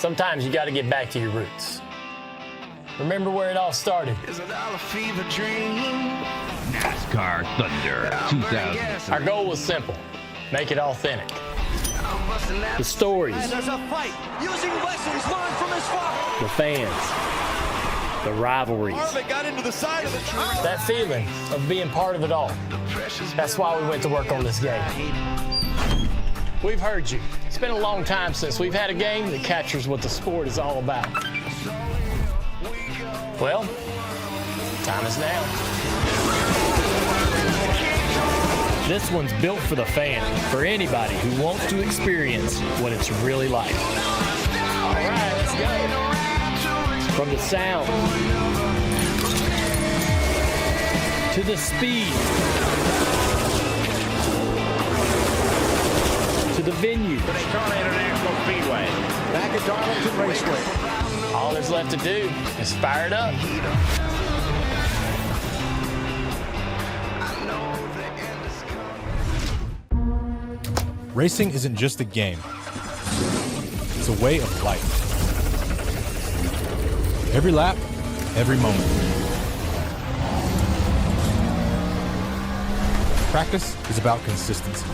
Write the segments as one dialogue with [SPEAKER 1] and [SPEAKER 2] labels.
[SPEAKER 1] Sometimes you got to get back to your roots. Remember where it all started.
[SPEAKER 2] Is it all a fever dream?
[SPEAKER 3] NASCAR Thunder 2000.
[SPEAKER 1] Our goal was simple. Make it authentic. The stories.
[SPEAKER 4] And there's a fight using lessons learned from his father.
[SPEAKER 1] The fans. The rivalries.
[SPEAKER 4] Harvick got into the side of the tree.
[SPEAKER 1] That feeling of being part of it all. That's why we went to work on this game. We've heard you. It's been a long time since we've had a game that captures what the sport is all about. Well, time is now. This one's built for the fan, for anybody who wants to experience what it's really like. All right, let's go. From the sound to the speed to the venue.
[SPEAKER 3] The Daytona International Speedway.
[SPEAKER 4] Back at Darlington Raceway.
[SPEAKER 1] All there's left to do is fire it up.
[SPEAKER 5] Racing isn't just a game. It's a way of life. Every lap, every moment. Practice is about consistency.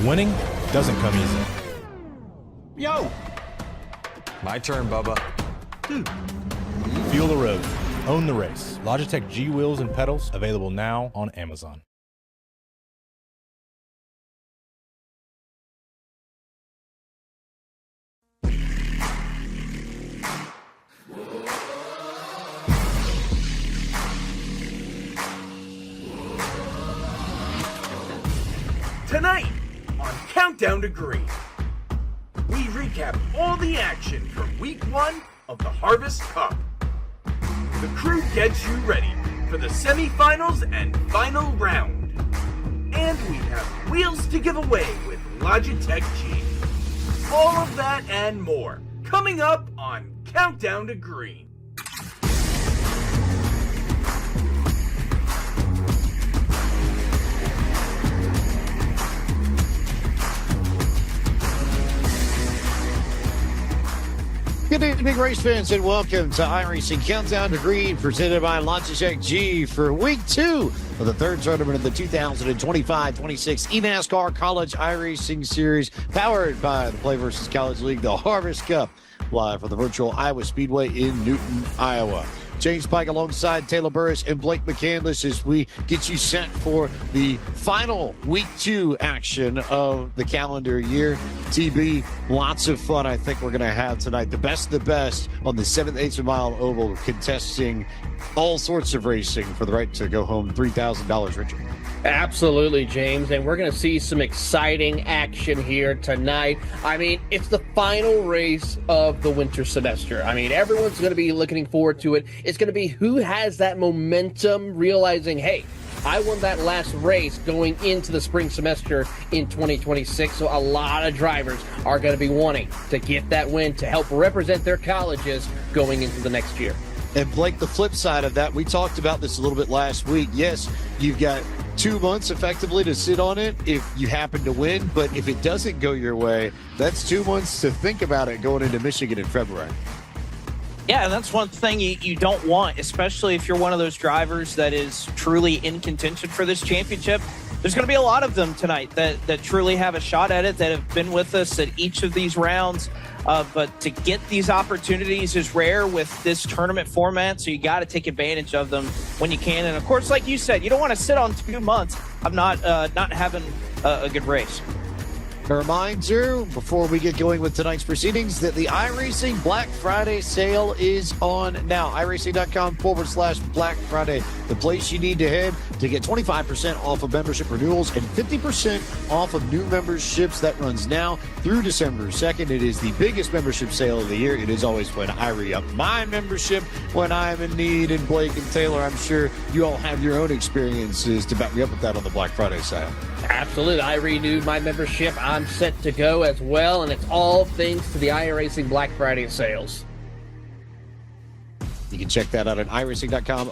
[SPEAKER 5] Winning doesn't come easy.
[SPEAKER 4] Yo!
[SPEAKER 6] My turn, Bubba.
[SPEAKER 5] Feel the road. Own the race. Logitech G wheels and pedals available now on Amazon.
[SPEAKER 7] Tonight on Countdown to Green, we recap all the action from Week 1 of the Harvest Cup. The crew gets you ready for the semifinals and final round. And we have wheels to give away with Logitech G. All of that and more coming up on Countdown to Green.
[SPEAKER 8] Good evening, race fans, and welcome to iRacing Countdown to Green, presented by Logitech G for Week 2 of the third tournament of the 2025-26 eNASCAR College iRacing Series, powered by the Play vs. College League, the Harvest Cup, live from the virtual Iowa Speedway in Newton, Iowa. James Pike alongside Taylor Burris and Blake McCandless as we get you set for the final Week 2 action of the calendar year. TB, lots of fun I think we're going to have tonight. The best of the best on the 7th 8th mile oval, contesting all sorts of racing for the right to go home $3,000, Richard.
[SPEAKER 9] Absolutely, James, and we're going to see some exciting action here tonight. I mean, it's the final race of the winter semester. I mean, everyone's going to be looking forward to it. It's going to be who has that momentum, realizing, hey, I won that last race going into the spring semester in 2026, so a lot of drivers are going to be wanting to get that win to help represent their colleges going into the next year.
[SPEAKER 8] And Blake, the flip side of that, we talked about this a little bit last week. Yes, you've got 2 months effectively to sit on it if you happen to win, but if it doesn't go your way, that's 2 months to think about it going into Michigan in February.
[SPEAKER 10] Yeah, and that's one thing you don't want, especially if you're one of those drivers that is truly in contention for this championship. There's going to be a lot of them tonight that truly have a shot at it, that have been with us at each of these rounds. But to get these opportunities is rare with this tournament format, so you got to take advantage of them when you can. And, of course, like you said, you don't want to sit on 2 months of not having a good race.
[SPEAKER 8] A reminder, before we get going with tonight's proceedings, that the iRacing Black Friday sale is on now. iRacing.com/Black Friday, the place you need to head to get 25% off of membership renewals and 50% off of new memberships. That runs now through December 2nd. It is the biggest membership sale of the year. It is always when I re-up my membership when I'm in need. And Blake and Taylor, I'm sure you all have your own experiences to back me up with that on the Black Friday sale.
[SPEAKER 9] Absolutely. I renewed my membership. I'm set to go as well, and it's all thanks to the iRacing Black Friday sales.
[SPEAKER 8] You can check that out at iRacing.com/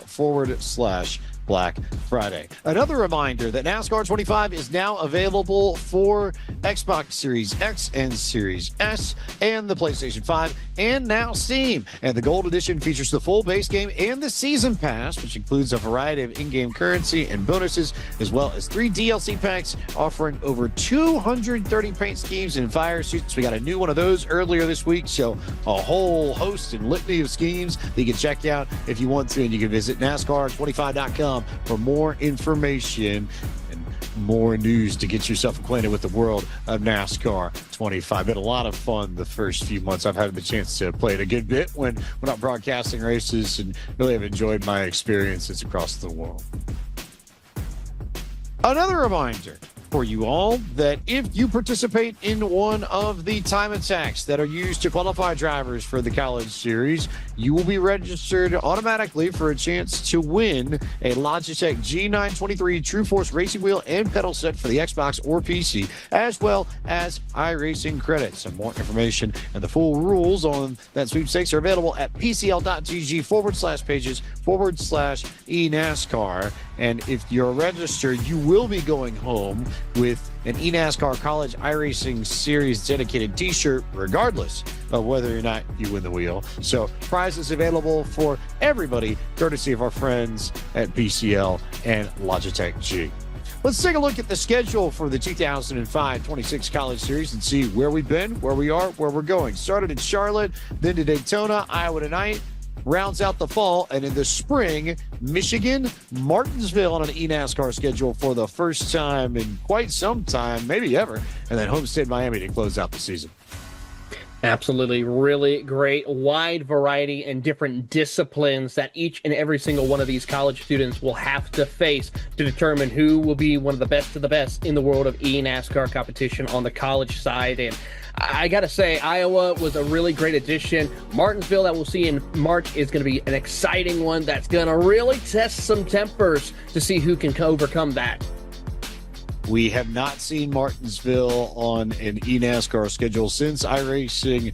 [SPEAKER 8] Black Friday. Another reminder that NASCAR 25 is now available for Xbox Series X and Series S and the PlayStation 5 and now Steam. And the Gold Edition features the full base game and the Season Pass, which includes a variety of in-game currency and bonuses, as well as 3 DLC packs offering over 230 paint schemes and fire suits. We got a new one of those earlier this week, so a whole host and litany of schemes that you can check out if you want to, and you can visit NASCAR25.com for more information and more news to get yourself acquainted with the world of NASCAR 25. Been a lot of fun the first few months. I've had the chance to play it a good bit when we're not broadcasting races, and really have enjoyed my experiences across the world. Another reminder for you all that if you participate in one of the time attacks that are used to qualify drivers for the College Series, you will be registered automatically for a chance to win a Logitech G923 True Force racing wheel and pedal set for the Xbox or PC, as well as iRacing credits. Some more information and the full rules on that sweepstakes are available at pcl.gg/pages/eNASCAR. And if you're registered, you will be going home with an eNASCAR College iRacing Series dedicated t-shirt, regardless of whether or not you win the wheel. So prizes available for everybody, courtesy of our friends at PCL and Logitech G. Let's take a look at the schedule for the 2005-26 College Series and see where we've been, where we are, where we're going. Started in Charlotte, then to Daytona, Iowa tonight. Rounds out the fall, and in the spring, Michigan, Martinsville on an eNASCAR schedule for the first time in quite some time, maybe ever, and then Homestead, Miami to close out the season.
[SPEAKER 9] Absolutely. Really great, wide variety and different disciplines that each and every single one of these college students will have to face to determine who will be one of the best in the world of eNASCAR competition on the college side. And I got to say, Iowa was a really great addition. Martinsville, that we'll see in March, is going to be an exciting one that's going to really test some tempers to see who can overcome that.
[SPEAKER 8] We have not seen Martinsville on an eNASCAR schedule since iRacing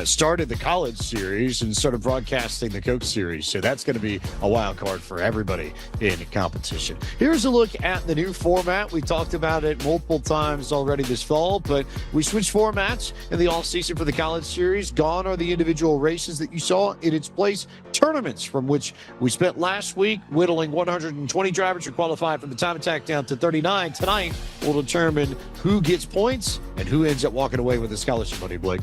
[SPEAKER 8] started the College Series and started broadcasting the Coke Series. So that's going to be a wild card for everybody in competition. Here's a look at the new format. We talked about it multiple times already this fall, but we switched formats in the offseason for the College Series. Gone are the individual races that you saw. In its place, tournaments, from which we spent last week whittling 120 drivers who qualified from the time attack down to 39. Tonight will determine who gets points and who ends up walking away with the scholarship money, Blake.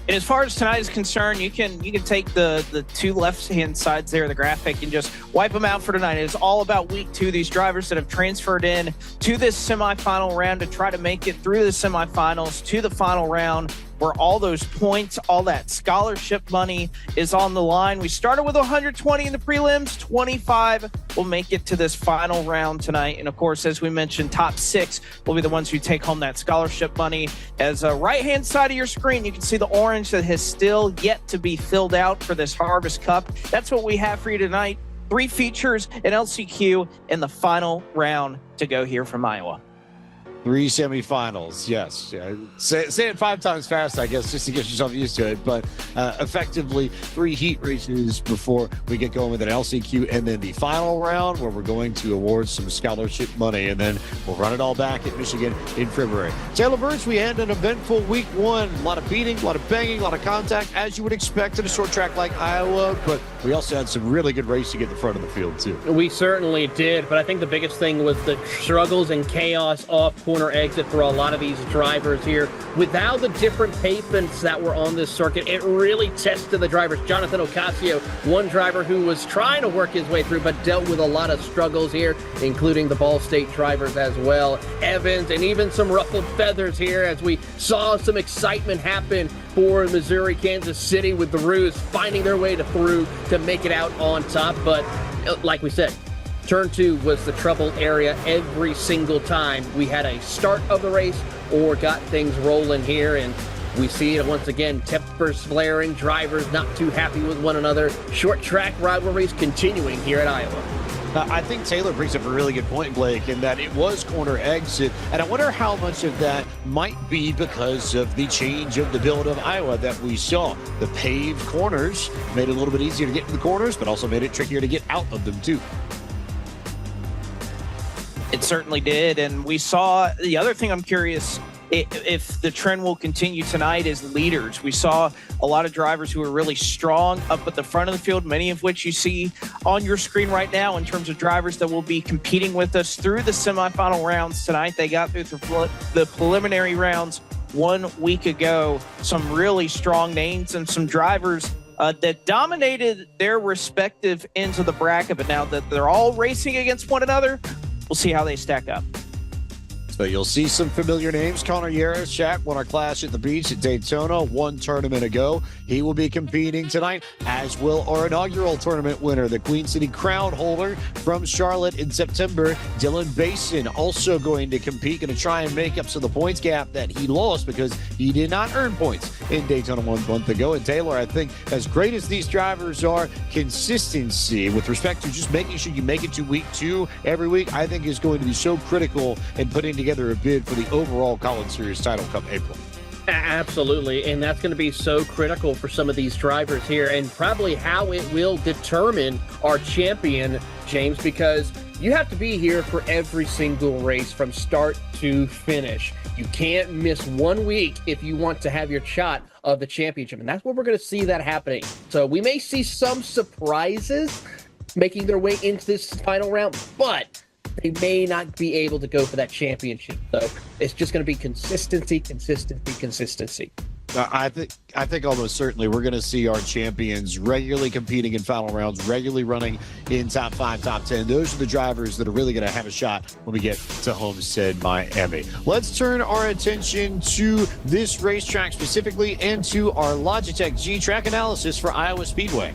[SPEAKER 10] And as far as tonight is concerned, you can take the two left-hand sides there of the graphic and just wipe them out for tonight. It's all about week 2. These drivers that have transferred in to this semifinal round to try to make it through the semifinals to the final round, where all those points, all that scholarship money is on the line. We started with 120 in the prelims. 25 will make it to this final round tonight. And of course, as we mentioned, top 6 will be the ones who take home that scholarship money. As a right-hand side of your screen, you can see the orange that has still yet to be filled out for this Harvest Cup. That's what we have for you tonight. 3 features, an LCQ, and the final round to go here from Iowa.
[SPEAKER 8] 3 semifinals, yes. Say it 5 times fast, I guess, just to get yourself used to it. But effectively, 3 heat races before we get going with an LCQ, and then the final round where we're going to award some scholarship money, and then we'll run it all back at Michigan in February. Taylor Burns, we had an eventful week 1. A lot of beating, a lot of banging, a lot of contact, as you would expect in a short track like Iowa. But we also had some really good racing at the front of the field, too.
[SPEAKER 9] We certainly did, but I think the biggest thing was the struggles and chaos off corner exit for a lot of these drivers here. Without the different pavements that were on this circuit, it really tested the drivers. Jonathan Ocasio, one driver who was trying to work his way through, but dealt with a lot of struggles here, including the Ball State drivers as well. Evans, and even some ruffled feathers here as we saw some excitement happen for Missouri, Kansas City, with the Roos finding their way through to make it out on top. But like we said, Turn 2 was the trouble area every single time we had a start of the race or got things rolling here. And we see it once again, tempers flaring, drivers not too happy with one another. Short track rivalries continuing here at Iowa.
[SPEAKER 8] I think Taylor brings up a really good point, Blake, in that it was corner exit. And I wonder how much of that might be because of the change of the build of Iowa that we saw. The paved corners made it a little bit easier to get to the corners, but also made it trickier to get out of them, too.
[SPEAKER 10] It certainly did. And we saw the other thing I'm curious if the trend will continue tonight is leaders. We saw a lot of drivers who are really strong up at the front of the field, many of which you see on your screen right now in terms of drivers that will be competing with us through the semifinal rounds tonight. They got through the preliminary rounds 1 week ago. Some really strong names and some drivers that dominated their respective ends of the bracket, but now that they're all racing against one another, we'll see how they stack up.
[SPEAKER 8] So you'll see some familiar names. Connor Yarashak won our Clash at the Beach at Daytona 1 tournament ago. He will be competing tonight, as will our inaugural tournament winner, the Queen City Crown holder from Charlotte in September, Dylan Basin, also going to compete, going to try and make up to the points gap that he lost because he did not earn points in Daytona 1 month ago. And Taylor, I think, as great as these drivers are, consistency with respect to just making sure you make it to week 2 every week, I think is going to be so critical in putting together a bid for the overall College Series title come April.
[SPEAKER 9] Absolutely, and that's going to be so critical for some of these drivers here, and probably how it will determine our champion, James, because you have to be here for every single race from start to finish. You can't miss 1 week if you want to have your shot of the championship, and that's where we're going to see that happening. So we may see some surprises making their way into this final round, but they may not be able to go for that championship. So it's just going to be consistency.
[SPEAKER 8] I think almost certainly we're going to see our champions regularly competing in final rounds, regularly running in top 5, top 10. Those are the drivers that are really going to have a shot when we get to Homestead, Miami. Let's turn our attention to this racetrack specifically and to our Logitech G track analysis for Iowa Speedway.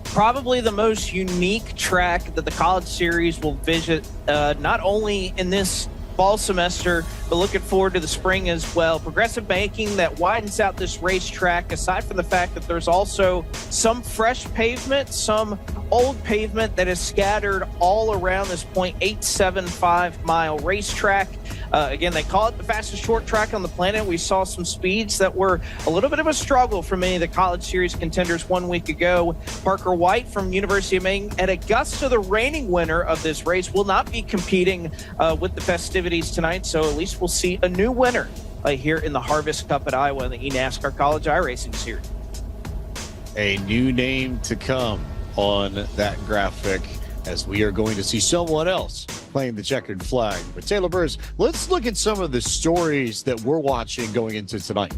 [SPEAKER 10] Probably the most unique track that the College Series will visit, not only in this fall semester, but looking forward to the spring as well. Progressive banking that widens out this racetrack, aside from the fact that there's also some fresh pavement, some old pavement that is scattered all around this 0.875 mile racetrack. Again, they call it the fastest short track on the planet. We saw some speeds that were a little bit of a struggle for many of the College Series contenders 1 week ago. Parker White from University of Maine at Augusta, the reigning winner of this race, will not be competing with the festivities tonight, so at least we'll see a new winner here in the Harvest Cup at Iowa in the eNASCAR College iRacing Series.
[SPEAKER 8] A new name to come on that graphic, as we are going to see someone else playing the checkered flag. But Taylor Burrs, let's look at some of the stories that we're watching going into tonight.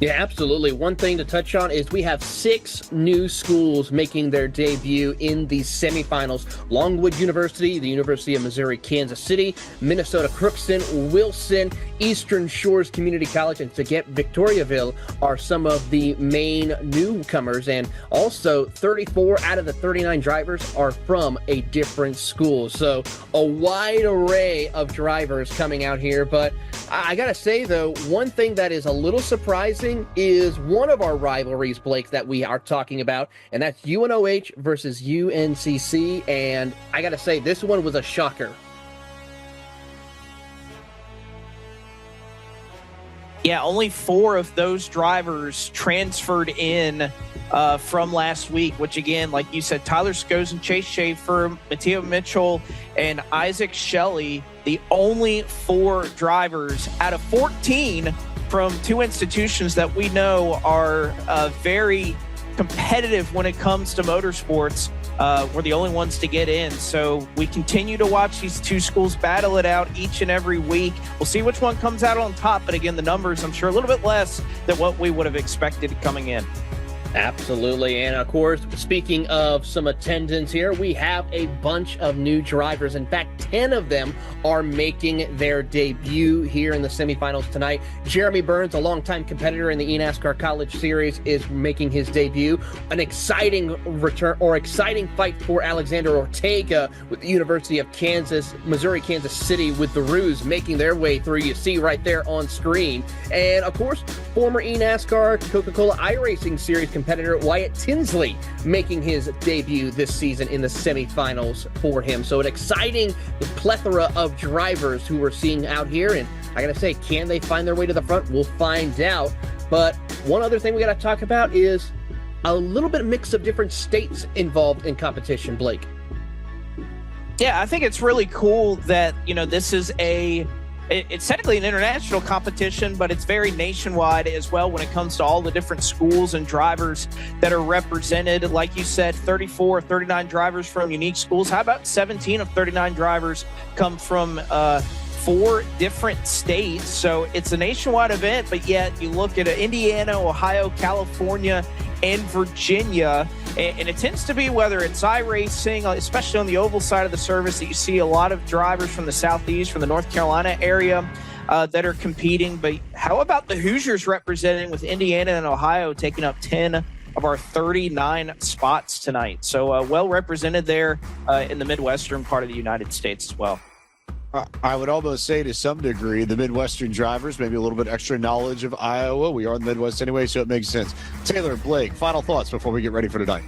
[SPEAKER 9] Yeah, absolutely. One thing to touch on is we have 6 new schools making their debut in the semifinals. Longwood University, the University of Missouri, Kansas City, Minnesota Crookston, Wilson, Eastern Shores Community College, and Forget Victoriaville are some of the main newcomers. And also 34 out of the 39 drivers are from a different school. So a wide array of drivers coming out here. But I gotta say, though, one thing that is a little surprising is one of our rivalries, Blake, that we are talking about, and that's UNOH versus UNCC. And I gotta say, this one was a shocker.
[SPEAKER 10] Yeah, only 4 of those drivers transferred in from last week, which again, like you said, Tyler Skosen, Chase Schaefer, Mateo Mitchell, and Isaac Shelley, the only 4 drivers out of 14 from 2 institutions that we know are very competitive when it comes to motorsports. We're the only ones to get in. So we continue to watch these 2 schools battle it out each and every week. We'll see which one comes out on top. But again, the numbers, I'm sure, a little bit less than what we would have expected coming in.
[SPEAKER 9] Absolutely. And of course, speaking of some attendance here, we have a bunch of new drivers. In fact, 10 of them are making their debut here in the semifinals tonight. Jeremy Burns, a longtime competitor in the eNASCAR College Series, is making his debut. An exciting return, or exciting fight for Alexander Ortega with the University of Kansas, Missouri, Kansas City, with the Roos making their way through. You see right there on screen. And of course, former eNASCAR Coca-Cola iRacing Series competitor Wyatt Tinsley making his debut this season in the semifinals for him. So an exciting plethora of drivers who we're seeing out here. And I gotta say, can they find their way to the front? We'll find out. But one other thing we gotta talk about is a little bit of mix of different states involved in competition, Blake.
[SPEAKER 10] Yeah, I think it's really cool that, this is it's technically an international competition, but it's very nationwide as well when it comes to all the different schools and drivers that are represented. Like you said, 34 of 39 drivers from unique schools. How about 17 of 39 drivers come from 4 different states? So it's a nationwide event, but yet you look at Indiana, Ohio, California, and Virginia, and it tends to be, whether it's iRacing, especially on the oval side of the service, that you see a lot of drivers from the Southeast, from the North Carolina area that are competing. But how about the Hoosiers representing, with Indiana and Ohio taking up 10 of our 39 spots tonight? So well represented there in the Midwestern part of the United States as well.
[SPEAKER 8] I would almost say, to some degree, the Midwestern drivers, maybe a little bit extra knowledge of Iowa. We are in the Midwest anyway, so it makes sense. Taylor, Blake, final thoughts before we get ready for tonight.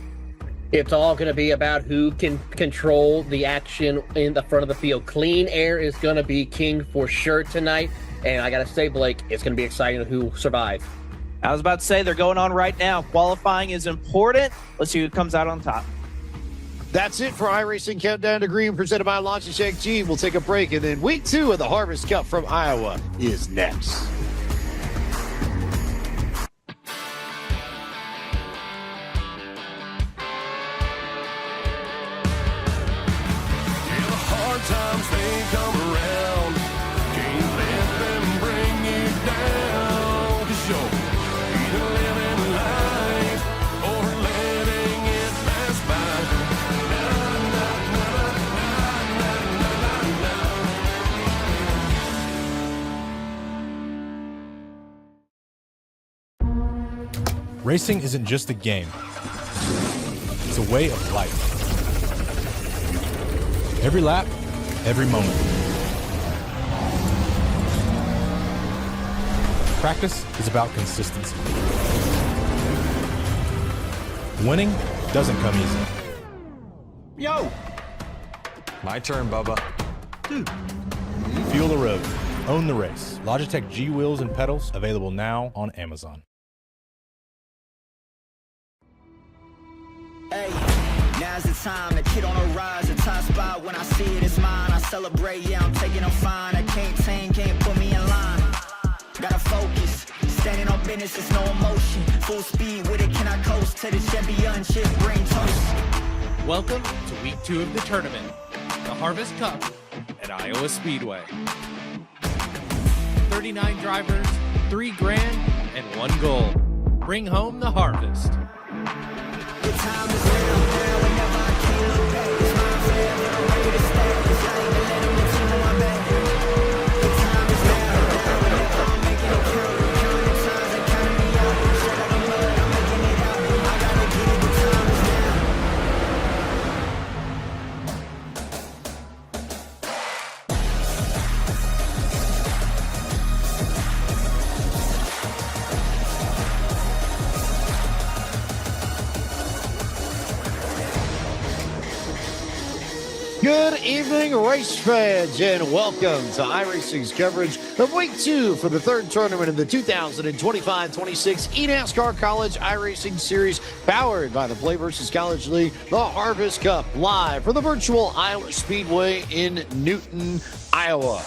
[SPEAKER 9] It's all going to be about who can control the action in the front of the field. Clean air is going to be king for sure tonight. And I got to say, Blake, it's going to be exciting who survives.
[SPEAKER 10] I was about to say, they're going on right now. Qualifying is important. Let's see who comes out on top.
[SPEAKER 8] That's it for iRacing Countdown to Green, presented by Logitech G. We'll take a break, and then week 2 of the Harvest Cup from Iowa is next.
[SPEAKER 2] Hard times, they come around. Can't let them bring you down. 'Cause you're either living life or letting it pass by.
[SPEAKER 5] Racing isn't just a game. It's a way of life. Every lap, every moment. Practice is about consistency. Winning doesn't come easy.
[SPEAKER 4] Yo!
[SPEAKER 6] My turn, Bubba.
[SPEAKER 5] Feel the road. Own the race. Logitech G wheels and pedals, available now on Amazon.
[SPEAKER 11] Hey, now's the time, the kid on the rise, the top spot, when I see it, it's mine, I celebrate, yeah, I'm taking them fine, I can't tame, can't put me in line, gotta focus, standing on business, it's no emotion, full speed with it, can I coast to the Chevy chip, brain toast.
[SPEAKER 12] Welcome to week 2 of the tournament, the Harvest Cup at Iowa Speedway. 39 drivers, 3 grand, and 1 goal. Bring home the harvest.
[SPEAKER 11] The time is now, whenever I can't look back, it's mine forever, I'm ready to stack, it's I ain't been letting the team on my back. The time is now, whenever I'm making it count, counting times, they counting me out, straight out the mud, I'm making it out, I gotta get it, the time is now.
[SPEAKER 8] Good evening, race fans, and welcome to iRacing's coverage of Week 2 for the 3rd tournament in the 2025-26 eNASCAR College iRacing Series, powered by the Play vs. College League, the Harvest Cup, live from the virtual Iowa Speedway in Newton, Iowa.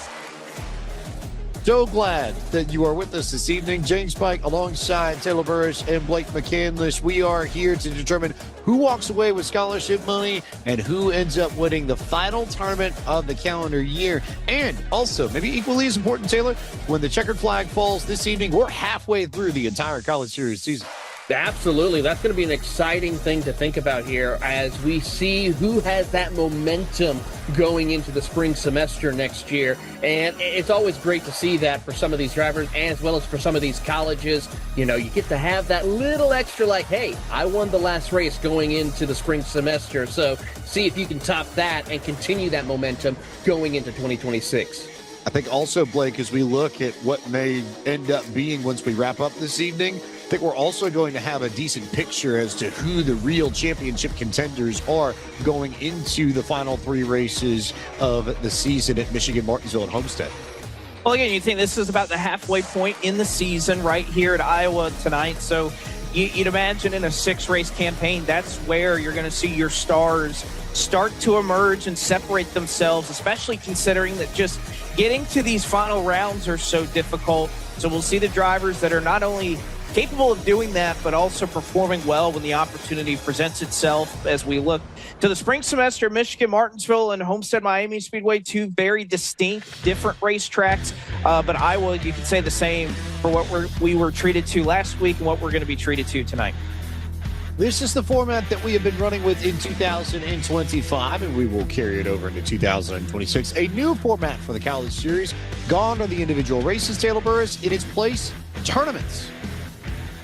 [SPEAKER 8] So glad that you are with us this evening. James Pike alongside Taylor Burris and Blake McCandless. We are here to determine who walks away with scholarship money and who ends up winning the final tournament of the calendar year. And also, maybe equally as important, Taylor, when the checkered flag falls this evening, we're halfway through the entire College Series season.
[SPEAKER 9] Absolutely. That's going to be an exciting thing to think about here as we see who has that momentum going into the spring semester next year. And it's always great to see that for some of these drivers, as well as for some of these colleges. You know, you get to have that little extra like, hey, I won the last race going into the spring semester. So see if you can top that and continue that momentum going into 2026.
[SPEAKER 8] I think also, Blake, as we look at what may end up being once we wrap up this evening, I think we're also going to have a decent picture as to who the real championship contenders are going into the final 3 races of the season at Michigan, Martinsville, and Homestead.
[SPEAKER 10] Well, again, you think this is about the halfway point in the season right here at Iowa tonight. So you'd imagine in a 6-race campaign, that's where you're going to see your stars start to emerge and separate themselves, especially considering that just getting to these final rounds are so difficult. So we'll see the drivers that are not only capable of doing that, but also performing well when the opportunity presents itself. As we look to the spring semester, Michigan, Martinsville, and Homestead Miami Speedway, 2 very distinct, different racetracks. But Iowa, you could say the same for what we were treated to last week and what we're going to be treated to tonight.
[SPEAKER 8] This is the format that we have been running with in 2025, and we will carry it over into 2026. A new format for the College Series. Gone are the individual races, Taylor Burris. In its place, tournaments.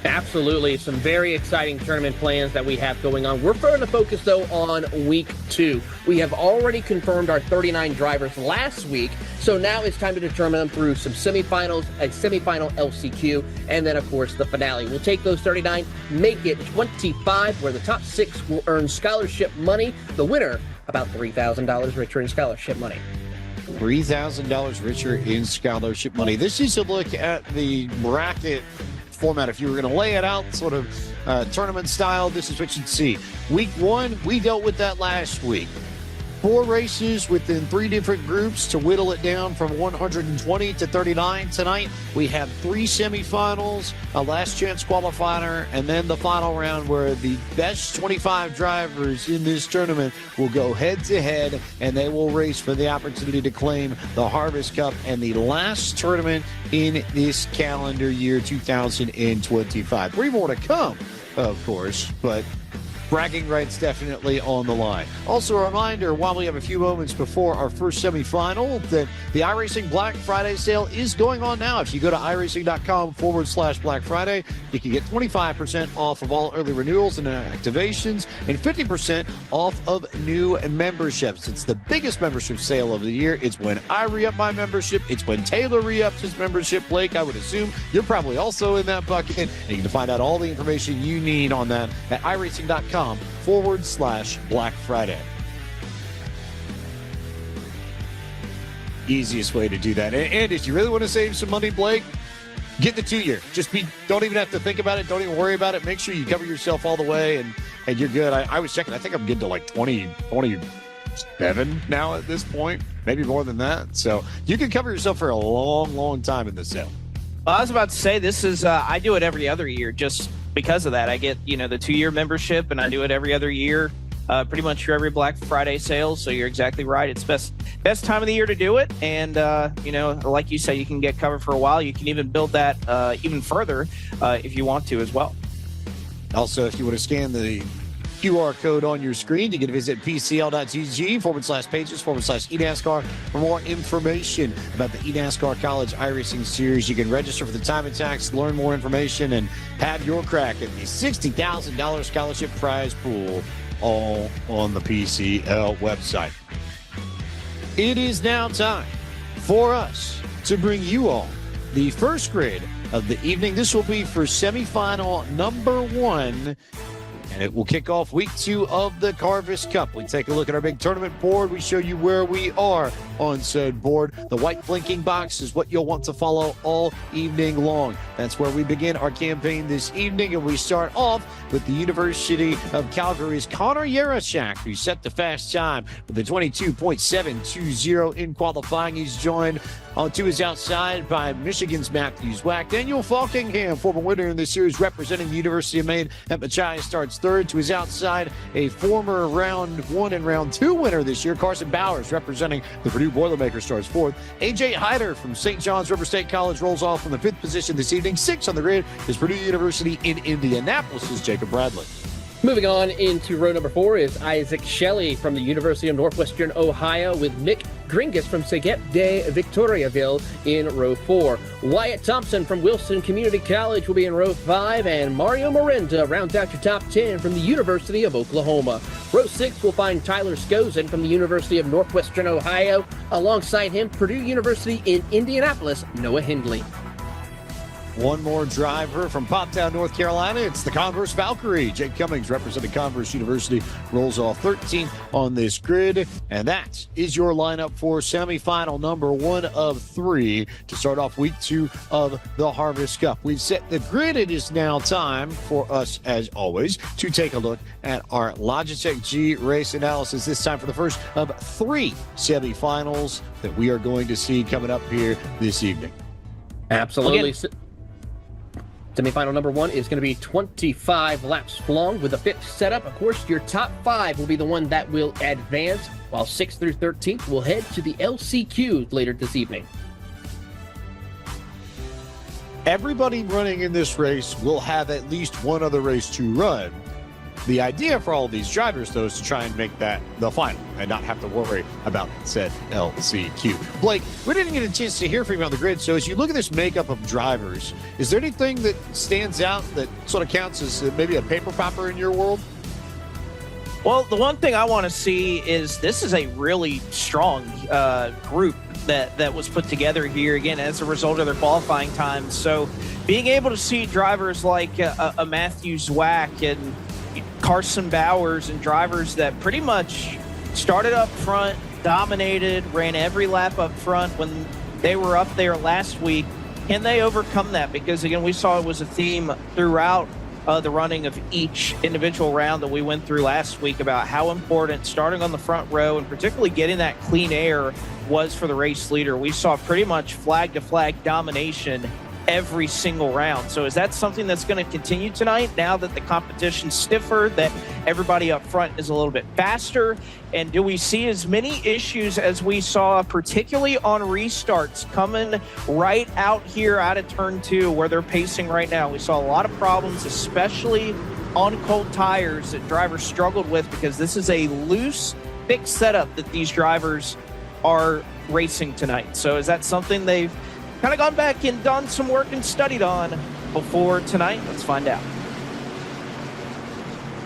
[SPEAKER 9] Absolutely. Some very exciting tournament plans that we have going on. We're going to focus, though, on week 2. We have already confirmed our 39 drivers last week, so now it's time to determine them through some semifinals, a semifinal LCQ, and then, of course, the finale. We'll take those 39, make it 25, where the top 6 will earn scholarship money. The winner, about $3,000 richer in scholarship money.
[SPEAKER 8] $3,000 richer in scholarship money. This is a look at the bracket format. If you were going to lay it out sort of tournament style, this is what you'd see. Week 1, we dealt with that last week. 4 races within 3 different groups to whittle it down from 120 to 39. Tonight, we have 3 semifinals, a last chance qualifier, and then the final round where the best 25 drivers in this tournament will go head to head, and they will race for the opportunity to claim the Harvest Cup and the last tournament in this calendar year 2025. 3 more to come, of course, but bragging rights definitely on the line. Also a reminder, while we have a few moments before our first semifinal, that the iRacing Black Friday sale is going on now. If you go to iRacing.com/Black Friday, you can get 25% off of all early renewals and activations and 50% off of new memberships. It's the biggest membership sale of the year. It's when I re-up my membership. It's when Taylor re-ups his membership. Blake, I would assume you're probably also in that bucket. And you can find out all the information you need on that at iRacing.com/Black Friday. Easiest way to do that. And if you really want to save some money, Blake, get the 2-year. Don't even have to think about it. Don't even worry about it. Make sure you cover yourself all the way and you're good. I was checking. I think I'm getting to like 27 now at this point, maybe more than that. So you can cover yourself for a long, long time in this sale.
[SPEAKER 10] Well, I was about to say, this is, I do it every other year just because of that. I get, the 2-year membership, and I do it every other year, pretty much for every Black Friday sale. So you're exactly right. It's best time of the year to do it. And, like you say, you can get covered for a while. You can even build that even further if you want to as well.
[SPEAKER 8] Also, if you want to scan the QR code on your screen, you can visit pcl.gg/pages/eNASCAR for more information about the eNASCAR College iRacing Series. You can register for the time and tax, learn more information, and have your crack at the $60,000 scholarship prize pool, all on the PCL website. It is now time for us to bring you all the first grid of the evening. This will be for semifinal number 1. And it will kick off week 2 of the Harvest Cup. We take a look at our big tournament board. We show you where we are on said board. The white blinking box is what you'll want to follow all evening long. That's where we begin our campaign this evening, and we start off with the University of Calgary's Connor Yarashak, who set the fast time with a 22.720 in qualifying. He's joined to his outside by Michigan's Matthews Wack. Daniel Falkingham, former winner in this series, representing the University of Maine at Machias, starts third. To his outside, a former round 1 and round 2 winner this year, Carson Bowers, representing the Purdue Boilermakers, starts fourth. AJ Hyder from St. John's River State College rolls off from the 5th position this evening. 6th on the grid is Purdue University in Indianapolis' Jacob Bradley.
[SPEAKER 9] Moving on into row number 4 is Isaac Shelley from the University of Northwestern Ohio, with Mick Gringus from Cegepp de Victoriaville in row 4. Wyatt Thompson from Wilson Community College will be in row 5, and Mario Miranda rounds out your top 10 from the University of Oklahoma. Row 6 will find Tyler Skozin from the University of Northwestern Ohio. Alongside him, Purdue University in Indianapolis, Noah Hindley.
[SPEAKER 8] one more driver from Poptown, North Carolina. It's the Converse Valkyrie. Jake Cummings, representing Converse University, rolls off 13th on this grid. And that is your lineup for semifinal number 1 of 3 to start off week 2 of the Harvest Cup. We've set the grid. It is now time for us, as always, to take a look at our Logitech G race analysis. This time for the first of 3 semifinals that we are going to see coming up here this evening.
[SPEAKER 9] Absolutely. Semifinal number 1 is going to be 25 laps long with a 5th setup. Of course, your top 5 will be the one that will advance, while 6th through 13th will head to the LCQ later this evening.
[SPEAKER 8] Everybody running in this race will have at least one other race to run. The idea for all of these drivers, though, is to try and make that the final and not have to worry about said LCQ. Blake, we didn't get a chance to hear from you on the grid, so as you look at this makeup of drivers, is there anything that stands out that sort of counts as maybe a paper popper in your world?
[SPEAKER 10] Well, the one thing I want to see is this is a really strong group that was put together here, again, as a result of their qualifying time. So being able to see drivers like a Matthew Zwack and Carson Bowers and drivers that pretty much started up front, dominated, ran every lap up front when they were up there last week. Can they overcome that? Because, again, we saw it was a theme throughout the running of each individual round that we went through last week about how important starting on the front row and particularly getting that clean air was for the race leader. We saw pretty much flag-to-flag domination every single round. So is that something that's going to continue tonight now that the competition's stiffer, that everybody up front is a little bit faster? And do we see as many issues as we saw, particularly on restarts, coming right out here out of turn 2 where they're pacing right now? We saw a lot of problems, especially on cold tires, that drivers struggled with because this is a loose, fixed setup that these drivers are racing tonight. So is that something they've kind of gone back and done some work and studied on before tonight? Let's find out.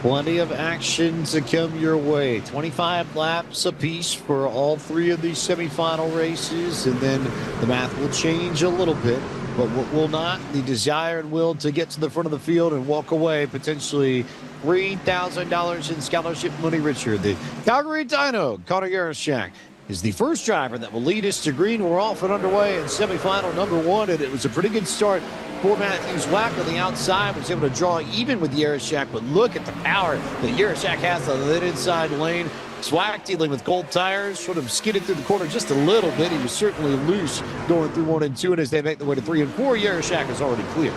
[SPEAKER 8] Plenty of action to come your way. 25 laps apiece for all 3 of these semifinal races, and then the math will change a little bit, but what will not, the desire and will to get to the front of the field and walk away potentially $3,000 in scholarship money richer. The Calgary Dino, Connor Yarashak, is the first driver that will lead us to green. We're off and underway in semifinal number 1, and it was a pretty good start for Matthew Zwack on the outside. Was able to draw even with Yarashak, but look at the power that Yarashak has on that inside lane. Zwack dealing with cold tires, sort of skidded through the corner just a little bit. He was certainly loose going through 1 and 2, and as they make their way to 3 and 4, Yarashak is already clear.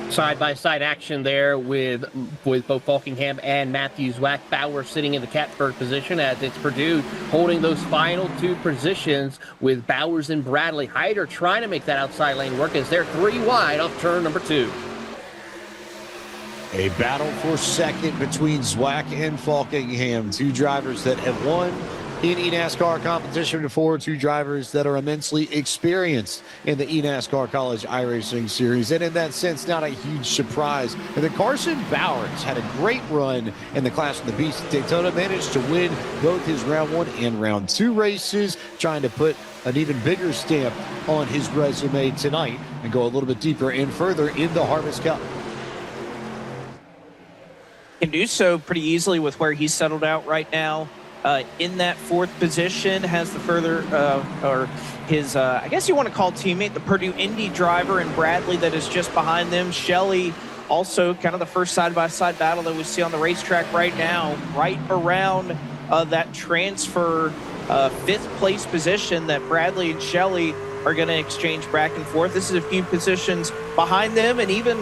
[SPEAKER 9] Side-by-side action there with both Falkingham and Matthew Zwack. Bauer sitting in the catbird position as it's Purdue holding those final 2 positions with Bowers and Bradley. Hyder trying to make that outside lane work as they're 3 wide off turn number 2.
[SPEAKER 8] A battle for second between Zwack and Falkingham, 2 drivers that have won in eNASCAR competition before, 2 drivers that are immensely experienced in the eNASCAR College iRacing Series, and in that sense, not a huge surprise. And then Carson Bowers had a great run in the Clash of the Beast at Daytona, managed to win both his round 1 and round 2 races, trying to put an even bigger stamp on his resume tonight and go a little bit deeper and further in the Harvest Cup.
[SPEAKER 10] Can do so pretty easily with where he's settled out right now. In that 4th position, has the further, or his, I guess you want to call teammate, the Purdue Indy driver, and Bradley that is just behind them. Shelley, also kind of the first side-by-side battle that we see on the racetrack right now, right around that transfer 5th place position that Bradley and Shelley are going to exchange back and forth. This is a few positions behind them, and even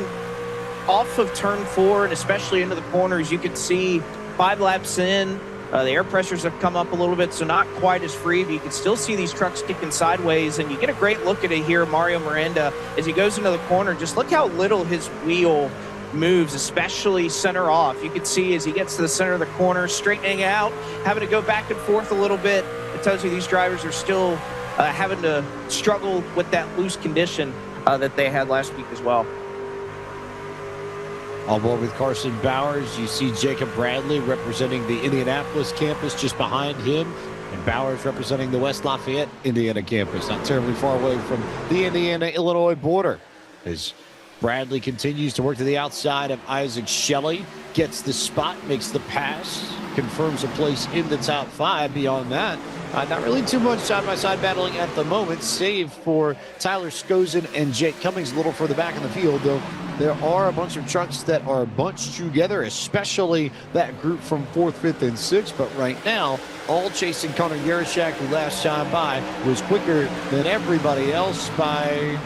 [SPEAKER 10] off of turn 4, and especially into the corners, you can see 5 laps in, the air pressures have come up a little bit, so not quite as free, but you can still see these trucks kicking sideways, and you get a great look at it here, Mario Miranda, as he goes into the corner. Just look how little his wheel moves, especially center off. You can see as he gets to the center of the corner, straightening out, having to go back and forth a little bit. It tells you these drivers are still having to struggle with that loose condition that they had last week as well.
[SPEAKER 8] On board with Carson Bowers, you see Jacob Bradley representing the Indianapolis campus just behind him, and Bowers representing the West Lafayette, Indiana campus, not terribly far away from the Indiana-Illinois border. as Bradley continues to work to the outside of Isaac Shelley, gets the spot, makes the pass, confirms a place in the top 5. Beyond that, not really too much side-by-side battling at the moment, save for Tyler Skozen and Jake Cummings a little further back in the field, though there are a bunch of trucks that are bunched together, especially that group from 4th, 5th, and 6th. But right now, all chasing Connor Yarashak, who last time by was quicker than everybody else by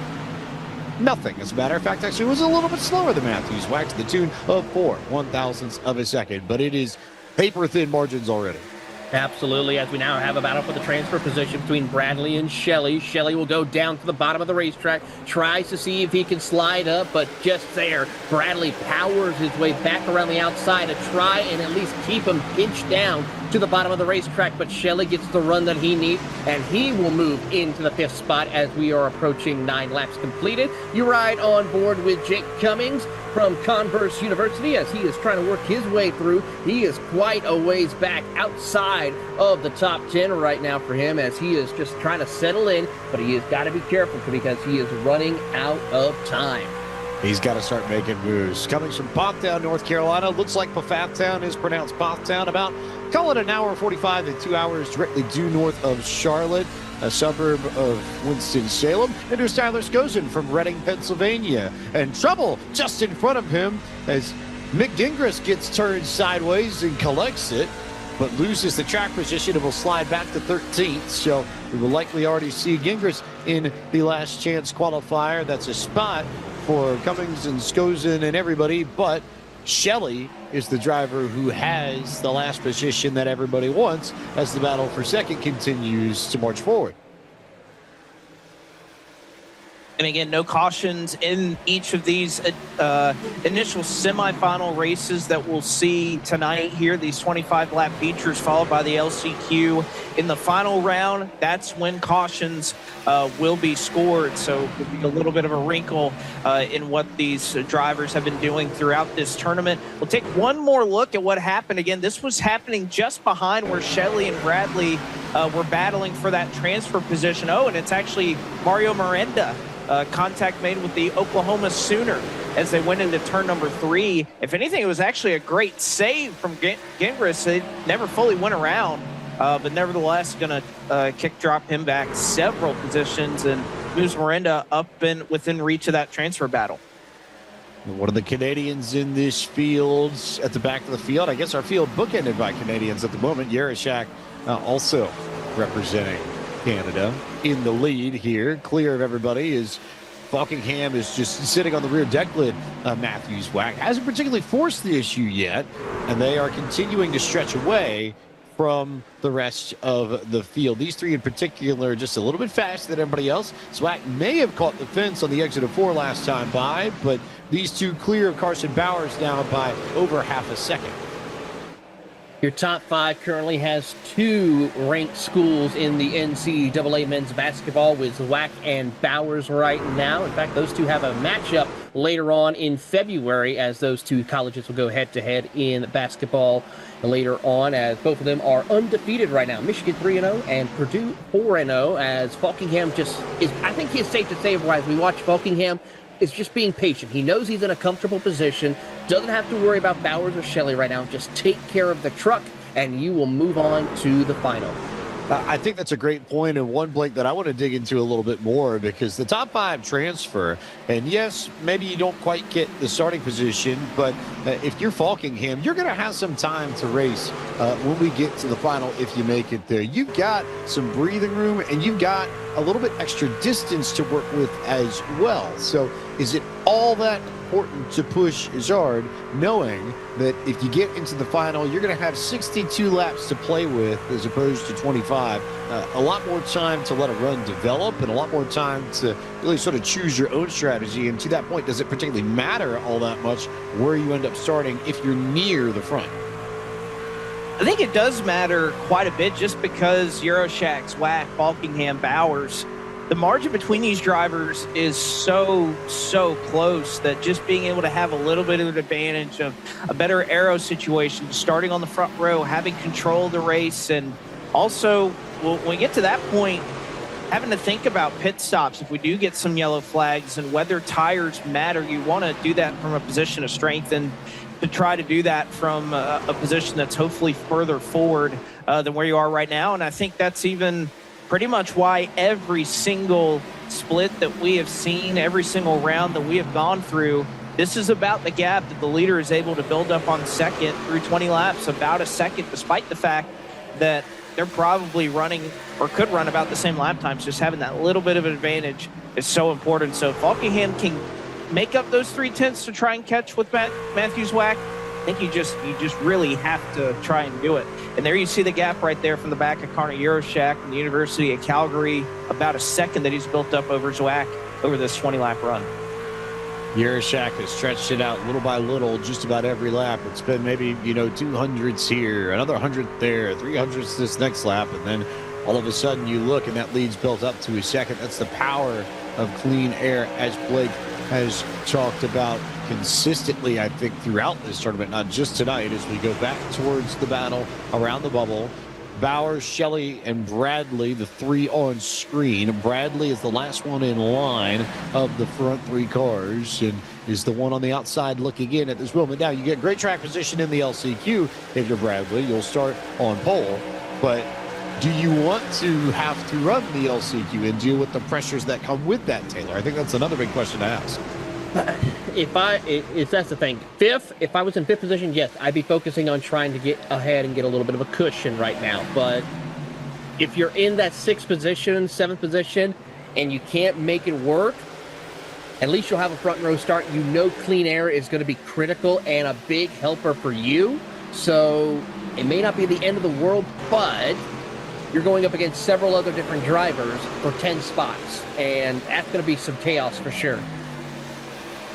[SPEAKER 8] nothing. As a matter of fact, actually was a little bit slower than Matthews, whacked to the tune of 4/1000ths of a second. But it is paper-thin margins already.
[SPEAKER 9] Absolutely, as we now have a battle for the transfer position between Bradley and Shelley. Shelley will go down to the bottom of the racetrack, tries to see if he can slide up, but just there, Bradley powers his way back around the outside to try and at least keep him pinched down to the bottom of the racetrack, but Shelley gets the run that he needs, and he will move into the 5th spot as we are approaching 9 laps completed. You ride on board with Jake Cummings from Converse University as he is trying to work his way through. He is quite a ways back outside of the top 10 right now for him as he is just trying to settle in, but he has got to be careful because he is running out of time.
[SPEAKER 8] He's got to start making moves. Coming from Pothtown, North Carolina. Looks like Pfafftown is pronounced Pothtown. About, call it an hour 45 to 2 hours directly due north of Charlotte, a suburb of Winston-Salem. And there's Tyler Skozen from Reading, Pennsylvania. And trouble just in front of him as Mick Gingras gets turned sideways and collects it, but loses the track position and will slide back to 13th. So we will likely already see Gingras in the last chance qualifier. That's a spot for Cummings and Skozen and everybody, but Shelley is the driver who has the last position that everybody wants as the battle for second continues to march forward.
[SPEAKER 10] And again, no cautions in each of these initial semifinal races that we'll see tonight here. These 25-lap features followed by the LCQ. In the final round, that's when cautions will be scored. So it could be a little bit of a wrinkle in what these drivers have been doing throughout this tournament. We'll take one more look at what happened. Again, this was happening just behind where Shelley and Bradley were battling for that transfer position. Oh, and it's actually Mario Miranda. Contact made with the Oklahoma Sooner as they went into turn number 3. If anything, it was actually a great save from Gingras. It never fully went around, but nevertheless going to kick drop him back several positions and moves Miranda up and within reach of that transfer battle.
[SPEAKER 8] One of the Canadians in this field at the back of the field. I guess our field bookended by Canadians at the moment. Yarashak also representing Canada in the lead here. Clear of everybody is Falkingham is just sitting on the rear deck lid. Matthews whack hasn't particularly forced the issue yet, and they are continuing to stretch away from the rest of the field. These three in particular are just a little bit faster than everybody else. Swack may have caught the fence on the exit of 4 last time by, but these two clear of Carson Bowers now by over half a second.
[SPEAKER 9] Your top 5 currently has 2 ranked schools in the NCAA men's basketball with Zwack and Bowers right now. In fact, those two have a matchup later on in February as those 2 colleges will go head-to-head in basketball later on, as both of them are undefeated right now. Michigan 3-0 and Purdue 4-0, as Falkingham just is, I think it's safe to say, as we watch Falkingham, is just being patient. He knows he's in a comfortable position, doesn't have to worry about Bowers or Shelley right now. Just take care of the truck, and you will move on to the final.
[SPEAKER 8] I think that's a great point, and one, Blake, that I want to dig into a little bit more, because the top 5 transfer, and yes, maybe you don't quite get the starting position, but if you're Falkingham, you're going to have some time to race when we get to the final if you make it there. You've got some breathing room, and you've got a little bit extra distance to work with as well. So is it all that important to push as hard, knowing that if you get into the final, you're going to have 62 laps to play with as opposed to 25. A lot more time to let a run develop and a lot more time to really sort of choose your own strategy. And to that point, does it particularly matter all that much where you end up starting if you're near the front?
[SPEAKER 10] I think it does matter quite a bit just because Yarashak, Zwack, Falkingham, Bowers, the margin between these drivers is so close that just being able to have a little bit of an advantage of a better aero situation, starting on the front row, having control of the race, and also when we get to that point, having to think about pit stops if we do get some yellow flags and whether tires matter. You want to do that from a position of strength and to try to do that from a position that's hopefully further forward than where you are right now. And I think that's even pretty much why every single split that we have seen, every single round that we have gone through, this is about the gap that the leader is able to build up on second through 20 laps, about a second, despite the fact that they're probably running or could run about the same lap times. Just having that little bit of an advantage is so important. So if Falkingham can make up those 3/10 to try and catch with Matthews Wack, I think you just really have to try and do it. And there you see the gap right there from the back of Connor Euroshak from the University of Calgary, about a second that he's built up over Zwack over this 20-lap run.
[SPEAKER 8] Yershak has stretched it out little by little just about every lap. It's been maybe, 200s here, another 100 there, 300s this next lap, and then all of a sudden you look and that lead's built up to a second. That's the power of clean air, as Blake has talked about consistently, I think, throughout this tournament, not just tonight, as we go back towards the battle around the bubble. Bowers, Shelley, and Bradley, the three on screen. Bradley is the last one in line of the front three cars and is the one on the outside looking in at this moment. Now, you get great track position in the LCQ. If you're Bradley, you'll start on pole. But do you want to have to run the LCQ and deal with the pressures that come with that, Taylor? I think that's another big question to ask.
[SPEAKER 9] If that's the thing, if I was in fifth position, yes, I'd be focusing on trying to get ahead and get a little bit of a cushion right now. But if you're in that sixth position, seventh position, and you can't make it work, at least you'll have a front row start. You know clean air is going to be critical and a big helper for you. So it may not be the end of the world, but you're going up against several other different drivers for 10 spots. And that's going to be some chaos for sure.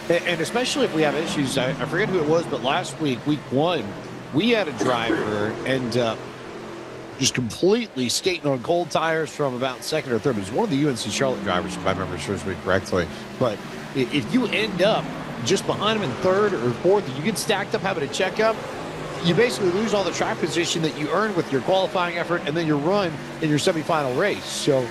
[SPEAKER 8] And especially if we have issues, I forget who it was, but last week, week one, we had a driver end up just completely skating on cold tires from about second or third. It was one of the UNC Charlotte drivers, if I remember his first week correctly. But if you end up just behind him in third or fourth, you get stacked up having a checkup, you basically lose all the track position that you earned with your qualifying effort and then your run in your semifinal race. So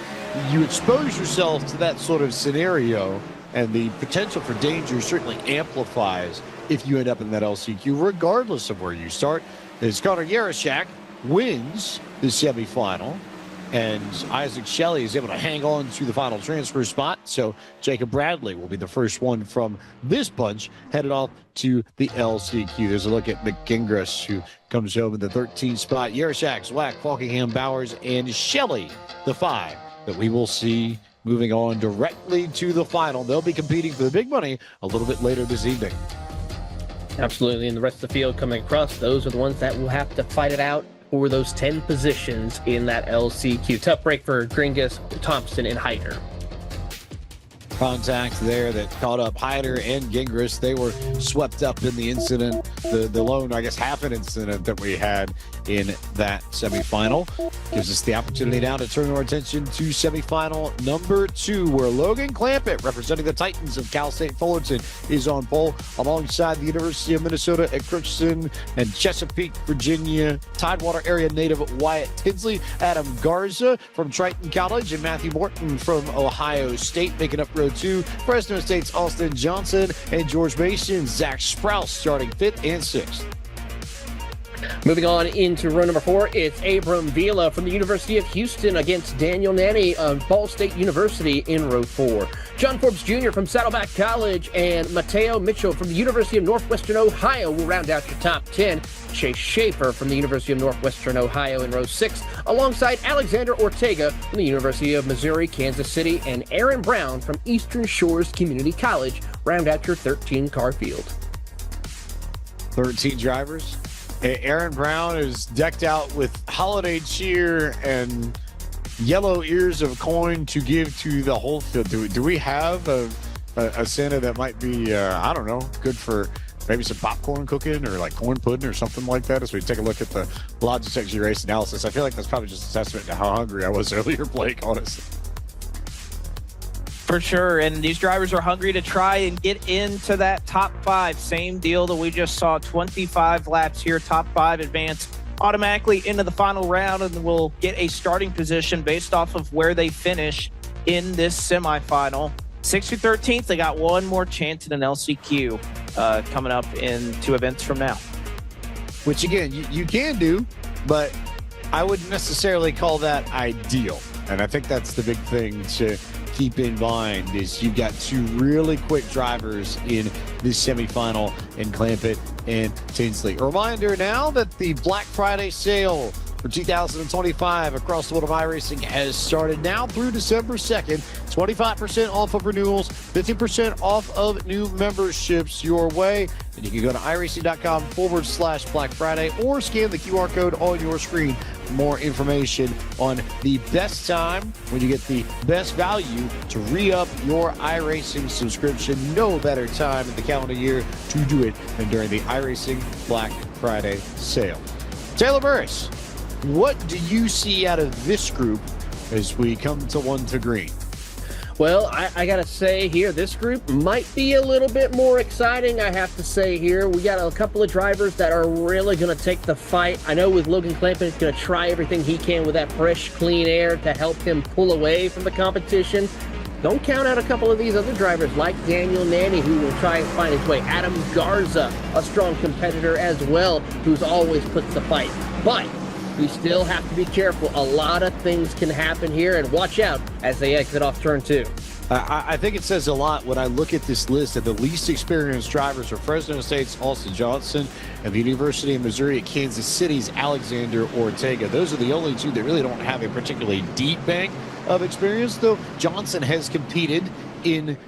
[SPEAKER 8] you expose yourself to that sort of scenario, and the potential for danger certainly amplifies if you end up in that LCQ, regardless of where you start. As Connor Yershak wins the semifinal, and Isaac Shelley is able to hang on to the final transfer spot. So Jacob Bradley will be the first one from this bunch headed off to the LCQ. There's a look at McGingras, who comes home in the 13th spot. Yershak, Zwack, Falkingham, Bowers, and Shelley, the five that we will see moving on directly to the final. They'll be competing for the big money a little bit later this evening.
[SPEAKER 9] Absolutely, and the rest of the field coming across, those are the ones that will have to fight it out for those 10 positions in that LCQ. Tough break for Gringus, Thompson, and Hyder.
[SPEAKER 8] Contact there that caught up Hyder and Gingras. They were swept up in the incident, the lone, I guess, half an incident that we had in that semifinal. Gives us the opportunity now to turn our attention to semifinal number 2, where Logan Clampett, representing the Titans of Cal State Fullerton, is on pole alongside the University of Minnesota at Crookston and Chesapeake, Virginia, Tidewater area native Wyatt Tinsley, Adam Garza from Triton College, and Matthew Morton from Ohio State making up row 2. Fresno State's Austin Johnson and George Mason, Zach Sprouse starting 5th and 6th.
[SPEAKER 9] Moving on into row number 4, it's Abram Vila from the University of Houston against Daniel Nanny of Ball State University in row 4. John Forbes Jr. from Saddleback College and Mateo Mitchell from the University of Northwestern Ohio will round out your top 10. Chase Schaefer from the University of Northwestern Ohio in row 6, alongside Alexander Ortega from the University of Missouri, Kansas City, and Aaron Brown from Eastern Shores Community College round out your 13-car field.
[SPEAKER 8] 13 drivers. Aaron Brown is decked out with holiday cheer and yellow ears of coin to give to the whole field. Do we have a Santa that might be, I don't know, good for maybe some popcorn cooking or like corn pudding or something like that as we take a look at the Logitech G-Race analysis? I feel like that's probably just a testament to how hungry I was earlier, Blake, honestly.
[SPEAKER 10] For sure, and these drivers are hungry to try and get into that top 5. Same deal that we just saw, 25 laps here, top 5 advance automatically into the final round and will get a starting position based off of where they finish in this semifinal. 6th through 13th, they got one more chance at an LCQ coming up in 2 events from now.
[SPEAKER 8] Which, again, you can do, but I wouldn't necessarily call that ideal. And I think that's the big thing to keep in mind is you've got 2 really quick drivers in this semifinal in Clampett and Tinsley. A reminder now that the Black Friday sale for 2025 across the world of iRacing has started now through December 2nd. 25% off of renewals, 50% off of new memberships your way. And you can go to iRacing.com/Black Friday or scan the QR code on your screen for more information on the best time when you get the best value to re-up your iRacing subscription. No better time in the calendar year to do it than during the iRacing Black Friday sale. Taylor Burris, what do you see out of this group as we come to 1 to green?
[SPEAKER 9] Well, I got to say here, this group might be a little bit more exciting, I have to say here. We got a couple of drivers that are really going to take the fight. I know with Logan Clampett, he's going to try everything he can with that fresh, clean air to help him pull away from the competition. Don't count out a couple of these other drivers like Daniel Nanny, who will try and find his way. Adam Garza, a strong competitor as well, who's always puts the fight. But we still have to be careful. A lot of things can happen here, and watch out as they exit off turn 2.
[SPEAKER 8] I think it says a lot when I look at this list that the least experienced drivers are Fresno State's Austin Johnson and the University of Missouri at Kansas City's Alexander Ortega. Those are the only 2 that really don't have a particularly deep bank of experience, though Johnson has competed in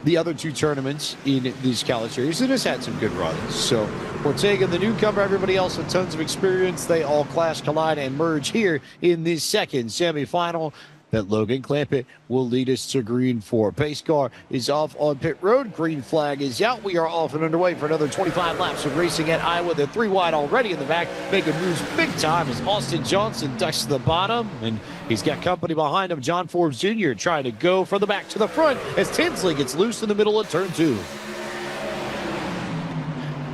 [SPEAKER 8] the other 2 tournaments in these college series and has had some good runs. So Ortega, the newcomer, everybody else with tons of experience, they all clash, collide, and merge here in this second semifinal that Logan Clampett will lead us to green for. Pace car is off on pit road. Green flag is out. We are off and underway for another 25 laps of racing at Iowa. They're 3 wide already in the back, making moves big time as Austin Johnson ducks to the bottom, and he's got company behind him. John Forbes Jr. trying to go from the back to the front as Tinsley gets loose in the middle of turn 2.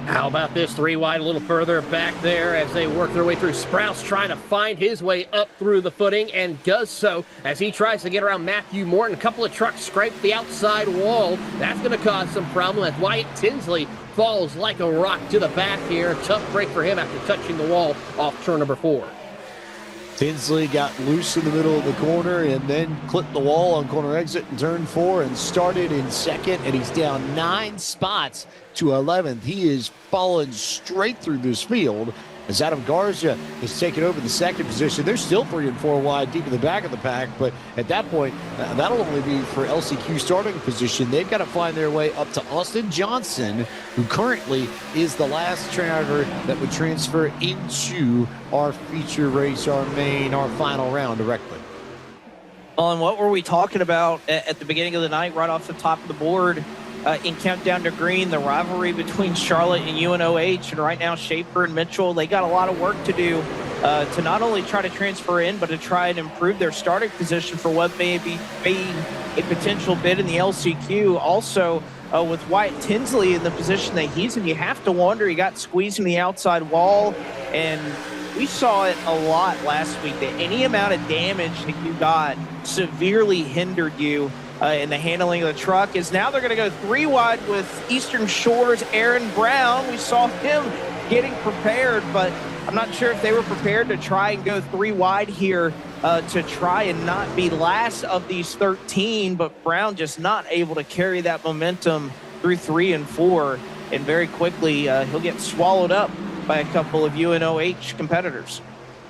[SPEAKER 9] How about this 3 wide a little further back there as they work their way through. Sprouse trying to find his way up through the footing and does so as he tries to get around Matthew Morton. A couple of trucks scrape the outside wall. That's going to cause some problem as Wyatt Tinsley falls like a rock to the back here. Tough break for him after touching the wall off turn number 4.
[SPEAKER 8] Tinsley got loose in the middle of the corner and then clipped the wall on corner exit in turn 4 and started in second, and he's down 9 spots to 11th. He is falling straight through this field as Adam Garza has taken over the second position. They're still 3 and 4 wide deep in the back of the pack, but at that point, that'll only be for LCQ starting position. They've got to find their way up to Austin Johnson, who currently is the last driver that would transfer into our feature race, our final round directly.
[SPEAKER 10] Well, and what were we talking about at the beginning of the night, right off the top of the board? In Countdown to Green, the rivalry between Charlotte and UNOH, and right now Schaefer and Mitchell, they got a lot of work to do to not only try to transfer in, but to try and improve their starting position for what may be a potential bid in the LCQ. Also, with Wyatt Tinsley in the position that he's in, you have to wonder, he got squeezed in the outside wall, and we saw it a lot last week, that any amount of damage that you got severely hindered you in the handling of the truck. Is now they're going to go 3 wide with Eastern Shore's Aaron Brown. We saw him getting prepared, but I'm not sure if they were prepared to try and go 3 wide here to try and not be last of these 13, but Brown just not able to carry that momentum through 3 and 4, and very quickly he'll get swallowed up by a couple of UNOH competitors.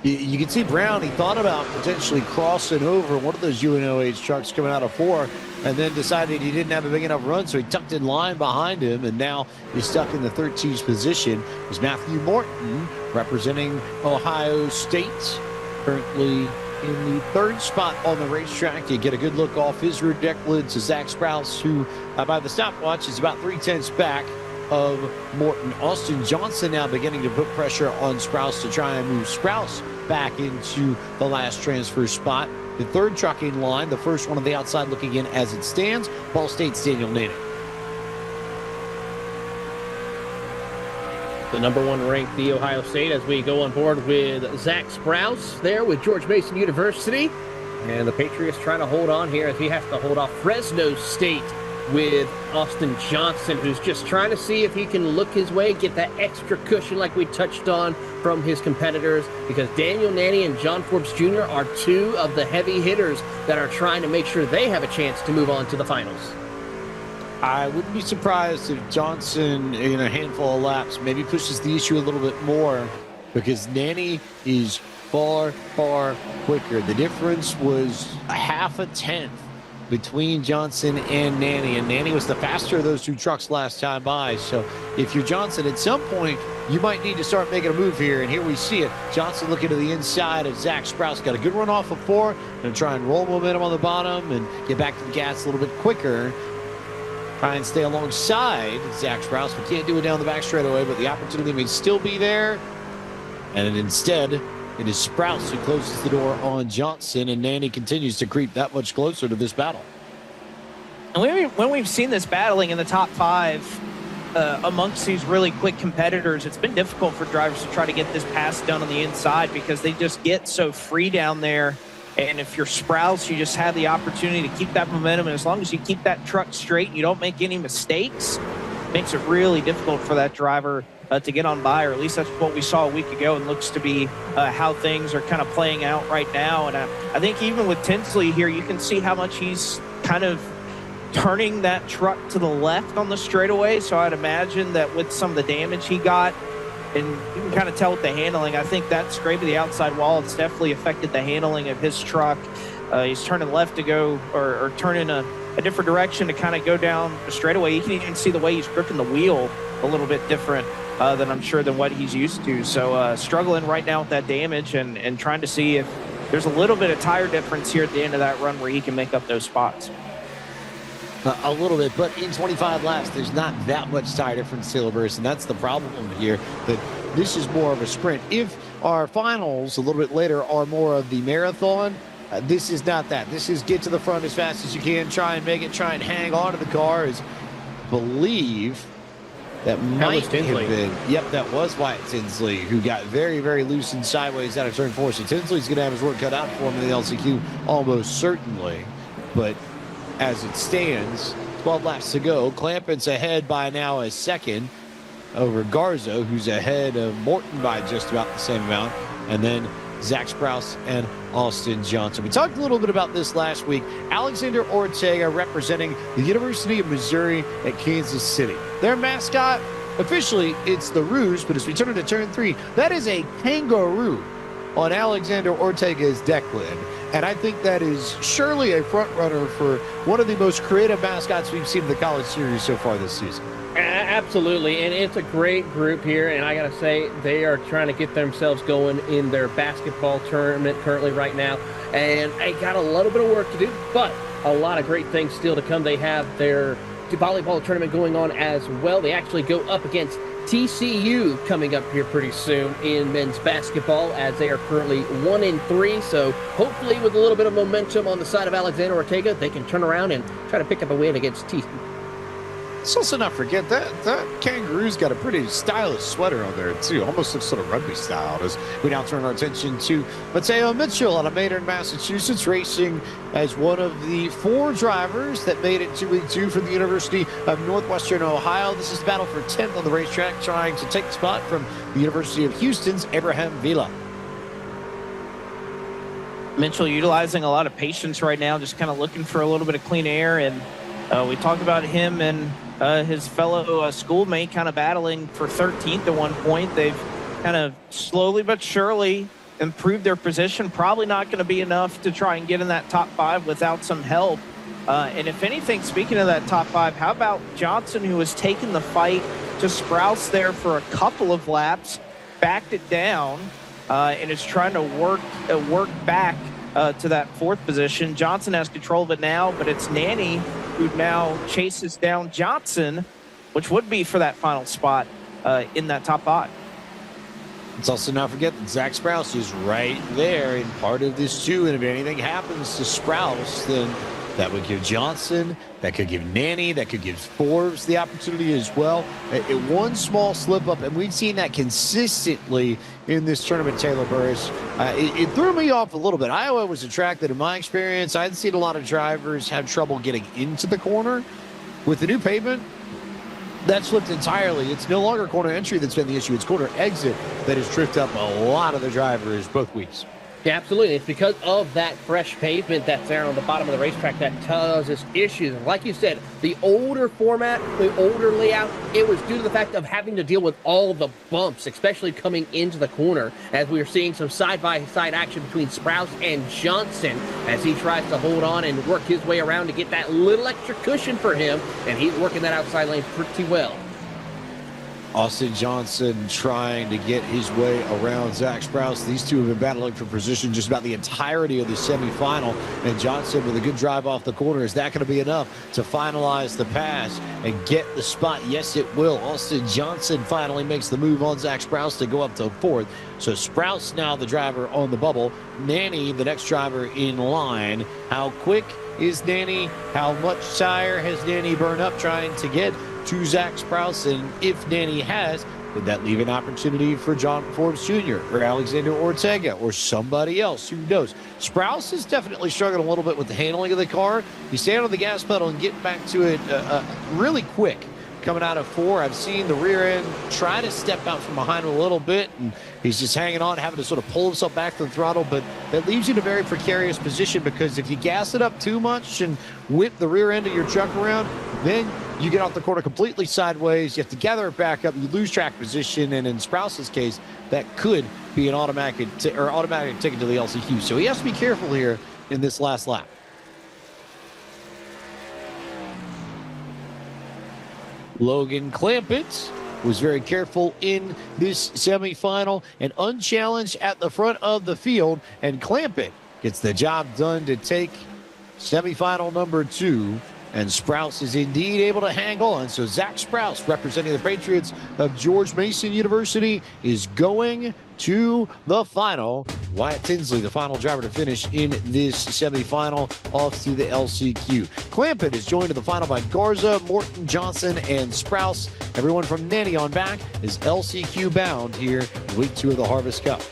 [SPEAKER 8] You can see Brown, he thought about potentially crossing over one of those UNOH trucks coming out of 4, and then decided he didn't have a big enough run, so he tucked in line behind him, and now he's stuck in the 13th position. Is Matthew Morton, representing Ohio State, currently in the 3rd spot on the racetrack. You get a good look off his rear deck lid to Zach Sprouse, who by the stopwatch is about 3/10 back of Morton. Austin Johnson now beginning to put pressure on Sprouse to try and move Sprouse back into the last transfer spot. The 3rd truck in line, the first one on the outside looking in as it stands, Ball State's Daniel Natick.
[SPEAKER 9] the #1 ranked The Ohio State, as we go on board with Zach Sprouse there with George Mason University. And the Patriots trying to hold on here as he has to hold off Fresno State with Austin Johnson, who's just trying to see if he can look his way, get that extra cushion like we touched on from his competitors, because Daniel Nanny and John Forbes Jr. are two of the heavy hitters that are trying to make sure they have a chance to move on to the finals.
[SPEAKER 8] I wouldn't be surprised if Johnson, in a handful of laps, maybe pushes the issue a little bit more, because Nanny is far, far quicker. The difference was a half a tenth between Johnson and Nanny was the faster of those two trucks last time by. So if you're Johnson, at some point, you might need to start making a move here, and here we see it. Johnson looking to the inside of Zach Sprouse. Got a good run off of 4, going to try and roll momentum on the bottom and get back to the gas a little bit quicker. Try and stay alongside Zach Sprouse. We can't do it down the back straightaway, but the opportunity may still be there. And instead, it is Sprouse who closes the door on Johnson, and Nanny continues to creep that much closer to this battle.
[SPEAKER 10] And when we've seen this battling in the top 5 amongst these really quick competitors, it's been difficult for drivers to try to get this pass done on the inside because they just get so free down there. And if you're Sprouse, you just have the opportunity to keep that momentum. And as long as you keep that truck straight and you don't make any mistakes, it makes it really difficult for that driver to get on by, or at least that's what we saw a week ago, and looks to be how things are kind of playing out right now. And I think even with Tinsley here, you can see how much he's kind of turning that truck to the left on the straightaway. So I'd imagine that with some of the damage he got, and you can kind of tell with the handling, I think that scrape of the outside wall, it's definitely affected the handling of his truck. He's turning left to go, or turning a different direction to kind of go down the straightaway. You can even see the way he's gripping the wheel a little bit different than I'm sure than what he's used to. So struggling right now with that damage, and trying to see if there's a little bit of tire difference here at the end of that run where he can make up those spots.
[SPEAKER 8] A little bit, but in 25 laps, there's not that much tire difference, Silverburst, and that's the problem here, that this is more of a sprint. If our finals a little bit later are more of the marathon, this is not that. This is get to the front as fast as you can, try and make it, try and hang on to the car. Is believe that might have been, yep, that was Wyatt Tinsley, who got very, very loose and sideways out of turn 4. So Tinsley's going to have his work cut out for him in the LCQ, almost certainly. But as it stands, 12 laps to go. Clampen's ahead by now a second over Garza, who's ahead of Morton by just about the same amount. And then Zach Sprouse and Austin Johnson. We talked a little bit about this last week. Alexander Ortega representing the University of Missouri at Kansas City. Their mascot, officially, it's the Rouge, but as we turn into turn 3, that is a kangaroo on Alexander Ortega's deck lid. And I think that is surely a front runner for one of the most creative mascots we've seen in the college series so far this season.
[SPEAKER 9] Absolutely, and it's a great group here, and I gotta say, they are trying to get themselves going in their basketball tournament currently right now, and they got a little bit of work to do, but a lot of great things still to come. They have their volleyball tournament going on as well. They actually go up against TCU coming up here pretty soon in men's basketball, as they are currently 1-3. So hopefully with a little bit of momentum on the side of Alexander Ortega, they can turn around and try to pick up a win against TCU.
[SPEAKER 8] Let's also not forget that kangaroo's got a pretty stylish sweater on there too. Almost looks sort of rugby style. As we now turn our attention to Mateo Mitchell out of Maynard, Massachusetts, racing as one of the 4 drivers that made it to week 2 from the University of Northwestern Ohio. This is the battle for 10th on the racetrack, trying to take the spot from the University of Houston's Abraham Vila.
[SPEAKER 10] Mitchell utilizing a lot of patience right now, just kind of looking for a little bit of clean air. And we talked about him and his fellow schoolmate kind of battling for 13th at one point. They've kind of slowly but surely improved their position. Probably not going to be enough to try and get in that top 5 without some help. And if anything, speaking of that top 5, how about Johnson, who has taken the fight to Sprouse there for a couple of laps, backed it down, and is trying to work back to that 4th position. Johnson has control of it now, but it's Nanny who now chases down Johnson, which would be for that final spot in that top 5.
[SPEAKER 8] Let's also not forget that Zach Sprouse is right there in part of this too, and if anything happens to Sprouse, then That would give Johnson, that could give Nanny, that could give Forbes the opportunity as well. One small slip up, and we've seen that consistently in this tournament, Taylor Burris. It threw me off a little bit. Iowa was a track that, in my experience, I'd seen a lot of drivers have trouble getting into the corner. With the new pavement, that's flipped entirely. It's no longer corner entry that's been the issue. It's corner exit that has tripped up a lot of the drivers both weeks.
[SPEAKER 9] Yeah, absolutely. It's because of that fresh pavement that's there on the bottom of the racetrack that causes issues. And like you said, the older format, the older layout, it was due to the fact of having to deal with all the bumps, especially coming into the corner, as we are seeing some side-by-side action between Sprouse and Johnson as he tries to hold on and work his way around to get that little extra cushion for him, and he's working that outside lane pretty well.
[SPEAKER 8] Austin Johnson trying to get his way around Zach Sprouse. These two have been battling for position just about the entirety of the semifinal. And Johnson with a good drive off the corner. Is that going to be enough to finalize the pass and get the spot? Yes, it will. Austin Johnson finally makes the move on Zach Sprouse to go up to fourth. So Sprouse now the driver on the bubble. Nanny, the next driver in line. How quick is Nanny? How much tire has Nanny burned up trying to get to Zach Sprouse? And if Nanny has, would that leave an opportunity for John Forbes Jr. or Alexander Ortega or somebody else? Who knows? Sprouse is definitely struggling a little bit with the handling of the car. He's standing on the gas pedal and getting back to it really quick. Coming out of 4, I've seen the rear end try to step out from behind him a little bit, and he's just hanging on, having to sort of pull himself back to the throttle. But that leaves you in a very precarious position, because if you gas it up too much and whip the rear end of your truck around, then you get off the corner completely sideways. You have to gather it back up. You lose track position, and in Sprouse's case, that could be an automatic ticket to the LCQ. So he has to be careful here in this last lap. Logan Clampett was very careful in this semifinal and unchallenged at the front of the field. And Clampett gets the job done to take semifinal number 2. And Sprouse is indeed able to hang on. So Zach Sprouse, representing the Patriots of George Mason University, is going to the final. Wyatt Tinsley, the final driver to finish in this semifinal, off to the LCQ. Clampett is joined to the final by Garza, Morton, Johnson, and Sprouse. Everyone from Nanny on back is LCQ bound here in week 2 of the Harvest Cup.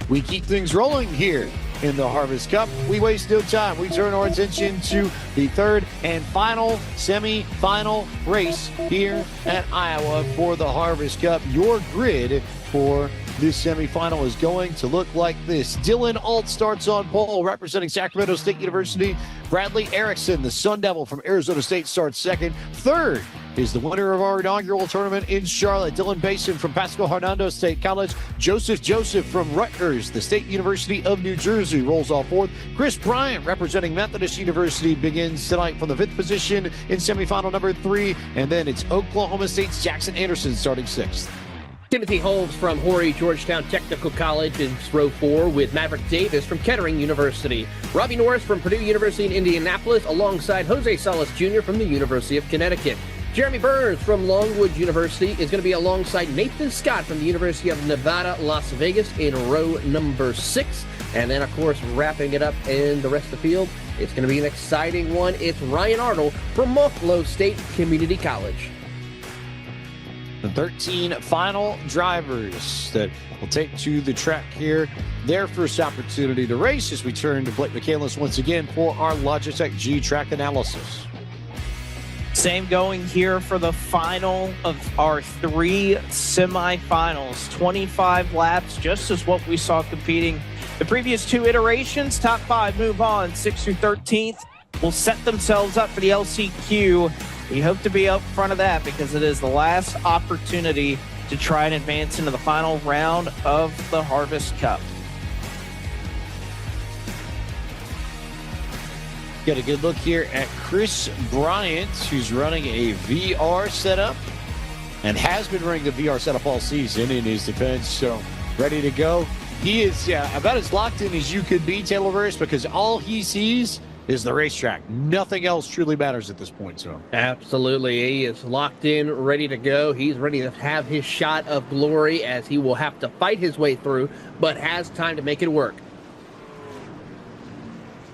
[SPEAKER 8] We keep things rolling here in the Harvest Cup. We waste no time. We turn our attention to the third and final semi-final race here at Iowa for the Harvest Cup. Your grid for this semifinal is going to look like this. Dylan Alt starts on pole, representing Sacramento State University. Bradley Erickson, the Sun Devil from Arizona State, starts second. Third is the winner of our inaugural tournament in Charlotte, Dylan Basin from Pasco Hernando State College. Joseph from Rutgers, the State University of New Jersey, rolls off fourth. Chris Bryant, representing Methodist University, begins tonight from the 5th position in semifinal number 3. And then it's Oklahoma State's Jackson Anderson starting 6th.
[SPEAKER 9] Timothy Holmes from Horry Georgetown Technical College in row 4 with Maverick Davis from Kettering University. Robbie Norris from Purdue University in Indianapolis alongside Jose Salas Jr. from the University of Connecticut. Jeremy Burns from Longwood University is going to be alongside Nathan Scott from the University of Nevada, Las Vegas in row number 6. And then, of course, wrapping it up in the rest of the field, it's going to be an exciting one. It's Ryan Arnold from Buffalo State Community College.
[SPEAKER 8] The 13 final drivers that will take to the track here, their first opportunity to race, as we turn to Blake McCandless once again for our Logitech G track analysis.
[SPEAKER 10] Same going here for the final of our 3 semifinals. 25 laps, just as what we saw competing the previous 2 iterations. Top 5 move on. 6th through 13th will set themselves up for the LCQ. We hope to be up front of that because it is the last opportunity to try and advance into the final round of the Harvest Cup.
[SPEAKER 8] Get a good look here at Chris Bryant, who's running a VR setup and has been running the VR setup all season in his defense, so ready to go. He is about as locked in as you could be, Taylor Burris, because all he sees is the racetrack. Nothing else truly matters at this point, so.
[SPEAKER 9] Absolutely. He is locked in, ready to go. He's ready to have his shot of glory as he will have to fight his way through, but has time to make it work.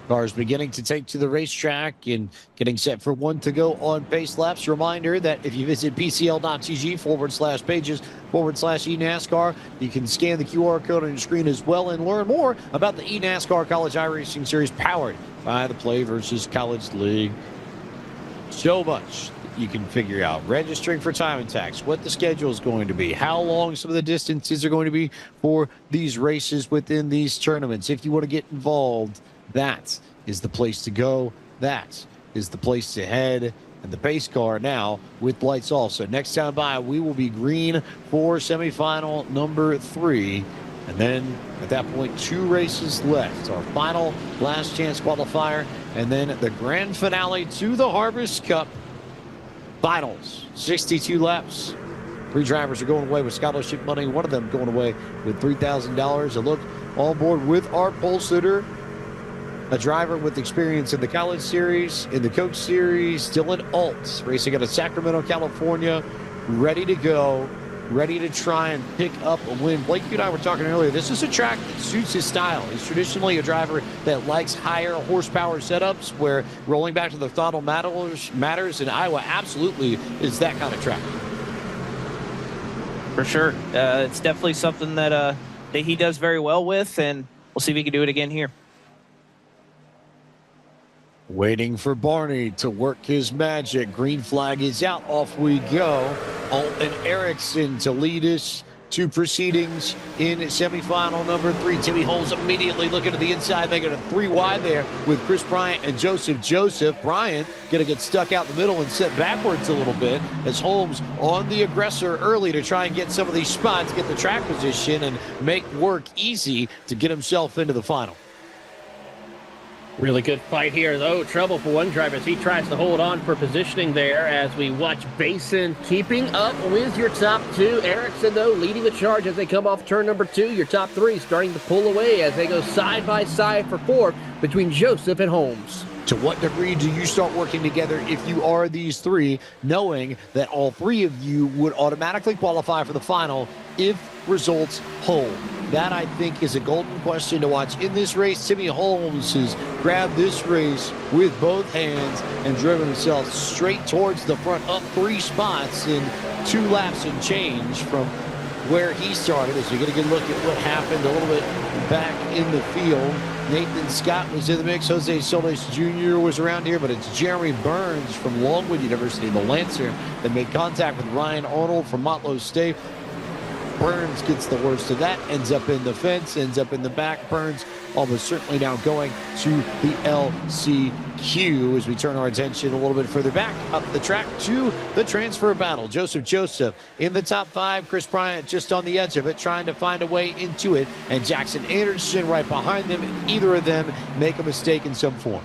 [SPEAKER 8] Cars beginning to take to the racetrack and getting set for one to go on pace laps. Reminder that if you visit pcl.tg/pages/eNASCAR, you can scan the QR code on your screen as well and learn more about the eNASCAR College iRacing Series powered by the Play versus College League. So much you can figure out. Registering for time attacks, what the schedule is going to be, how long some of the distances are going to be for these races within these tournaments. If you want to get involved, that is the place to go. That is the place to head. And the pace car now with lights off. So next time by, we will be green for semifinal number 3. And then at that point, 2 races left. Our final last chance qualifier. And then the grand finale to the Harvest Cup Finals. 62 laps. 3 drivers are going away with scholarship money. One of them going away with $3,000. A look on board with our pole sitter, a driver with experience in the College Series, in the Coach Series, Dylan Alt, racing out of Sacramento, California, ready to go, ready to try and pick up a win. Blake, you and I were talking earlier. This is a track that suits his style. He's traditionally a driver that likes higher horsepower setups where rolling back to the throttle matters, and Iowa absolutely is that kind of track.
[SPEAKER 10] For sure. It's definitely something that he does very well with, and we'll see if he can do it again here.
[SPEAKER 8] Waiting for Barney to work his magic. Green flag is out. Off we go. Alt and Erickson to lead us to proceedings in semifinal number 3. Timmy Holmes immediately looking to the inside, making it a 3 wide there with Chris Bryant and Joseph. Bryant going to get stuck out the middle and set backwards a little bit as Holmes on the aggressor early to try and get some of these spots, get the track position, and make work easy to get himself into the final.
[SPEAKER 9] Really good fight here, though. Trouble for one driver as he tries to hold on for positioning there as we watch Basin keeping up with your top 2. Erickson, though, leading the charge as they come off turn number 2. Your top 3 starting to pull away as they go side by side for 4 between Joseph and Holmes.
[SPEAKER 8] To what degree do you start working together if you are these 3, knowing that all 3 of you would automatically qualify for the final if results hold? That, I think, is a golden question to watch in this race. Timmy Holmes has grabbed this race with both hands and driven himself straight towards the front, up 3 spots in 2 laps and change from where he started. As we get a good look at what happened a little bit back in the field. Nathan Scott was in the mix. Jose Solis Jr. was around here, but it's Jeremy Burns from Longwood University, the Lancer, that made contact with Ryan Arnold from Motlow State. Burns gets the worst of that, ends up in the fence, ends up in the back. Burns almost certainly now going to the LCQ as we turn our attention a little bit further back up the track to the transfer battle. Joseph in the top 5. Chris Bryant just on the edge of it, trying to find a way into it. And Jackson Anderson right behind them. Either of them make a mistake in some form.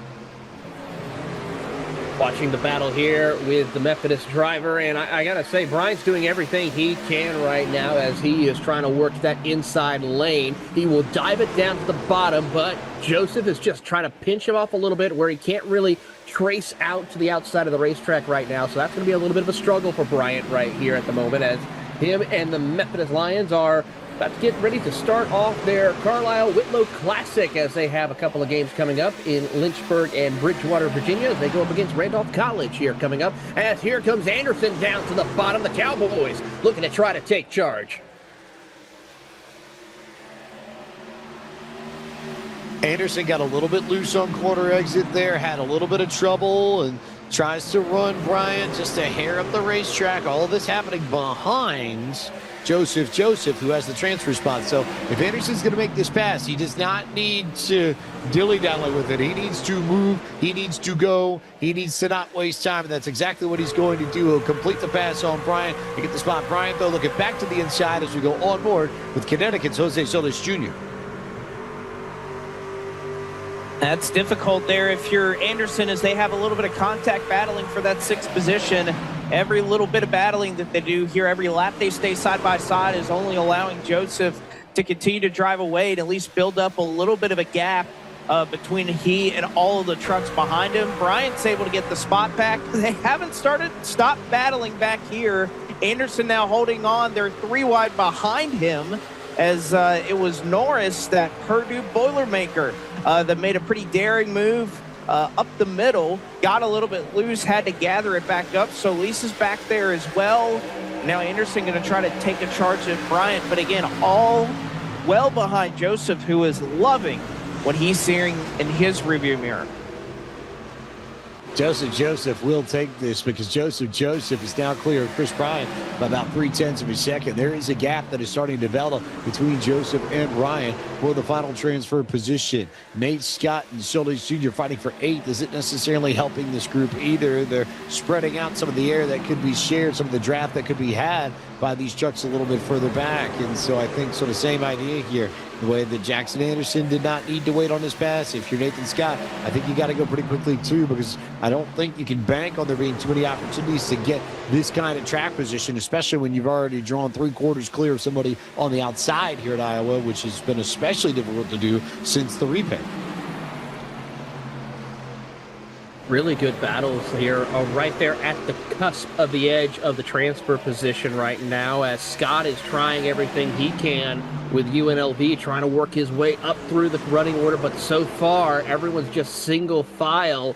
[SPEAKER 9] Watching the battle here with the Methodist driver, and I gotta say, Brian's doing everything he can right now as he is trying to work that inside lane. He will dive it down to the bottom, but Joseph is just trying to pinch him off a little bit where he can't really trace out to the outside of the racetrack right now. So that's going to be a little bit of a struggle for Bryant right here at the moment as him and the Methodist Lions are about to get ready to start off their Carlisle Whitlow Classic as they have a couple of games coming up in Lynchburg and Bridgewater, Virginia, as they go up against Randolph College here coming up. As here comes Anderson down to the bottom. The Cowboys looking to try to take charge.
[SPEAKER 8] Anderson got a little bit loose on quarter exit there, had a little bit of trouble, and tries to run Bryant just a hair up the racetrack. All of this happening behind Joseph, who has the transfer spot. So if Anderson's going to make this pass, he does not need to dilly-dally with it. He needs to move. He needs to go. He needs to not waste time, and that's exactly what he's going to do. He'll complete the pass on Bryant and get the spot. Bryant, though, looking back to the inside as we go on board with Connecticut's Jose Solis Jr.
[SPEAKER 10] That's difficult there if you're Anderson, as they have a little bit of contact battling for that 6th position. Every little bit of battling that they do here, every lap they stay side by side, is only allowing Joseph to continue to drive away and at least build up a little bit of a gap between he and all of the trucks behind him. Bryant's able to get the spot back. They haven't stopped battling back here. Anderson now holding on. They're 3 wide behind him, as it was Norris, that Purdue Boilermaker, that made a pretty daring move up the middle, got a little bit loose, had to gather it back up. So Lisa's back there as well. Now Anderson going to try to take a charge at Bryant, but again, all well behind Joseph, who is loving what he's seeing in his rearview mirror.
[SPEAKER 8] Joseph will take this because Joseph is now clear of Chris Bryant by about 0.3 of a second. There is a gap that is starting to develop between Joseph and Bryant for the final transfer position. Nate Scott and Solis Jr. fighting for 8th isn't necessarily helping this group either. They're spreading out some of the air that could be shared, some of the draft that could be had by these trucks a little bit further back. And so I think sort of same idea here. The way that Jackson Anderson did not need to wait on his pass. If you're Nathan Scott, I think you got to go pretty quickly too, because I don't think you can bank on there being too many opportunities to get this kind of track position, especially when you've already drawn 3/4 clear of somebody on the outside here at Iowa, which has been especially difficult to do since the repaint.
[SPEAKER 9] Really good battles here, right there at the cusp of the edge of the transfer position right now, as Scott is trying everything he can with UNLV, trying to work his way up through the running order, but so far everyone's just single file.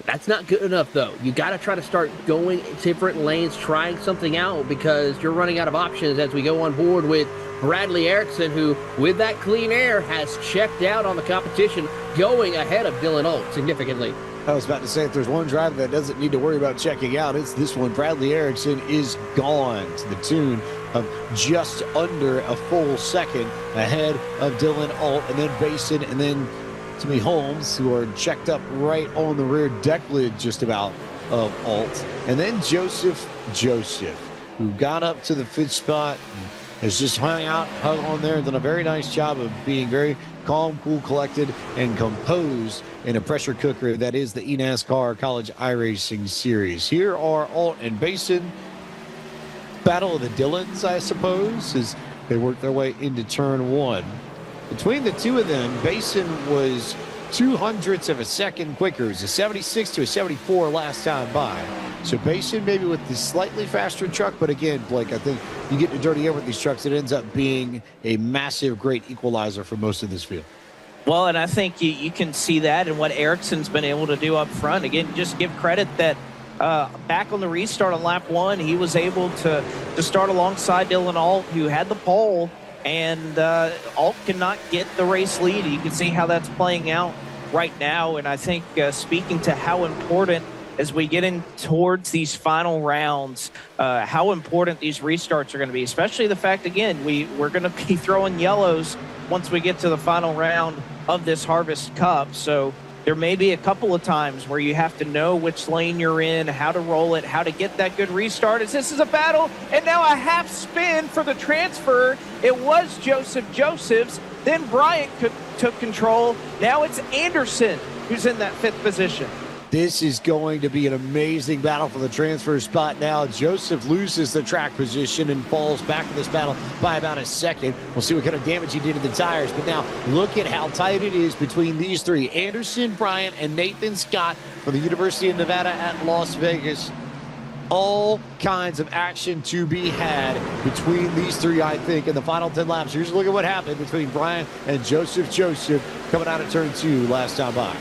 [SPEAKER 9] That's not good enough, though. You got to try to start going different lanes, trying something out, because you're running out of options as we go on board with Bradley Erickson, who, with that clean air, has checked out on the competition, going ahead of Dylan Alt significantly.
[SPEAKER 8] I was about to say, if there's one driver that doesn't need to worry about checking out, it's this one. Bradley Erickson is gone to the tune of just under a full second ahead of Dylan Alt, and then Basin, and then Timmy Holmes, who are checked up right on the rear deck lid just about of Alt. And then Joseph, who got up to the 5th spot and has just hung on there and done a very nice job of being very calm, cool, collected, and composed in a pressure cooker that is the eNASCAR College iRacing Series. Here are Alt and Basin. Battle of the Dylans, I suppose, as they work their way into turn 1. Between the two of them, Basin was 0.02 of a second quicker. It was a 76 to a 74 last time by. So Basin maybe with the slightly faster truck, but again, Blake, I think you get to dirty air with these trucks, it ends up being a massive, great equalizer for most of this field.
[SPEAKER 10] Well, and I think you can see that in what Ericsson's been able to do up front. Again, just give credit that back on the restart on lap 1, he was able to start alongside Dylan Alt, who had the pole, and Alt cannot get the race lead. You can see how that's playing out right now, and I think speaking to how important, as we get in towards these final rounds, how important these restarts are going to be, especially the fact, again, we're going to be throwing yellows once we get to the final round of this Harvest Cup. So there may be a couple of times where you have to know which lane you're in, how to roll it, how to get that good restart, as this is a battle. And now a half spin for the transfer. It was Joseph's. Then Bryant took control. Now it's Anderson who's in that 5th position.
[SPEAKER 8] This is going to be an amazing battle for the transfer spot now. Joseph loses the track position and falls back in this battle by about a second. We'll see what kind of damage he did to the tires. But now look at how tight it is between these three. Anderson, Bryant, and Nathan Scott from the University of Nevada at Las Vegas. All kinds of action to be had between these three, I think, in the final 10 laps. Here's a look at what happened between Bryant and Joseph coming out of turn 2 last time by.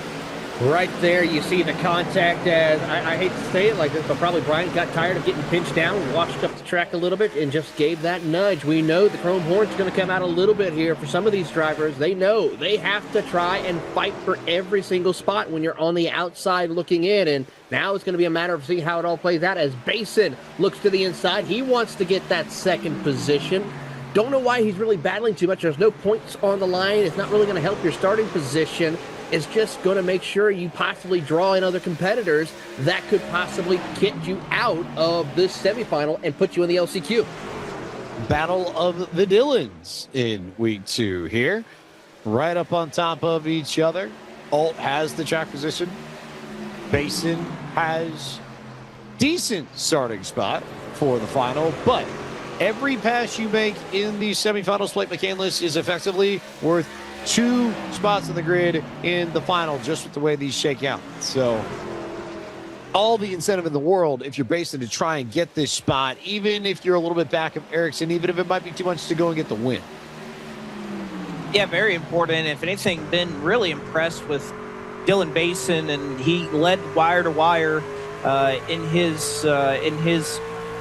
[SPEAKER 9] Right there, you see the contact, as I hate to say it like this, but probably Bryant got tired of getting pinched down, washed up the track a little bit, and just gave that nudge. We know the chrome horn's going to come out a little bit here for some of these drivers. They know they have to try and fight for every single spot when you're on the outside looking in, and now it's going to be a matter of seeing how it all plays out as Basin looks to the inside. He wants to get that 2nd position. Don't know why he's really battling too much. There's no points on the line. It's not really going to help your starting position. It's just going to make sure you possibly draw in other competitors that could possibly get you out of this semifinal and put you in the LCQ.
[SPEAKER 8] Battle of the Dylans in week 2 here. Right up on top of each other. Alt has the track position. Basin has decent starting spot for the final, but every pass you make in the semifinals, Blake McCandless, is effectively worth 2 spots on the grid in the final, just with the way these shake out. So all the incentive in the world if you're Basin to try and get this spot, even if you're a little bit back of Ericsson, even if it might be too much to go and get the win.
[SPEAKER 10] Yeah, very important. If anything, been really impressed with Dylan Basin, and he led wire to wire in his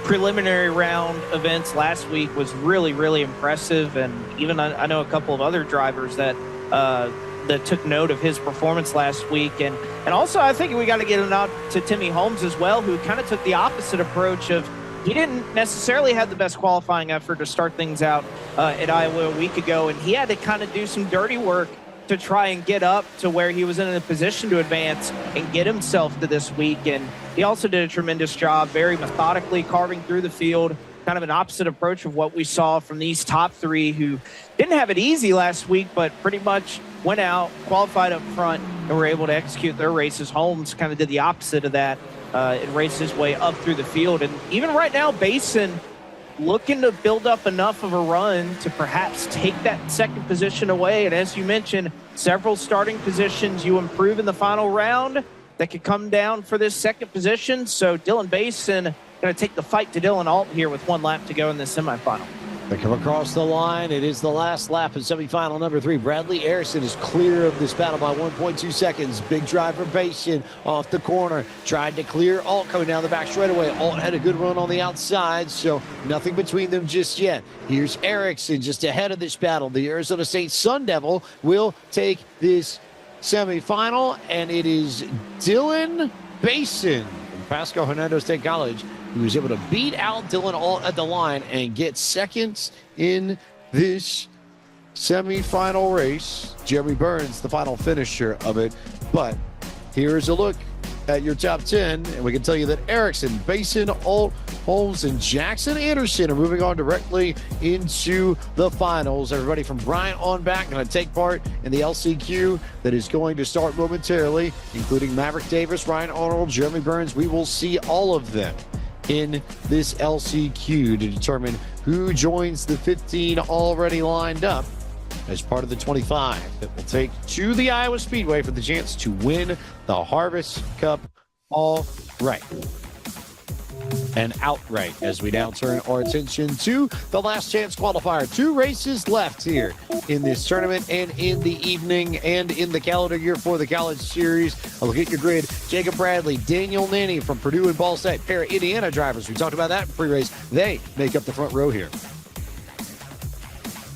[SPEAKER 10] preliminary round events last week. Was really impressive, and even I know a couple of other drivers that took note of his performance last week. And also I think we got to get a nod to Timmy Holmes as well, who kind of took the opposite approach of, he didn't necessarily have the best qualifying effort to start things out at Iowa a week ago, and he had to kind of do some dirty work to try and get up to where he was in a position to advance and get himself to this week. And he also did a tremendous job, very methodically carving through the field, kind of an opposite approach of what we saw from these top 3 who didn't have it easy last week, but pretty much went out, qualified up front, and were able to execute their races. Holmes kind of did the opposite of that and raced his way up through the field. And even right now, Basin looking to build up enough of a run to perhaps take that second position away. And as you mentioned, several starting positions you improve in the final round that could come down for this second position. So Dylan Basin going to take the fight to Dylan Alt here with 1 lap to go in the semifinal.
[SPEAKER 8] They come across the line. It is the last lap of semifinal number 3. Bradley Harrison is clear of this battle by 1.2 seconds. Big drive for Basin off the corner. Tried to clear Alt coming down the back straightaway. Alt had a good run on the outside, so nothing between them just yet. Here's Ericsson just ahead of this battle. The Arizona State Sun Devil will take this semifinal, and it is Dylan Basin from Pasco Hernando State College who was able to beat out Dylan Alt at the line and get seconds in this semifinal race. Jeremy Burns, the final finisher of it. But here's a look at your top 10, and we can tell you that Ericsson, Basin, Alt, Holmes, and Jackson Anderson are moving on directly into the finals. Everybody from Bryant on back going to take part in the LCQ that is going to start momentarily, including Maverick Davis, Ryan Arnold, Jeremy Burns. We will see all of them in this LCQ to determine who joins the 15 already lined up as part of the 25 that will take to the Iowa Speedway for the chance to win the Harvest Cup all right and outright, as we now turn our attention to the last chance qualifier. 2 races left here in this tournament and in the evening and in the calendar year for the College Series. A look at your grid. Jacob Bradley, Daniel Nanny from Purdue and Ball State, pair of Indiana drivers. We talked about that in pre-race. They make up the front row here.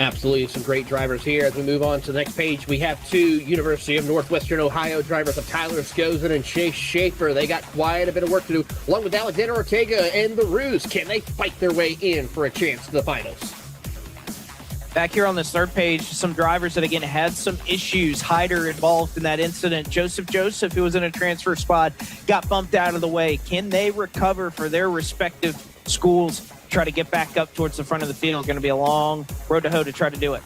[SPEAKER 9] Absolutely, some great drivers here. As we move on to the next page, we have 2 University of Northwestern Ohio drivers of Tyler Skozin and Chase Schaefer. They got quite a bit of work to do, along with Alexander Ortega and the Ruse. Can they fight their way in for a chance to the finals?
[SPEAKER 10] Back here on this third page, some drivers that, again, had some issues. Hyder involved in that incident. Joseph, who was in a transfer spot, got bumped out of the way. Can they recover for their respective schools? Try to get back up towards the front of the field. Going to be a long road to hoe to try to do it.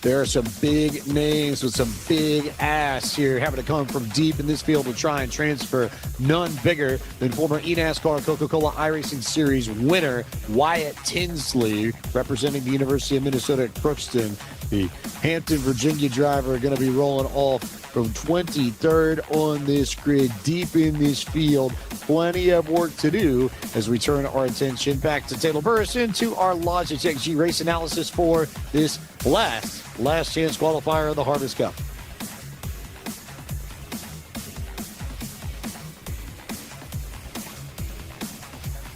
[SPEAKER 8] There are some big names with some big ass here having to come from deep in this field to try and transfer. None bigger than former eNASCAR Coca-Cola iRacing Series winner Wyatt Tinsley, representing the University of Minnesota at Crookston. The Hampton, Virginia driver going to be rolling off from 23rd on this grid, deep in this field. Plenty of work to do as we turn our attention back to Taylor Burrison to our Logitech G race analysis for this last chance qualifier of the Harvest Cup.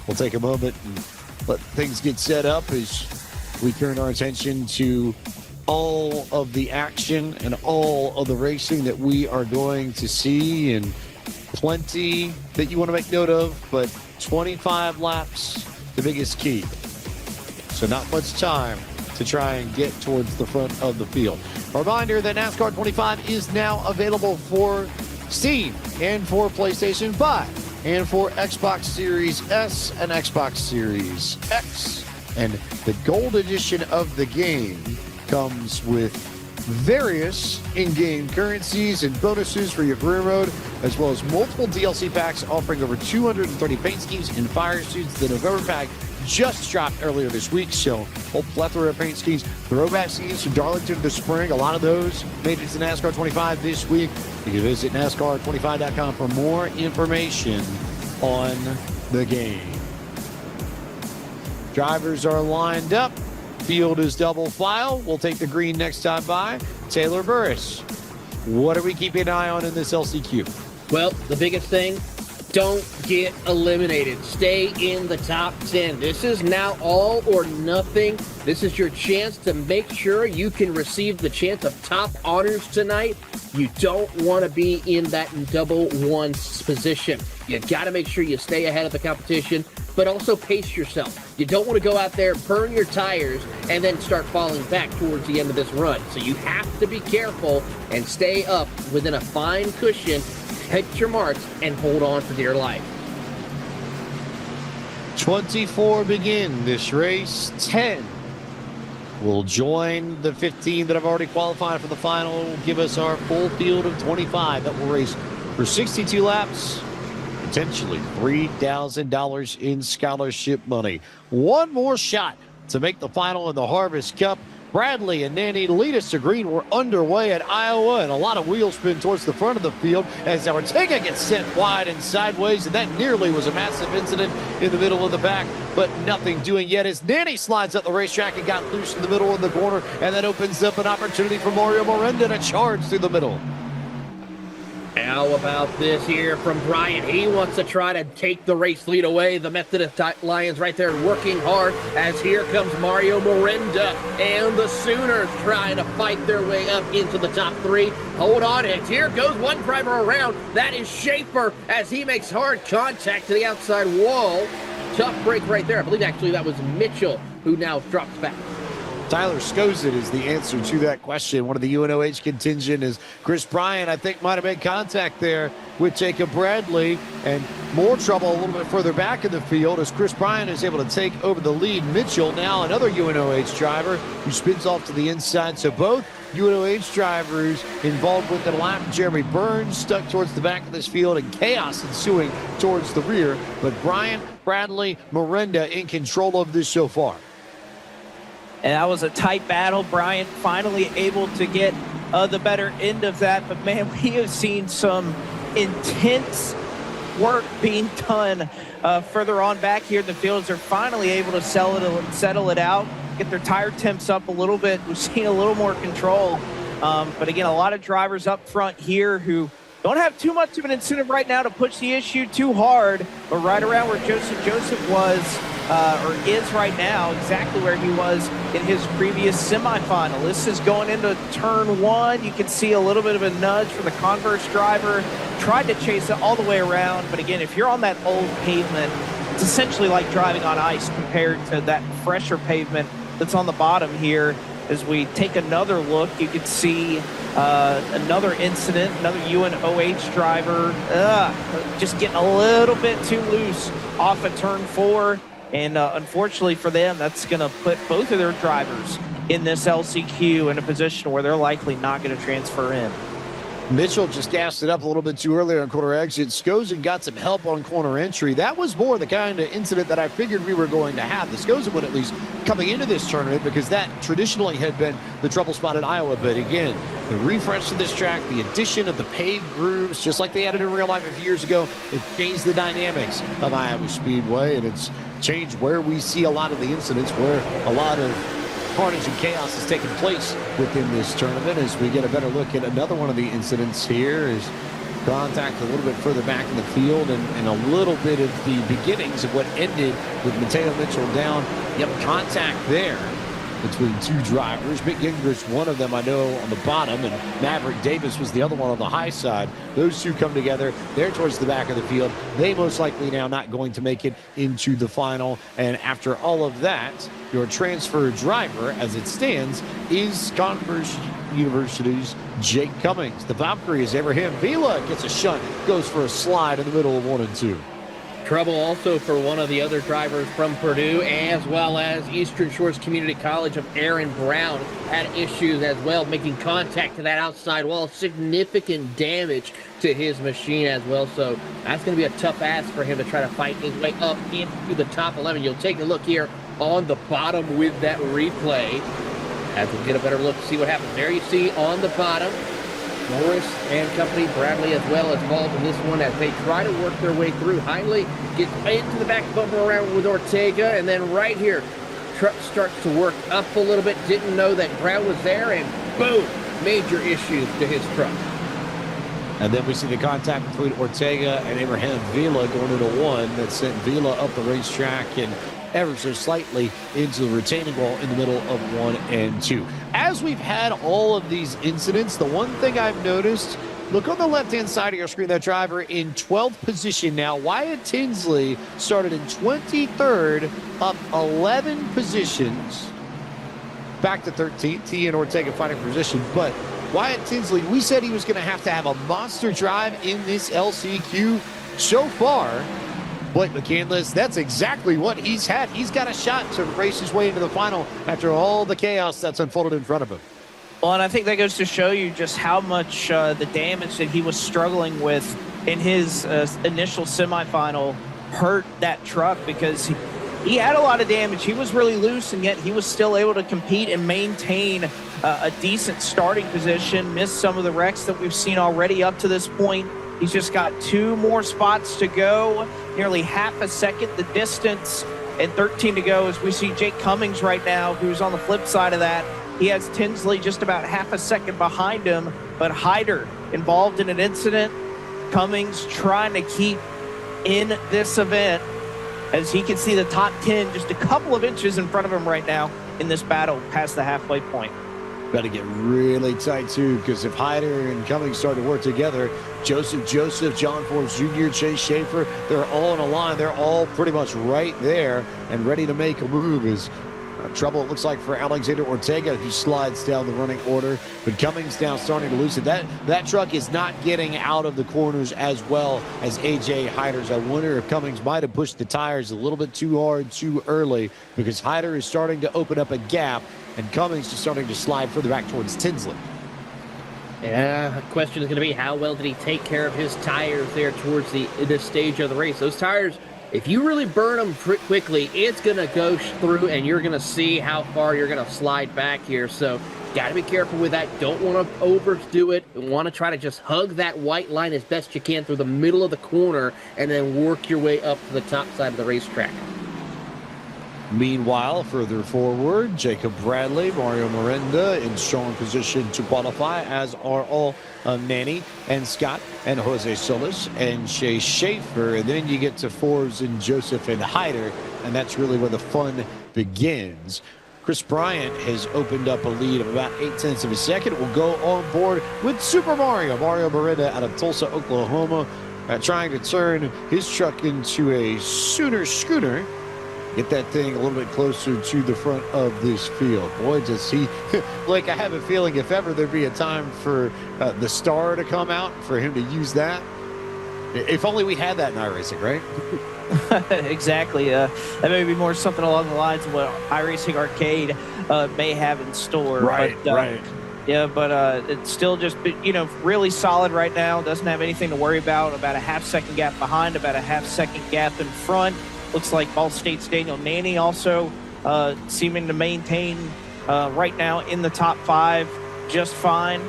[SPEAKER 8] We'll take a moment and let things get set up as we turn our attention to all of the action and all of the racing that we are going to see, and plenty that you want to make note of, but 25 laps, the biggest key. So not much time to try and get towards the front of the field. A reminder that NASCAR 25 is now available for Steam and for PlayStation 5 and for Xbox Series S and Xbox Series X. And the gold edition of the game comes with various in-game currencies and bonuses for your career mode, as well as multiple DLC packs offering over 230 paint schemes and fire suits. The November pack just dropped earlier this week. So, whole plethora of paint schemes. Throwback schemes from Darlington to the spring. A lot of those made it to NASCAR 25 this week. You can visit NASCAR25.com for more information on the game. Drivers are lined up. Field is double file. We'll take the green next time by. Taylor Burris, what are we keeping an eye on in this LCQ?
[SPEAKER 9] Well, the biggest thing, don't get eliminated. Stay in the top 10. This is now all or nothing. This is your chance to make sure you can receive the chance of top honors tonight. You don't want to be in that double ones position. You got to make sure you stay ahead of the competition, but also pace yourself. You don't want to go out there, burn your tires, and then start falling back towards the end of this run. So you have to be careful and stay up within a fine cushion, hit your marks, and hold on for dear life.
[SPEAKER 8] 24 begin this race. 10 will join the 15 that have already qualified for the final. Will give us our full field of 25 that will race for 62 laps. Potentially $3,000 in scholarship money. One more shot to make the final in the Harvest Cup. Bradley and Nanny lead us to green. We're underway at Iowa, and a lot of wheel spin towards the front of the field as Ortega gets sent wide and sideways, and that nearly was a massive incident in the middle of the back, but nothing doing yet as Nanny slides up the racetrack and got loose in the middle of the corner, and that opens up an opportunity for Mario Miranda to charge through the middle.
[SPEAKER 9] How about this here from Brian? He wants to try to take the race lead away. The Methodist Lions right there working hard as here comes Mario Miranda and the Sooners trying to fight their way up into the top three. Hold on, and here goes one driver around. That is Schaefer as he makes hard contact to the outside wall. Tough break right there. I believe actually that was Mitchell who now drops back.
[SPEAKER 8] Tyler Skozin is the answer to that question. One of the UNOH contingent is Chris Bryan, I think, might have made contact there with Jacob Bradley, and more trouble a little bit further back in the field as Chris Bryan is able to take over the lead. Mitchell, now another UNOH driver who spins off to the inside. So both UNOH drivers involved with the lap. Jeremy Burns stuck towards the back of this field and chaos ensuing towards the rear. But Bryan, Bradley, Miranda in control of this so far.
[SPEAKER 10] And that was a tight battle. Brian finally able to get the better end of that. But, man, we have seen some intense work being done further on back here in the fields. They're finally able to settle it out, get their tire temps up a little bit. We've seen a little more control. But, again, a lot of drivers up front here who don't have too much of an incentive right now to push the issue too hard. But right around where Joseph was, or is right now, exactly where he was in his previous semifinal. This is going into turn one. You can see a little bit of a nudge from the Converse driver. Tried to chase it all the way around. But again, if you're on that old pavement, it's essentially like driving on ice compared to that fresher pavement that's on the bottom here. As we take another look, you can see another incident, another UNOH driver just getting a little bit too loose off of turn 4. And unfortunately for them, that's going to put both of their drivers in this LCQ in a position where they're likely not going to transfer in.
[SPEAKER 8] Mitchell just gassed it up a little bit too early on corner exit. Skozin got some help on corner entry. That was more the kind of incident that I figured we were going to have. The Skozin would at least coming into this tournament because that traditionally had been the trouble spot in Iowa. But again, the refresh of this track, the addition of the paved grooves, just like they added in real life a few years ago, it changed the dynamics of Iowa Speedway, and it's changed where we see a lot of the incidents, where a lot of carnage and chaos is taking place within this tournament. As we get a better look at another one of the incidents here, is contact a little bit further back in the field and a little bit of the beginnings of what ended with Mateo Mitchell down. Yep, contact there between two drivers. Mick Gingrich, one of them I know on the bottom, and Maverick Davis was the other one on the high side. Those two come together. They're towards the back of the field. They most likely now not going to make it into the final. And after all of that, your transfer driver, as it stands, is Converse University's Jake Cummings. The Valkyrie is Abraham Vila, gets a shunt, goes for a slide in the middle of 1 and 2.
[SPEAKER 9] Trouble also for one of the other drivers from Purdue, as well as Eastern Shores Community College of Aaron Brown had issues as well, making contact to that outside wall. Significant damage to his machine as well. So that's going to be a tough ask for him to try to fight his way up into the top 11. You'll take a look here on the bottom with that replay as we get a better look to see what happens. There you see on the bottom, Morris and company, Bradley as well, involved in this one as they try to work their way through. Hindley gets into the back, bumper around with Ortega, and then right here, truck starts to work up a little bit. Didn't know that Brown was there, and boom, major issues to his truck.
[SPEAKER 8] And then we see the contact between Ortega and Abraham Vila going into one that sent Vila up the racetrack and ever so slightly into the retaining wall in the middle of 1 and 2. As we've had all of these incidents, the one thing I've noticed, look on the left-hand side of your screen, that driver in 12th position now. Wyatt Tinsley started in 23rd, up 11 positions. Back to 13th, he and Ortega fighting for position, but Wyatt Tinsley, we said he was going to have a monster drive in this LCQ so far. Blake McCandless, that's exactly what he's had. He's got a shot to race his way into the final after all the chaos that's unfolded in front of him.
[SPEAKER 10] Well, and I think that goes to show you just how much the damage that he was struggling with in his initial semifinal hurt that truck, because he had a lot of damage. He was really loose, and yet he was still able to compete and maintain a decent starting position, missed some of the wrecks that we've seen already up to this point. He's just got 2 more spots to go, nearly half a second the distance, and 13 to go as we see Jake Cummings right now, who's on the flip side of that. He has Tinsley just about half a second behind him, but Hyder involved in an incident. Cummings trying to keep in this event as he can see the top 10 just a couple of inches in front of him right now in this battle past the halfway point.
[SPEAKER 8] Got to get really tight, too, because if Hyder and Cummings start to work together, Joseph, John Forbes Jr., Chase Schaefer, they're all in a line. They're all pretty much right there and ready to make a move. Is trouble, it looks like, for Alexander Ortega, who slides down the running order. But Cummings now starting to lose it. That truck is not getting out of the corners as well as A.J. Hyder's. I wonder if Cummings might have pushed the tires a little bit too hard, too early, because Hyder is starting to open up a gap, and Cummings is starting to slide further back towards Tinsley.
[SPEAKER 9] Yeah, the question is going to be, how well did he take care of his tires there towards this stage of the race? Those tires, if you really burn them quickly, it's going to go through, and you're going to see how far you're going to slide back here. So got to be careful with that. Don't want to overdo it. Want to try to just hug that white line as best you can through the middle of the corner and then work your way up to the top side of the racetrack.
[SPEAKER 8] Meanwhile, further forward, Jacob Bradley, Mario Miranda in strong position to qualify, as are all Manny and Scott and Jose Solis and Shea Schaefer. And then you get to Forbes and Joseph and Hyder, and that's really where the fun begins. Chris Bryant has opened up a lead of about 0.8 of a second. Will go on board with Super Mario Miranda out of Tulsa, Oklahoma, trying to turn his truck into a Sooner Schooner. Get that thing a little bit closer to the front of this field. Boy, does he, like, I have a feeling if ever there'd be a time for the star to come out, for him to use that. If only we had that in iRacing, right?
[SPEAKER 10] Exactly. That may be more something along the lines of what iRacing Arcade may have in store.
[SPEAKER 8] Right,
[SPEAKER 10] but,
[SPEAKER 8] right.
[SPEAKER 10] Yeah, but it's still just, really solid right now. Doesn't have anything to worry about. About a half-second gap behind, about a half-second gap in front. Looks like Ball State's Daniel Nanny also seeming to maintain right now in the top 5 just fine.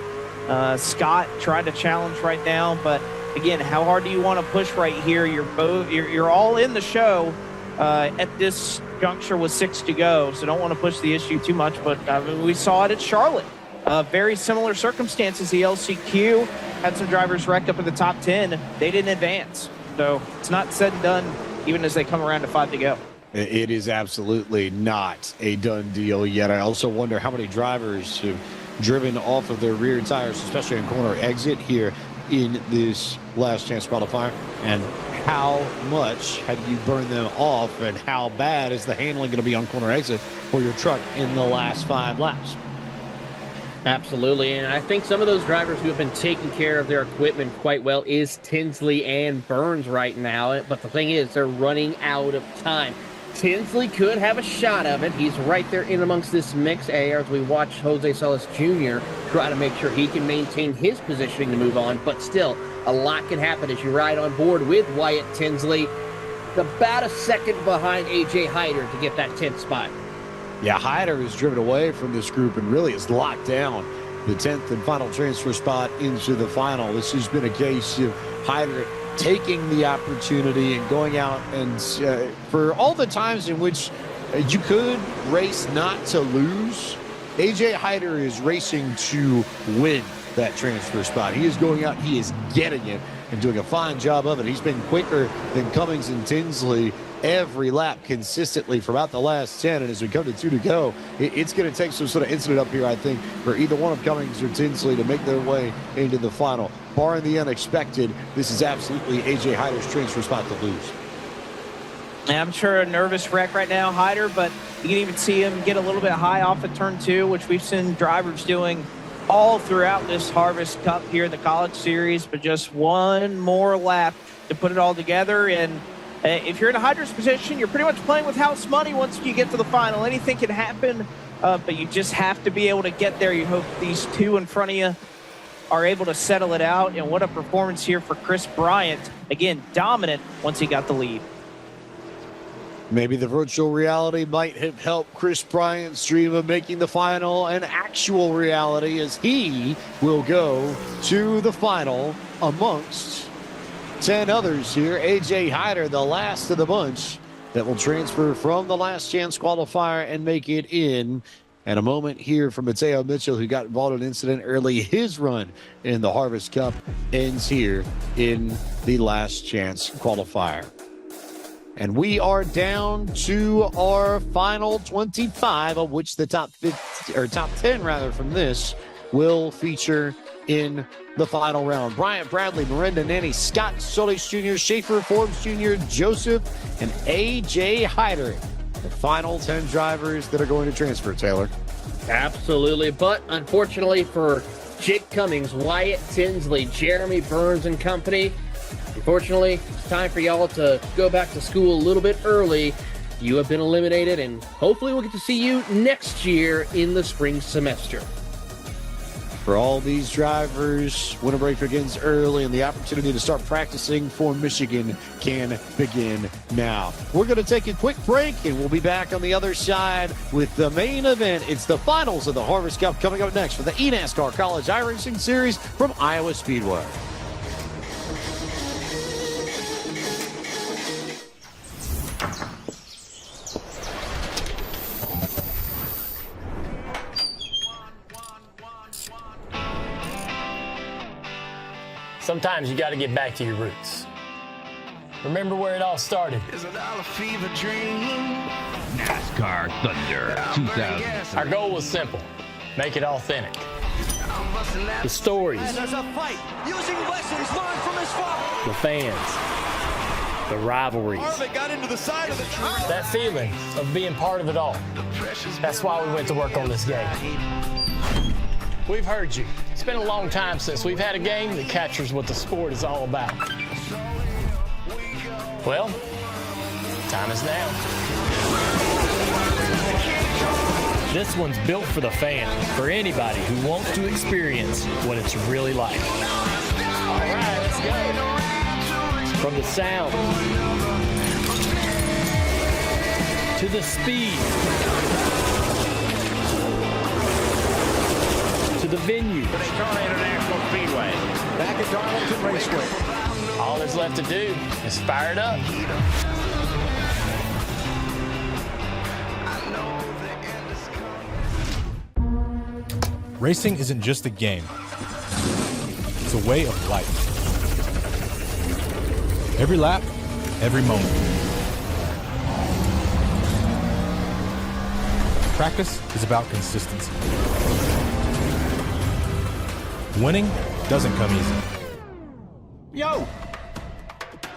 [SPEAKER 10] Scott trying to challenge right now, but again, how hard do you want to push right here? You're all in the show at this juncture with 6 to go, so don't want to push the issue too much. But we saw it at Charlotte. Very similar circumstances. The LCQ had some drivers wrecked up in the top 10. They didn't advance, so it's not said and done even as they come around to 5 to go.
[SPEAKER 8] It is absolutely not a done deal yet. I also wonder how many drivers have driven off of their rear tires, especially in corner exit here in this last chance qualifier, and how much have you burned them off, and how bad is the handling going to be on corner exit for your truck in the last 5 laps?
[SPEAKER 9] Absolutely, and I think some of those drivers who have been taking care of their equipment quite well is Tinsley and Burns right now, but the thing is, they're running out of time. Tinsley could have a shot of it. He's right there in amongst this mix as we watch Jose Salas Jr. try to make sure he can maintain his positioning to move on, but still, a lot can happen as you ride on board with Wyatt Tinsley, about a second behind A.J. Hyder to get that 10th spot.
[SPEAKER 8] Yeah, Hyder is driven away from this group and really is locked down the 10th and final transfer spot into the final. This has been a case of Hyder taking the opportunity and going out and for all the times in which you could race not to lose, A.J. Hyder is racing to win that transfer spot. He is going out, he is getting it and doing a fine job of it. He's been quicker than Cummings and Tinsley every lap consistently for about the last 10, and as we come to 2 to go, it's going to take some sort of incident up here, I think, for either one of Cummings or Tinsley to make their way into the final. Barring the unexpected, this is absolutely A.J. Hyder's transfer spot to lose.
[SPEAKER 10] I'm sure a nervous wreck right now, Hyder, but you can even see him get a little bit high off of turn 2, which we've seen drivers doing all throughout this Harvest Cup here in the College Series, but just one more lap to put it all together. And if you're in a Hyder's position, you're pretty much playing with house money once you get to the final. Anything can happen, but you just have to be able to get there. You hope these two in front of you are able to settle it out. And what a performance here for Chris Bryant. Again, dominant once he got the lead.
[SPEAKER 8] Maybe the virtual reality might have helped Chris Bryant's dream of making the final an actual reality, as he will go to the final amongst 10 others here. A.J. Hyder, the last of the bunch that will transfer from the last chance qualifier and make it in. And a moment here from Mateo Mitchell, who got involved in an incident early. His run in the Harvest Cup ends here in the last chance qualifier. And we are down to our final 25, of which the top 10 rather from this will feature in the final round. Bryant Bradley, Miranda Nanny, Scott Solis Jr., Schaefer Forbes Jr., Joseph, and A.J. Hyder. The final 10 drivers that are going to transfer, Taylor.
[SPEAKER 9] Absolutely, but unfortunately for Jake Cummings, Wyatt Tinsley, Jeremy Burns and company, unfortunately, it's time for y'all to go back to school a little bit early. You have been eliminated, and hopefully we'll get to see you next year in the spring semester.
[SPEAKER 8] For all these drivers, winter break begins early, and the opportunity to start practicing for Michigan can begin now. We're going to take a quick break, and we'll be back on the other side with the main event. It's the finals of the Harvest Cup coming up next for the eNASCAR College iRacing Series from Iowa Speedway.
[SPEAKER 1] Sometimes you got to get back to your roots. Remember where it all started.
[SPEAKER 2] Is it all a fever dream?
[SPEAKER 3] NASCAR Thunder 2000.
[SPEAKER 1] Our goal was simple: make it authentic. The stories,
[SPEAKER 11] There's a fight using lessons learned from his father.
[SPEAKER 1] the fans, the rivalries.
[SPEAKER 11] Got into the side of the tree.
[SPEAKER 1] That feeling of being part of it all. That's why we went to work on this game. We've heard you. It's been a long time since we've had a game that captures what the sport is all about. Well, time is now. This one's built for the fans, for anybody who wants to experience what it's really like. All right, let's go. From the sound to the speed to the venue,
[SPEAKER 3] Daytona International Speedway.
[SPEAKER 11] Back at Darlington Raceway.
[SPEAKER 1] all there's left to do is fire it up.
[SPEAKER 5] Racing isn't just a game. It's a way of life. Every lap, every moment. Practice is about consistency. Winning doesn't come easy.
[SPEAKER 4] Yo!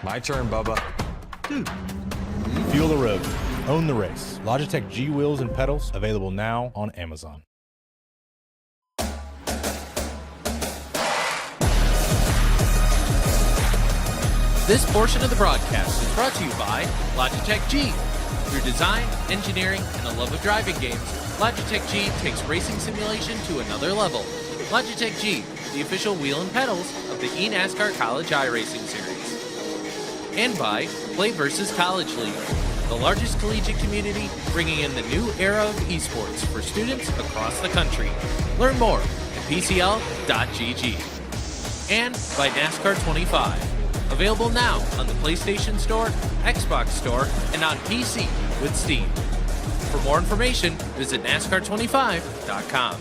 [SPEAKER 6] My turn, Bubba.
[SPEAKER 5] Fuel the road. Own the race. Logitech G wheels and pedals available now on Amazon.
[SPEAKER 12] This portion of the broadcast is brought to you by Logitech G. Through design, engineering, and a love of driving games, Logitech G takes racing simulation to another level. Logitech G, the official wheel and pedals of the eNASCAR College iRacing Series. And by Play vs. College League, the largest collegiate community bringing in the new era of esports for students across the country. Learn more at pcl.gg. And by NASCAR 25, available now on the PlayStation Store, Xbox Store, and on PC with Steam. For more information, visit NASCAR25.com.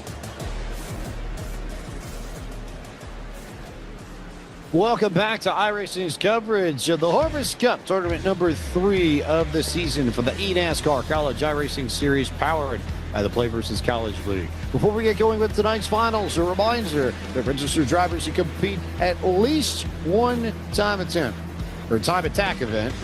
[SPEAKER 8] Welcome back to iRacing's coverage of the Harvest Cup tournament number 3 of the season for the eNASCAR College iRacing Series, powered by the Play vs. College League. Before we get going with tonight's finals, a reminder that registered drivers who compete at least one time attack event,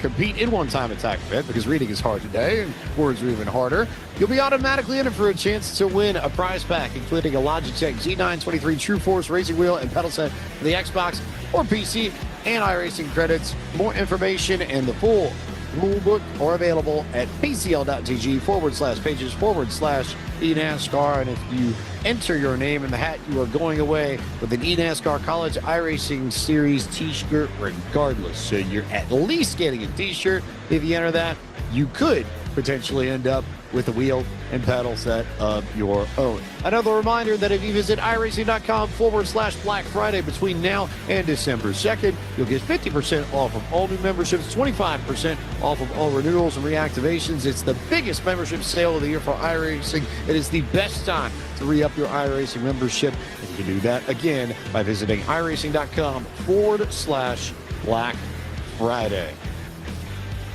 [SPEAKER 8] compete in one time attack event, because reading is hard today and words are even harder. You'll be automatically entered for a chance to win a prize pack, including a Logitech G923 True Force racing wheel and pedal set for the Xbox or PC, and iRacing credits. More information and the full rulebook are available at pcl.gg/pages/eNASCAR. And if you enter your name in the hat, you are going away with an eNASCAR College iRacing Series t-shirt regardless. So you're at least getting a t-shirt. If you enter that, you could potentially end up with a wheel and pedal set of your own. Another reminder that if you visit iRacing.com/Black Friday between now and December 2nd, you'll get 50% off of all new memberships, 25% off of all renewals and reactivations. It's the biggest membership sale of the year for iRacing. It is the best time to re-up your iRacing membership. And you can do that again by visiting iRacing.com/Black Friday.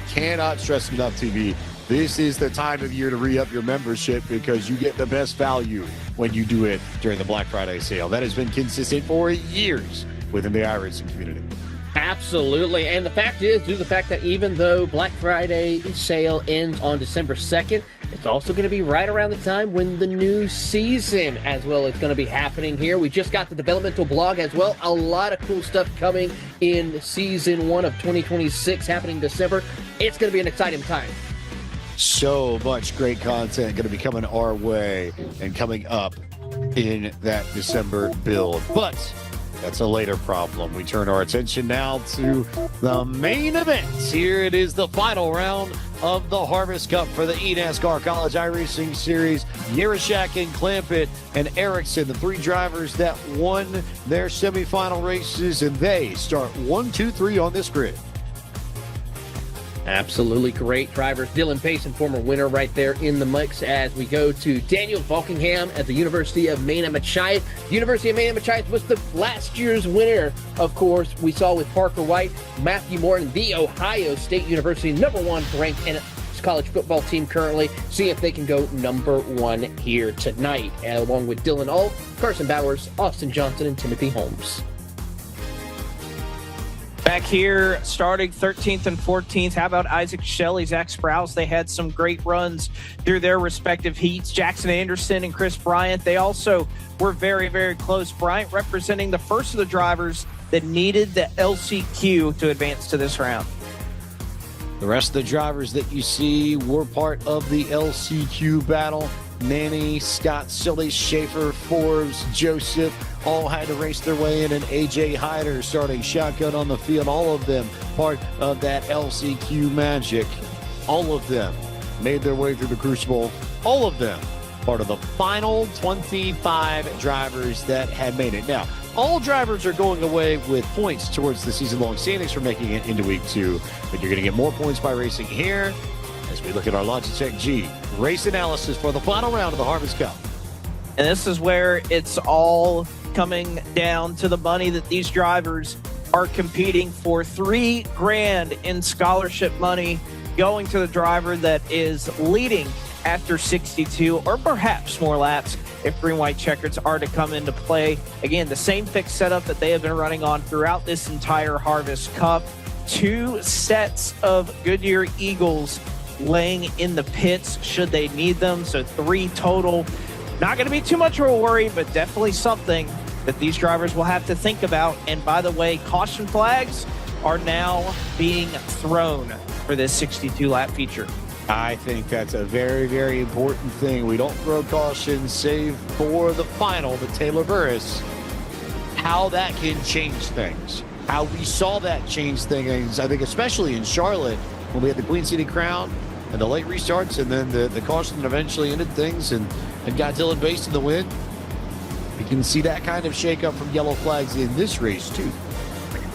[SPEAKER 8] Cannot stress enough, TV. This is the time of year to re-up your membership, because you get the best value when you do it during the Black Friday sale. That has been consistent for years within the iRacing community.
[SPEAKER 9] Absolutely. And the fact is, due to the fact that even though Black Friday sale ends on December 2nd, it's also going to be right around the time when the new season as well is going to be happening here. We just got the developmental blog as well. A lot of cool stuff coming in season 1 of 2026 happening in December. It's going to be an exciting time.
[SPEAKER 8] So much great content going to be coming our way and coming up in that December build. But that's a later problem. We turn our attention now to the main event. Here it is, the final round of the Harvest Cup for the eNASCAR College iRacing Series. Yerishak and Clampett and Erickson, the 3 drivers that won their semifinal races, and they start 1, 2, 3 on this grid.
[SPEAKER 9] Absolutely great drivers. Dylan Payson, former winner, right there in the mix as we go to Daniel Valkingham at the University of Maine and Machias. The University of Maine and Machias was the last year's winner, of course. We saw with Parker White, Matthew Morton, the Ohio State University #1 ranked in college football team currently. See if they can go #1 here tonight, along with Dylan Ault, Carson Bowers, Austin Johnson, and Timothy Holmes.
[SPEAKER 10] Back here, starting 13th and 14th, how about Isaac Shelley, Zach Sprouse? They had some great runs through their respective heats. Jackson Anderson and Chris Bryant, they also were very, very close. Bryant representing the first of the drivers that needed the LCQ to advance to this round.
[SPEAKER 8] The rest of the drivers that you see were part of the LCQ battle. Manny, Scott, Silly, Schaefer, Forbes, Joseph, all had to race their way in, and AJ Hyder starting shotgun on the field. All of them part of that LCQ magic. All of them made their way through the crucible. All of them part of the final 25 drivers that had made it. Now, all drivers are going away with points towards the season-long standings for making it into week 2, but you're going to get more points by racing here as we look at our Logitech G race analysis for the final round of the Harvest Cup.
[SPEAKER 10] And this is where it's all coming down to the money that these drivers are competing for. $3 grand in scholarship money going to the driver that is leading after 62 or perhaps more laps if green-white checkers are to come into play. Again, the same fixed setup that they have been running on throughout this entire Harvest Cup. 2 sets of Goodyear Eagles laying in the pits should they need them. So 3 total. Not going to be too much of a worry, but definitely something that these drivers will have to think about. And by the way, caution flags are now being thrown for this 62-lap feature.
[SPEAKER 8] I think that's a very, very important thing. We don't throw cautions save for the final, but Taylor Burris, how that can change things. How we saw that change things, I think, especially in Charlotte when we had the Queen City Crown and the late restarts, and then the caution that eventually ended things and got Dylan Bass in the win. You can see that kind of shakeup from yellow flags in this race, too.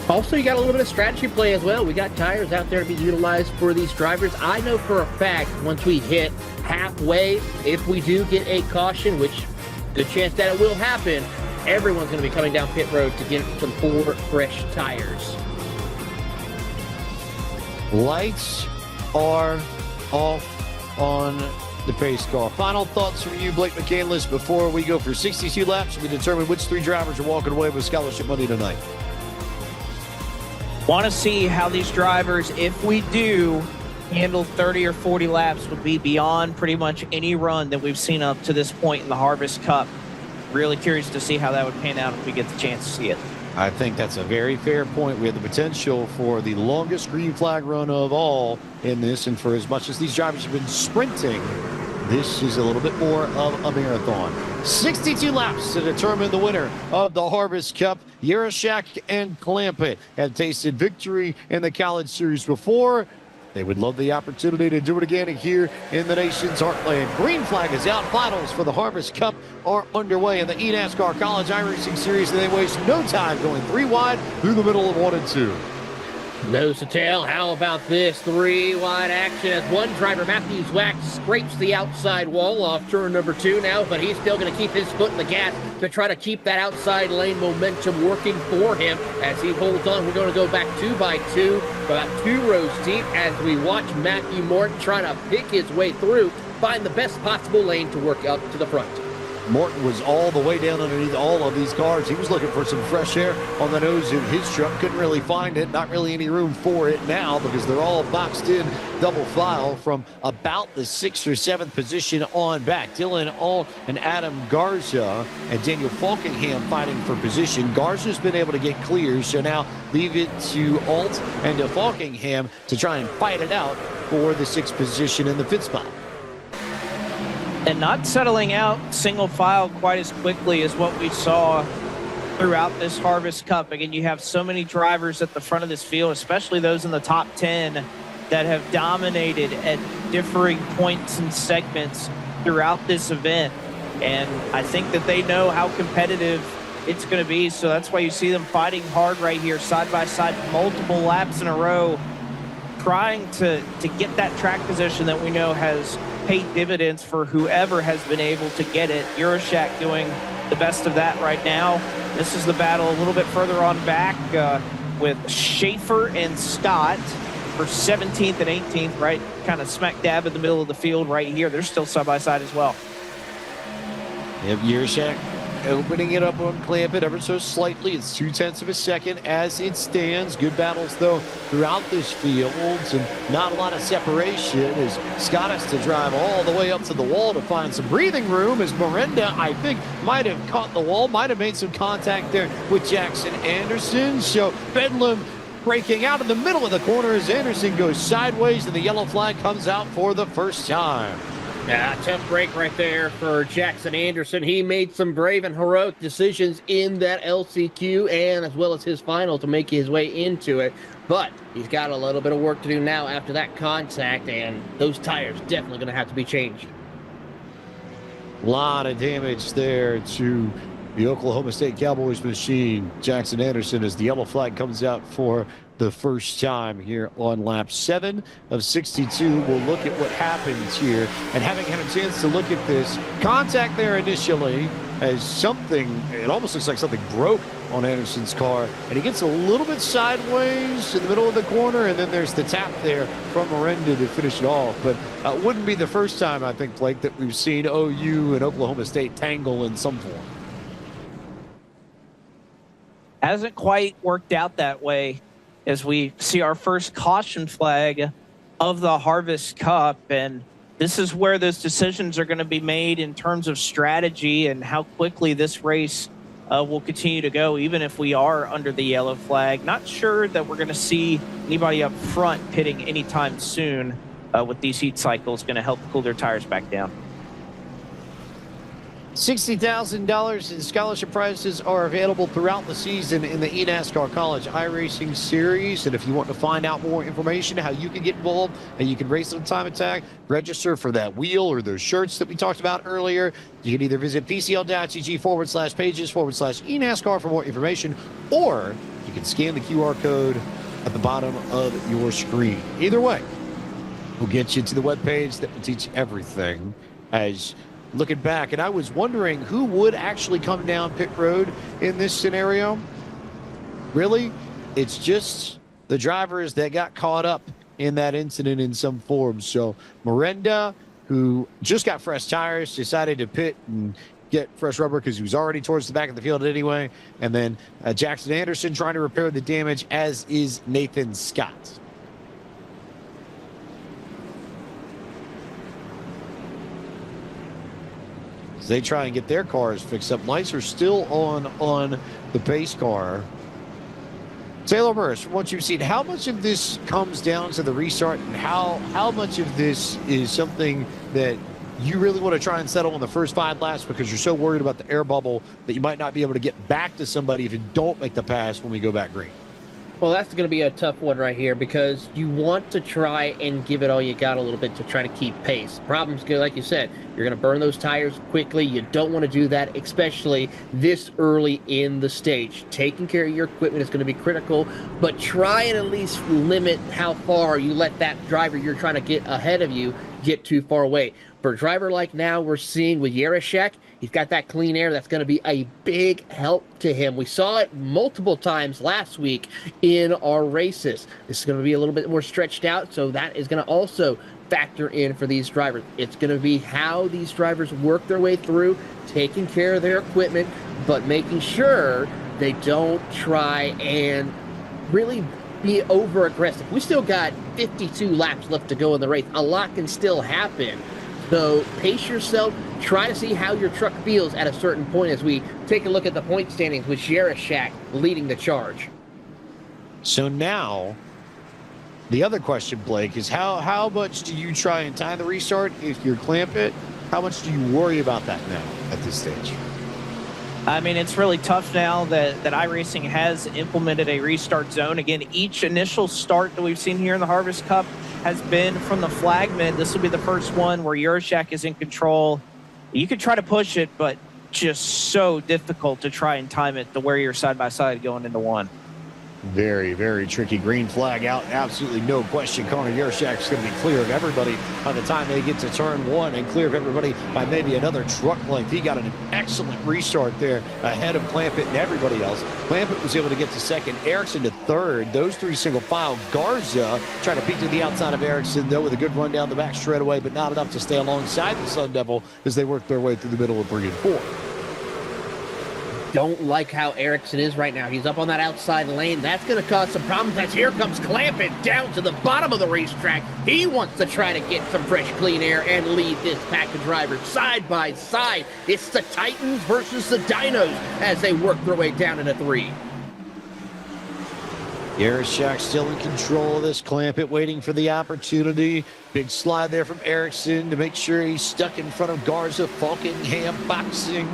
[SPEAKER 9] Also, you got a little bit of strategy play as well. We got tires out there to be utilized for these drivers. I know for a fact once we hit halfway, if we do get a caution, which good chance that it will happen, everyone's going to be coming down pit road to get some 4 fresh tires.
[SPEAKER 8] Lights are off on the pace car. Final thoughts from you, Blake McCandless, before we go for 62 laps and we determine which 3 drivers are walking away with scholarship money tonight.
[SPEAKER 10] Want to see how these drivers, if we do handle 30 or 40 laps, would be beyond pretty much any run that we've seen up to this point in the Harvest Cup. Really curious to see how that would pan out if we get the chance to see it.
[SPEAKER 8] I think that's a very fair point. We have the potential for the longest green flag run of all in this, and for as much as these drivers have been sprinting, this is a little bit more of a marathon. 62 laps to determine the winner of the Harvest Cup. Yerashak and Clampett have tasted victory in the College Series before. They would love the opportunity to do it again here in the nation's heartland. Green flag is out. Finals for the Harvest Cup are underway in the eNASCAR College iRacing Series, and they waste no time going 3 wide through the middle of 1 and 2.
[SPEAKER 9] Nose to tail, how about this 3-wide action as one driver, Matthew Zwack, scrapes the outside wall off turn number 2 now, but he's still going to keep his foot in the gas to try to keep that outside lane momentum working for him as he holds on. We're going to go back 2 by 2, about 2 rows deep as we watch Matthew Morton trying to pick his way through, find the best possible lane to work up to the front.
[SPEAKER 8] Morton was all the way down underneath all of these cars. He was looking for some fresh air on the nose of his truck. Couldn't really find it. Not really any room for it now because they're all boxed in double file from about the 6th or 7th position on back. Dylan Alt and Adam Garza and Daniel Falkingham fighting for position. Garza's been able to get clear, so now leave it to Alt and to Falkingham to try and fight it out for the 6th position in the 5th spot.
[SPEAKER 10] And not settling out single file quite as quickly as what we saw throughout this Harvest Cup. Again, you have so many drivers at the front of this field, especially those in the top 10 that have dominated at differing points and segments throughout this event. And I think that they know how competitive it's going to be. So that's why you see them fighting hard right here, side by side, multiple laps in a row, trying to get that track position that we know has paid dividends for whoever has been able to get it. Yerashak doing the best of that right now. This is the battle a little bit further on back with Schaefer and Scott for 17th and 18th, right kind of smack dab in the middle of the field right here. They're still side by side as well.
[SPEAKER 8] Yep, Yerashak opening it up on Clampett ever so slightly. It's 0.2 of a second as it stands. Good battles, though, throughout this field, and not a lot of separation as Scott has to drive all the way up to the wall to find some breathing room as Miranda, I think, might have caught the wall, might have made some contact there with Jackson Anderson. So Bedlam breaking out in the middle of the corner as Anderson goes sideways and the yellow flag comes out for the first time.
[SPEAKER 9] Yeah, tough break right there for Jackson Anderson. He made some brave and heroic decisions in that LCQ and as well as his final to make his way into it. But he's got a little bit of work to do now after that contact, and those tires definitely going to have to be changed.
[SPEAKER 8] A lot of damage there to the Oklahoma State Cowboys machine. Jackson Anderson as the yellow flag comes out for the first time here on lap 7 of 62. We'll look at what happens here, and having had a chance to look at this contact there initially as something, it almost looks like something broke on Anderson's car, and he gets a little bit sideways in the middle of the corner, and then there's the tap there from Miranda to finish it off. But wouldn't be the first time, I think, Blake, that we've seen OU and Oklahoma State tangle in some form.
[SPEAKER 10] Hasn't quite worked out that way as we see our first caution flag of the Harvest Cup. And this is where those decisions are going to be made in terms of strategy and how quickly this race will continue to go, even if we are under the yellow flag. Not sure that we're going to see anybody up front pitting anytime soon with these heat cycles. Going to help cool their tires back down.
[SPEAKER 8] $60,000 in scholarship prizes are available throughout the season in the eNASCAR College iRacing Series. And if you want to find out more information, how you can get involved and you can race on time attack, register for that wheel or those shirts that we talked about earlier, you can either visit pcl.cg/pages/eNASCAR for more information, or you can scan the QR code at the bottom of your screen. Either way, we'll get you to the webpage that will teach everything as looking back. And I was wondering who would actually come down pit road in this scenario. Really, it's just the drivers that got caught up in that incident in some form. So Miranda, who just got fresh tires, decided to pit and get fresh rubber because he was already towards the back of the field anyway. And then Jackson Anderson trying to repair the damage, as is Nathan Scott. They try and get their cars fixed up. Lights are still on the pace car. Taylor Burris, from what you've seen, how much of this comes down to the restart, and how much of this is something that you really want to try and settle in the first 5 laps because you're so worried about the air bubble that you might not be able to get back to somebody if you don't make the pass when we go back green?
[SPEAKER 9] Well, that's going to be a tough one right here because you want to try and give it all you got a little bit to try to keep pace. Problem's good, like you said, you're going to burn those tires quickly. You don't want to do that, especially this early in the stage. Taking care of your equipment is going to be critical, but try and at least limit how far you let that driver you're trying to get ahead of you get too far away. For a driver like now we're seeing with Yarashek, he's got that clean air. That's going to be a big help to him. We saw it multiple times last week in our races. This is going to be a little bit more stretched out, so that is going to also factor in for these drivers. It's going to be how these drivers work their way through, taking care of their equipment, but making sure they don't try and really be over aggressive. We still got 52 laps left to go in the race. A lot can still happen. So pace yourself, try to see how your truck feels at a certain point as we take a look at the point standings with Yarashak leading the charge.
[SPEAKER 8] So now, the other question, Blake, is how much do you try and time the restart if you clamp it? How much do you worry about that now at this stage?
[SPEAKER 10] I mean, it's really tough now that iRacing has implemented a restart zone. Again, each initial start that we've seen here in the Harvest Cup has been from the flagman. This will be the first one where Yarashak is in control. You could try to push it, but just so difficult to try and time it to where you're side by side going into one.
[SPEAKER 8] Very, very tricky. Green flag out. Absolutely no question. Connor Yarashak's going to be clear of everybody by the time they get to turn 1 and clear of everybody by maybe another truck length. He got an excellent restart there ahead of Clampett and everybody else. Clampett was able to get to second. Erickson to third. Those 3 single file. Garza trying to peek to the outside of Erickson, though, with a good run down the back straightaway, but not enough to stay alongside the Sun Devil as they work their way through the middle of 3 and 4.
[SPEAKER 9] Don't like how Erickson is right now. He's up on that outside lane. That's going to cause some problems as here comes Clampett down to the bottom of the racetrack. He wants to try to get some fresh, clean air and lead this pack of drivers side by side. It's the Titans versus the Dinos as they work their way down into 3.
[SPEAKER 8] Yarashak still in control of this. Clampett waiting for the opportunity. Big slide there from Erickson to make sure he's stuck in front of Garza. Falkingham boxing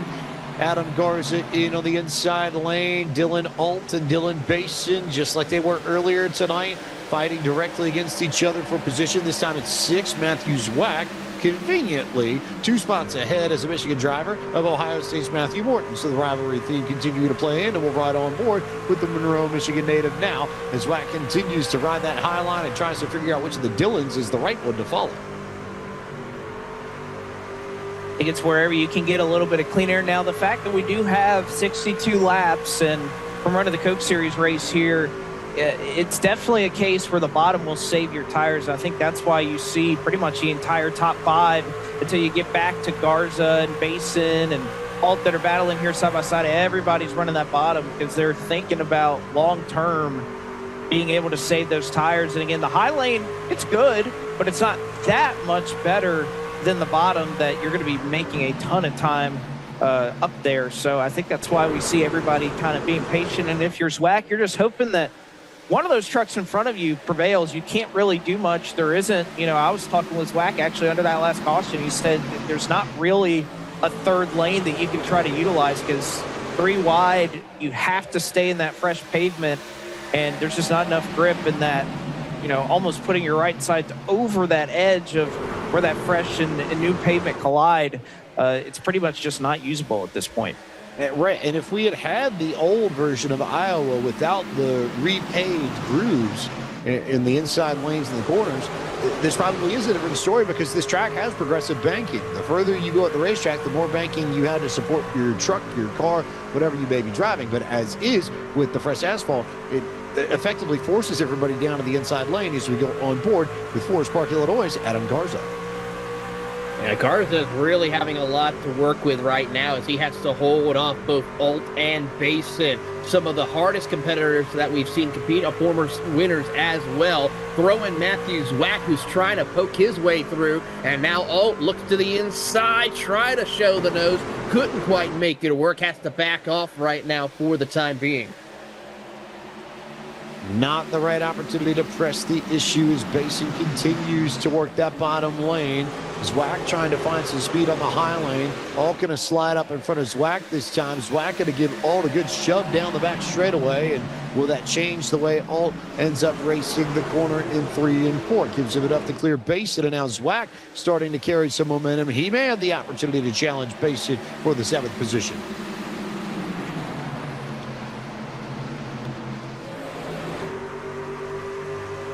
[SPEAKER 8] Adam Garza in on the inside lane. Dylan Alt and Dylan Basin, just like they were earlier tonight, fighting directly against each other for position. This time it's 6. Matthew Zwack, conveniently 2 spots ahead as a Michigan driver of Ohio State's Matthew Morton. So the rivalry theme continuing to play in, and we'll ride on board with the Monroe, Michigan native now as Zwack continues to ride that high line and tries to figure out which of the Dylans is the right one to follow.
[SPEAKER 10] I think it's wherever you can get a little bit of clean air. Now, the fact that we do have 62 laps and from running the Coke Series race here, it's definitely a case where the bottom will save your tires. I think that's why you see pretty much the entire top 5 until you get back to Garza and Basin and Alt that are battling here side by side. Everybody's running that bottom because they're thinking about long-term being able to save those tires. And again, the high lane, it's good, but it's not that much better than the bottom that you're going to be making a ton of time up there. So I think that's why we see everybody kind of being patient. And if you're Zwack, you're just hoping that one of those trucks in front of you prevails. You can't really do much. There isn't, I was talking with Zwack actually under that last caution. He said there's not really a third lane that you can try to utilize because 3 wide, you have to stay in that fresh pavement, and there's just not enough grip in that, almost putting your right side over that edge of where that fresh and new pavement collide. It's pretty much just not usable at this point.
[SPEAKER 8] Right, and if we had the old version of Iowa without the repaved grooves in the inside lanes and the corners, this probably is a different story because this track has progressive banking. The further you go at the racetrack, the more banking you had to support your truck, your car, whatever you may be driving. But as is with the fresh asphalt, it effectively forces everybody down to the inside lane as we go on board with Forest Park, Illinois' Adam Garza.
[SPEAKER 9] Yeah, Garza's really having a lot to work with right now as he has to hold off both Alt and Basin. Some of the hardest competitors that we've seen compete are former winners as well. Throw in Matthew Zwack, who's trying to poke his way through. And now Alt looks to the inside, try to show the nose. Couldn't quite make it work. Has to back off right now for the time being.
[SPEAKER 8] Not the right opportunity to press the issue as Basin continues to work that bottom lane. Zwack trying to find some speed on the high lane. Alt going to slide up in front of Zwack this time. Zwack going to give Alt a good shove down the back straightaway. And will that change the way Alt ends up racing the corner in 3 and 4? Gives him enough to clear Basin. And now Zwack starting to carry some momentum. He may have the opportunity to challenge Basin for the 7th position.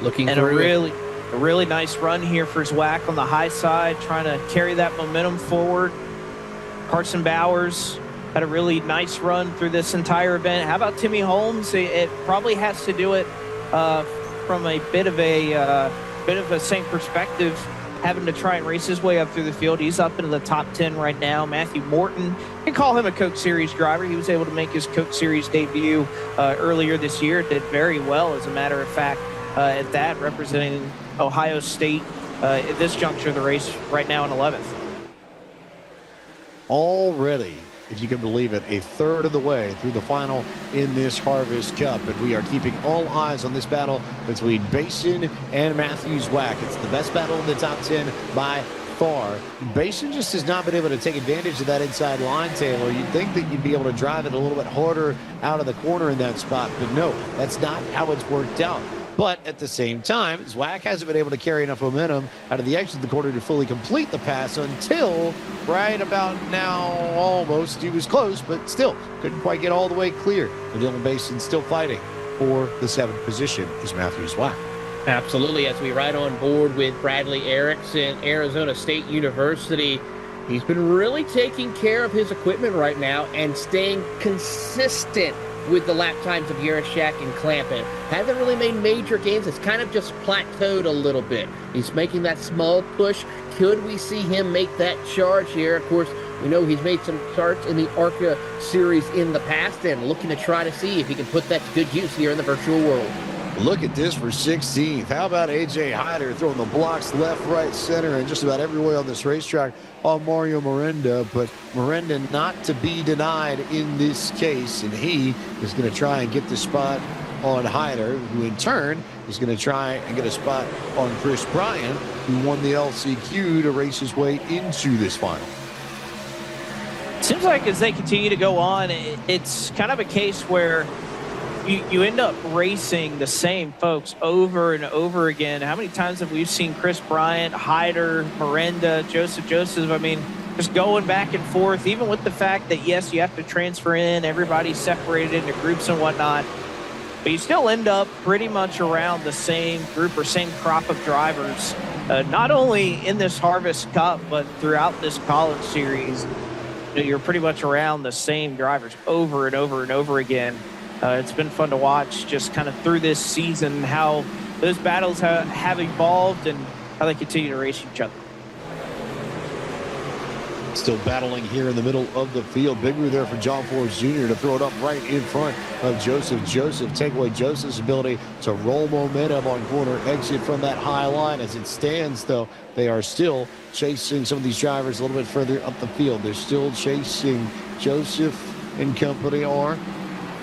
[SPEAKER 10] And a really nice run here for Zwack on the high side, trying to carry that momentum forward. Carson Bowers had a really nice run through this entire event. How about Timmy Holmes? It probably has to do it from a bit of a same perspective, having to try and race his way up through the field. He's up into the top 10 right now. Matthew Morton, you can call him a Coke Series driver. He was able to make his Coke Series debut earlier this year. Did very well, as a matter of fact. At that, representing Ohio State at this juncture of the race right now in 11th.
[SPEAKER 8] Already, if you can believe it, a third of the way through the final in this Harvest Cup. And we are keeping all eyes on this battle between Basin and Matthew Zwack. It's the best battle in the top 10 by far. Basin just has not been able to take advantage of that inside line, Taylor. You'd think that you'd be able to drive it a little bit harder out of the corner in that spot, but no, that's not how it's worked out. But at the same time, Zwack hasn't been able to carry enough momentum out of the exit of the corner to fully complete the pass until right about now, almost. He was close, but still couldn't quite get all the way clear. But Dylan Basin still fighting for the 7th position is Matthew Zwack.
[SPEAKER 9] Absolutely, as we ride on board with Bradley Erickson, Arizona State University. He's been really taking care of his equipment right now and staying consistent with the lap times of Yarashak and Clampett. Hasn't really made major gains. It's kind of just plateaued a little bit. He's making that small push. Could we see him make that charge here? Of course, we know he's made some starts in the ARCA series in the past and looking to try to see if he can put that to good use here in the virtual world.
[SPEAKER 8] Look at this for 16th. How about A.J. Hyder throwing the blocks left, right, center, and just about everywhere on this racetrack on Mario Miranda. But Miranda not to be denied in this case, and he is going to try and get the spot on Hyder, who in turn is going to try and get a spot on Chris Bryant, who won the LCQ to race his way into this final.
[SPEAKER 10] Seems like as they continue to go on, it's kind of a case where you end up racing the same folks over and over again. How many times have we seen Chris Bryant, Hyder, Miranda, Joseph? I mean, just going back and forth, even with the fact that, yes, you have to transfer in, everybody's separated into groups and whatnot, but you still end up pretty much around the same group or same crop of drivers, not only in this Harvest Cup, but throughout this college series. You're pretty much around the same drivers over and over and over again. It's been fun to watch just kind of through this season how those battles have evolved and how they continue to race each other.
[SPEAKER 8] Still battling here in the middle of the field. Big move there for John Force Jr. to throw it up right in front of Joseph. Joseph take away Joseph's ability to roll momentum on corner exit from that high line. As it stands, though, they are still chasing some of these drivers a little bit further up the field. They're still chasing Joseph and company are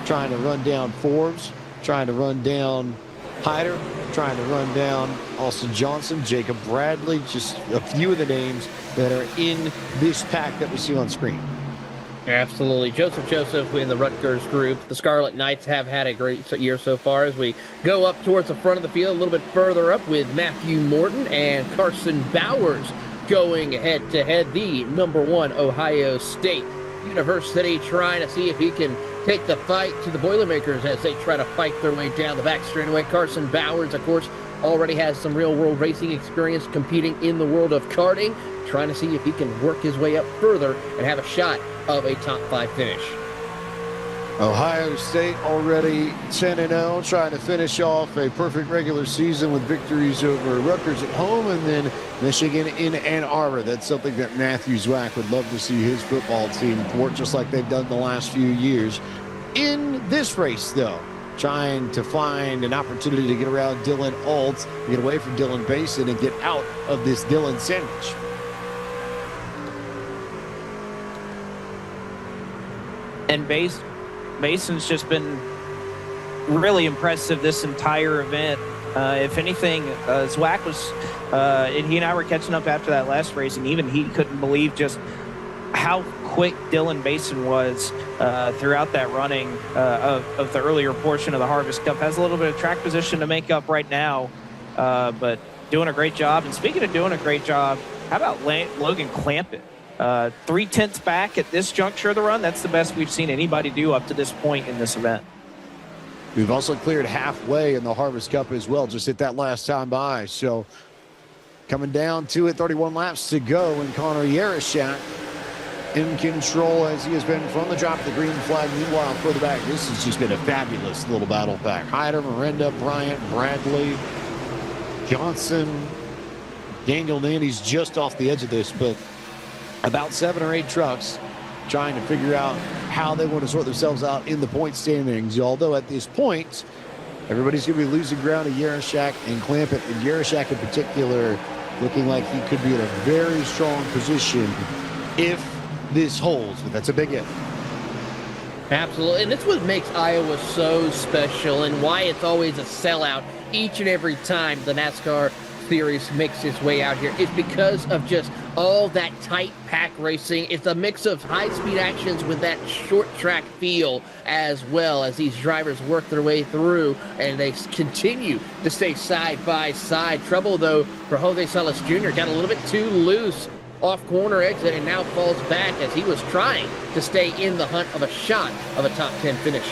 [SPEAKER 8] trying to run down Forbes, trying to run down Hyder, trying to run down Austin Johnson, Jacob Bradley, just a few of the names that are in this pack that we see on screen.
[SPEAKER 9] Absolutely. Joseph in the Rutgers group. The Scarlet Knights have had a great year so far. As we go up towards the front of the field, a little bit further up with Matthew Morton and Carson Bowers going head-to-head. The #1 Ohio State University trying to see if he can take the fight to the Boilermakers as they try to fight their way down the back straightaway. Carson Bowers, of course, already has some real-world racing experience competing in the world of karting, trying to see if he can work his way up further and have a shot of a top 5 finish.
[SPEAKER 8] Ohio State already 10-0, trying to finish off a perfect regular season with victories over Rutgers at home and then Michigan in Ann Arbor. That's something that Matthew Zwack would love to see his football team thwart, just like they've done the last few years. In this race, though, trying to find an opportunity to get around Dylan Alt, get away from Dylan Basin, and get out of this Dylan sandwich.
[SPEAKER 10] And Mason's just been really impressive this entire event. If anything, Zwack was, and he and I were catching up after that last race, and even he couldn't believe just how quick Dylan Basin was throughout that running of the earlier portion of the Harvest Cup. Has a little bit of track position to make up right now, but doing a great job. And speaking of doing a great job, how about Logan Clampett? 3/10 back at this juncture of the run. That's the best we've seen anybody do up to this point in this event.
[SPEAKER 8] We've also cleared halfway in the Harvest Cup as well. Just hit that last time by. So coming down to it, 31 laps to go, and Connor Yarashak in control as he has been from the drop of the green flag. Meanwhile, further back, this has just been a fabulous little battle pack. Hyder, Miranda, Bryant, Bradley, Johnson, Daniel Nandy's just off the edge of this, but about 7 or 8 trucks trying to figure out how they want to sort themselves out in the point standings. Although at this point, everybody's going to be losing ground to Yarashak and Clampett, and Yarashak in particular looking like he could be in a very strong position if this holds, but that's a big if.
[SPEAKER 9] Absolutely, and that's what makes Iowa so special and why it's always a sellout each and every time the NASCAR series makes its way out here. It's because of just all that tight pack racing. It's a mix of high-speed actions with that short track feel, as well as these drivers work their way through and they continue to stay side by side. Trouble, though, for Jose Salas Jr. got a little bit too loose off corner exit and now falls back as he was trying to stay in the hunt of a shot of a top 10 finish.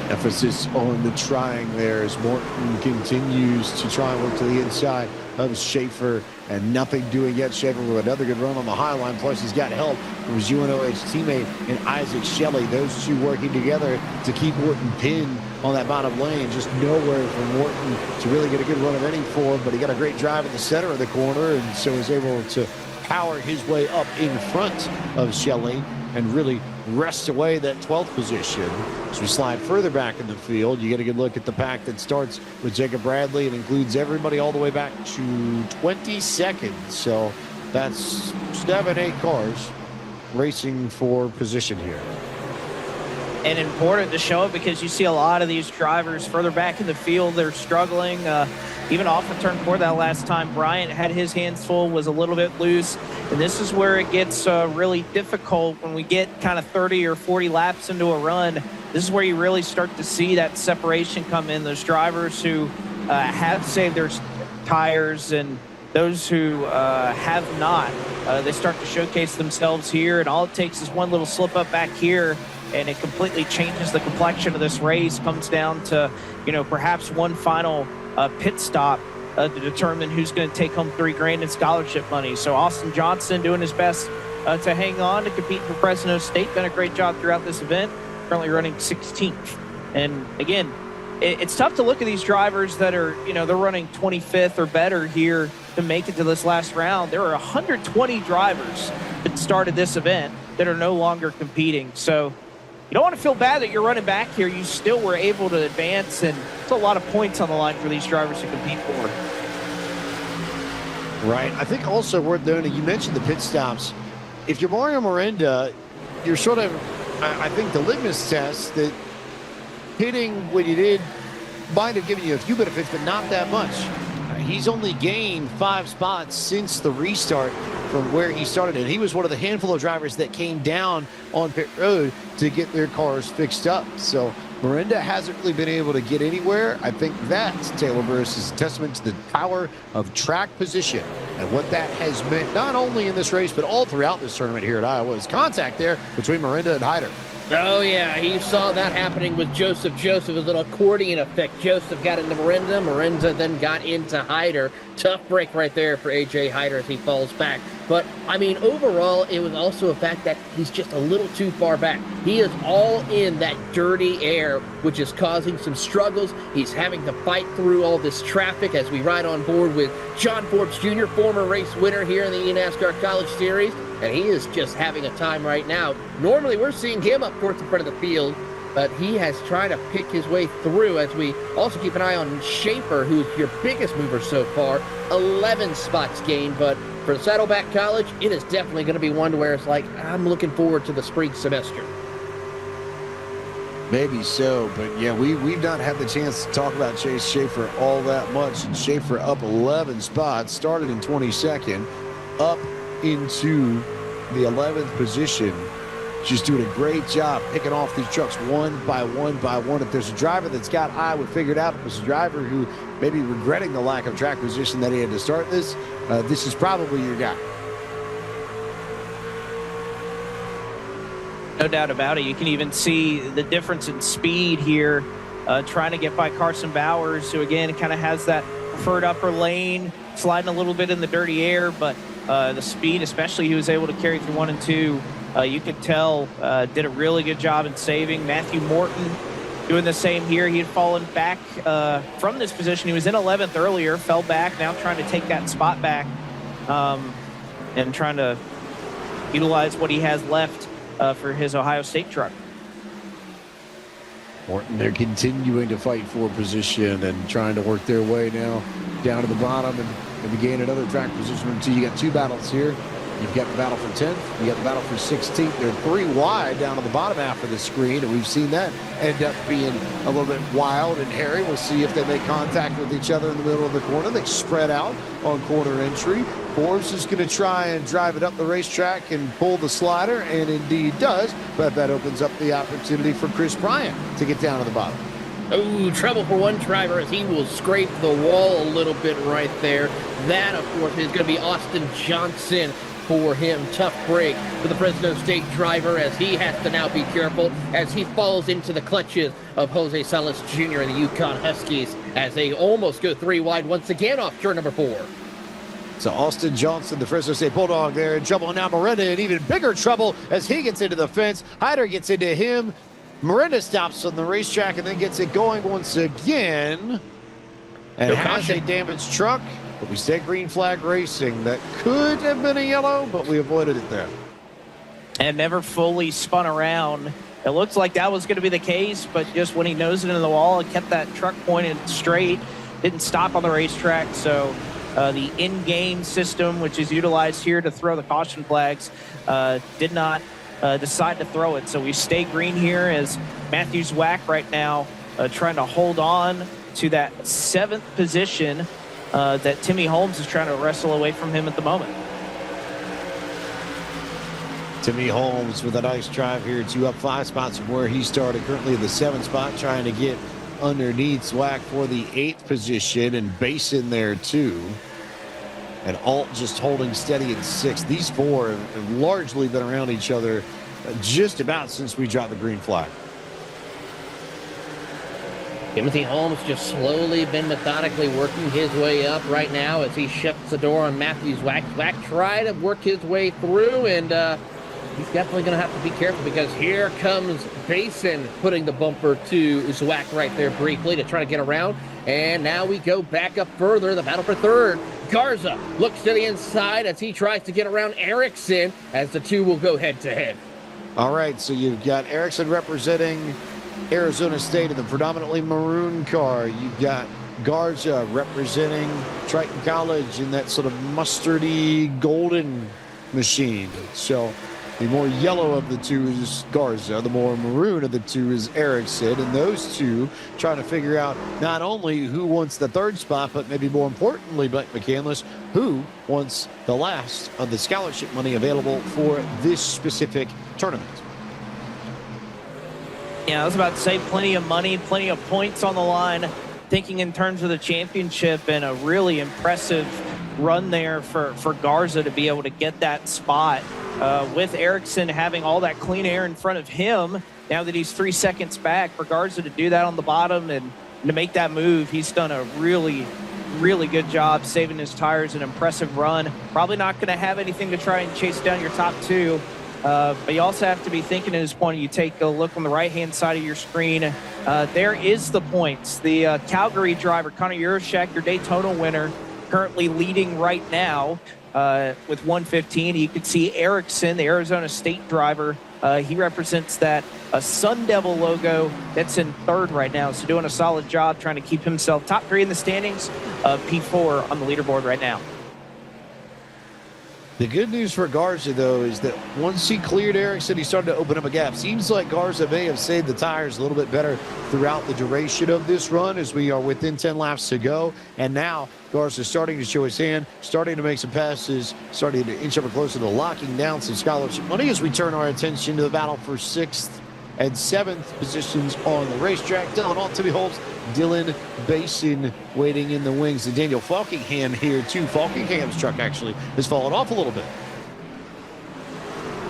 [SPEAKER 8] Emphasis on the trying there as Morton continues to try and work to the inside of Schaefer, and nothing doing yet. Schaefer with another good run on the high line, plus he's got help from his UNOH teammate and Isaac Shelley. Those two working together to keep Morton pinned on that bottom lane. Just nowhere for Morton to really get a good run of any form, but he got a great drive in the center of the corner, and so was able to power his way up in front of Shelley and really wrest away that 12th position. As we slide further back in the field, you get a good look at the pack that starts with Jacob Bradley and includes everybody all the way back to 22nd. So that's 7-8 cars racing for position here.
[SPEAKER 10] And important to show it because you see a lot of these drivers further back in the field, they're struggling. Even off of turn 4 that last time, Bryant had his hands full, was a little bit loose. And this is where it gets really difficult when we get kind of 30 or 40 laps into a run. This is where you really start to see that separation come in. Those drivers who have saved their tires and those who have not, they start to showcase themselves here. And all it takes is one little slip up back here, and it completely changes the complexion of this race. Comes down to, perhaps one final pit stop to determine who's going to take home $3,000 in scholarship money. So Austin Johnson doing his best to hang on to compete for Fresno State. Done a great job throughout this event. Currently running 16th. And again, it's tough to look at these drivers that are, they're running 25th or better here to make it to this last round. There are 120 drivers that started this event that are no longer competing. So you don't want to feel bad that you're running back here. You still were able to advance, and it's a lot of points on the line for these drivers to compete for.
[SPEAKER 8] Right. I think also worth noting, you mentioned the pit stops. If you're Mario Miranda, you're sort of, I think, the litmus test that hitting what you did might have given you a few benefits, but not that much. He's only gained 5 spots since the restart from where he started, and he was one of the handful of drivers that came down on pit road to get their cars fixed up. So Miranda hasn't really been able to get anywhere. I think that, Taylor Burris, is a testament to the power of track position and what that has meant not only in this race but all throughout this tournament here at Iowa. Is contact there between Miranda and Hyder.
[SPEAKER 9] Oh, yeah, he saw that happening with Joseph. Joseph, a little accordion effect. Joseph got into Miranda. Miranda then got into Hyder. Tough break right there for A.J. Hyder as he falls back. But, I mean, overall, it was also a fact that he's just a little too far back. He is all in that dirty air, which is causing some struggles. He's having to fight through all this traffic as we ride on board with John Forbes Jr., former race winner here in the eNASCAR College Series. And he is just having a time right now. Normally, we're seeing him up towards the front of the field, but he has tried to pick his way through as we also keep an eye on Schaefer, who's your biggest mover so far. 11 spots gained, but for Saddleback College, it is definitely going to be one to where it's like, I'm looking forward to the spring semester.
[SPEAKER 8] Maybe so, but yeah, we've not had the chance to talk about Chase Schaefer all that much. And Schaefer up 11 spots, started in 22nd, up into the 11th position. Just doing a great job picking off these trucks one by one by one. If there's a driver that's got Iowa figured out, if there's a driver who may be regretting the lack of track position that he had to start this, this is probably your guy.
[SPEAKER 10] No doubt about it. You can even see the difference in speed here, trying to get by Carson Bowers, who again kind of has that preferred upper lane, sliding a little bit in the dirty air, but the speed, especially, he was able to carry through 1 and 2. You could tell did a really good job in saving. Matthew Morton doing the same here. He had fallen back from this position. He was in 11th earlier, fell back, now trying to take that spot back and trying to utilize what he has left for his Ohio State truck.
[SPEAKER 8] Morton, they're continuing to fight for position and trying to work their way now down to the bottom and gain another track position until you got 2 battles here. You've got the battle for 10th. You got the battle for 16th. They're 3 wide down on the bottom half of the screen, and we've seen that end up being a little bit wild and hairy. We'll see if they make contact with each other in the middle of the corner. They spread out on corner entry. Forbes is going to try and drive it up the racetrack and pull the slider, and indeed does, but that opens up the opportunity for Chris Bryant to get down to the bottom.
[SPEAKER 9] Oh, trouble for one driver as he will scrape the wall a little bit right there. That, of course, is going to be Austin Johnson for him. Tough break for the Fresno State driver as he has to now be careful as he falls into the clutches of Jose Salas Jr. and the Yukon Huskies as they almost go 3 wide once again off turn number 4.
[SPEAKER 8] So Austin Johnson, the Fresno State Bulldog, there in trouble. And now Miranda in even bigger trouble as he gets into the fence. Hyder gets into him. Miranda stops on the racetrack and then gets it going once again. And has a damaged truck. But we stay green flag racing. That could have been a yellow, but we avoided it there.
[SPEAKER 10] And never fully spun around. It looks like that was going to be the case, but just when he nosed it into the wall and kept that truck pointed straight, didn't stop on the racetrack. So the in-game system, which is utilized here to throw the caution flags, did not decide to throw it. So we stay green here as Matthew Zwack right now trying to hold on to that 7th position that Timmy Holmes is trying to wrestle away from him at the moment.
[SPEAKER 8] Timmy Holmes with a nice drive here to up 5 spots from where he started, currently in the 7th spot, trying to get underneath Zwack for the 8th position, and Basin there too. And Alt just holding steady in 6th. These 4 have largely been around each other just about since we dropped the green flag.
[SPEAKER 9] Timothy Holmes just slowly been methodically working his way up right now as he shuts the door on Matthew Zwack. Zwack tried to work his way through, and he's definitely going to have to be careful because here comes Basin putting the bumper to Zwack right there briefly to try to get around. And now we go back up further. The battle for 3rd Garza looks to the inside as he tries to get around Ericsson, as the two will go head-to-head.
[SPEAKER 8] All right, so you've got Ericsson representing Arizona State in the predominantly maroon car. You've got Garza representing Triton College in that sort of mustardy golden machine. So the more yellow of the two is Garza, the more maroon of the two is Ericsson, and those two trying to figure out not only who wants the third spot, but maybe more importantly, Blake McCandless, who wants the last of the scholarship money available for this specific tournament.
[SPEAKER 10] Yeah, I was about to say plenty of money, plenty of points on the line, thinking in terms of the championship, and a really impressive run there for Garza to be able to get that spot. With Ericsson having all that clean air in front of him, now that he's 3 seconds back, for Garza to do that on the bottom and to make that move, he's done a really, really good job saving his tires. An impressive run. Probably not going to have anything to try and chase down your top two. But you also have to be thinking at this point, you take a look on the right-hand side of your screen. There is the points. The Calgary driver, Connor Yurashek, your Daytona winner, currently leading right now with 115. You can see Ericsson, the Arizona State driver. He represents that Sun Devil logo that's in third right now. So doing a solid job trying to keep himself top three in the standings, P4 on the leaderboard right now.
[SPEAKER 8] The good news for Garza, though, is that once he cleared Ericsson, he started to open up a gap. Seems like Garza may have saved the tires a little bit better throughout the duration of this run, as we are within 10 laps to go. And now Garza starting to show his hand, starting to make some passes, starting to inch up closer to locking down some scholarship money as we turn our attention to the battle for 6th and 7th positions on the racetrack. Dylan Alt, Timmy Holmes, Dylan Basin waiting in the wings. And Daniel Falkingham here too. Falkingham's truck actually has fallen off a little bit.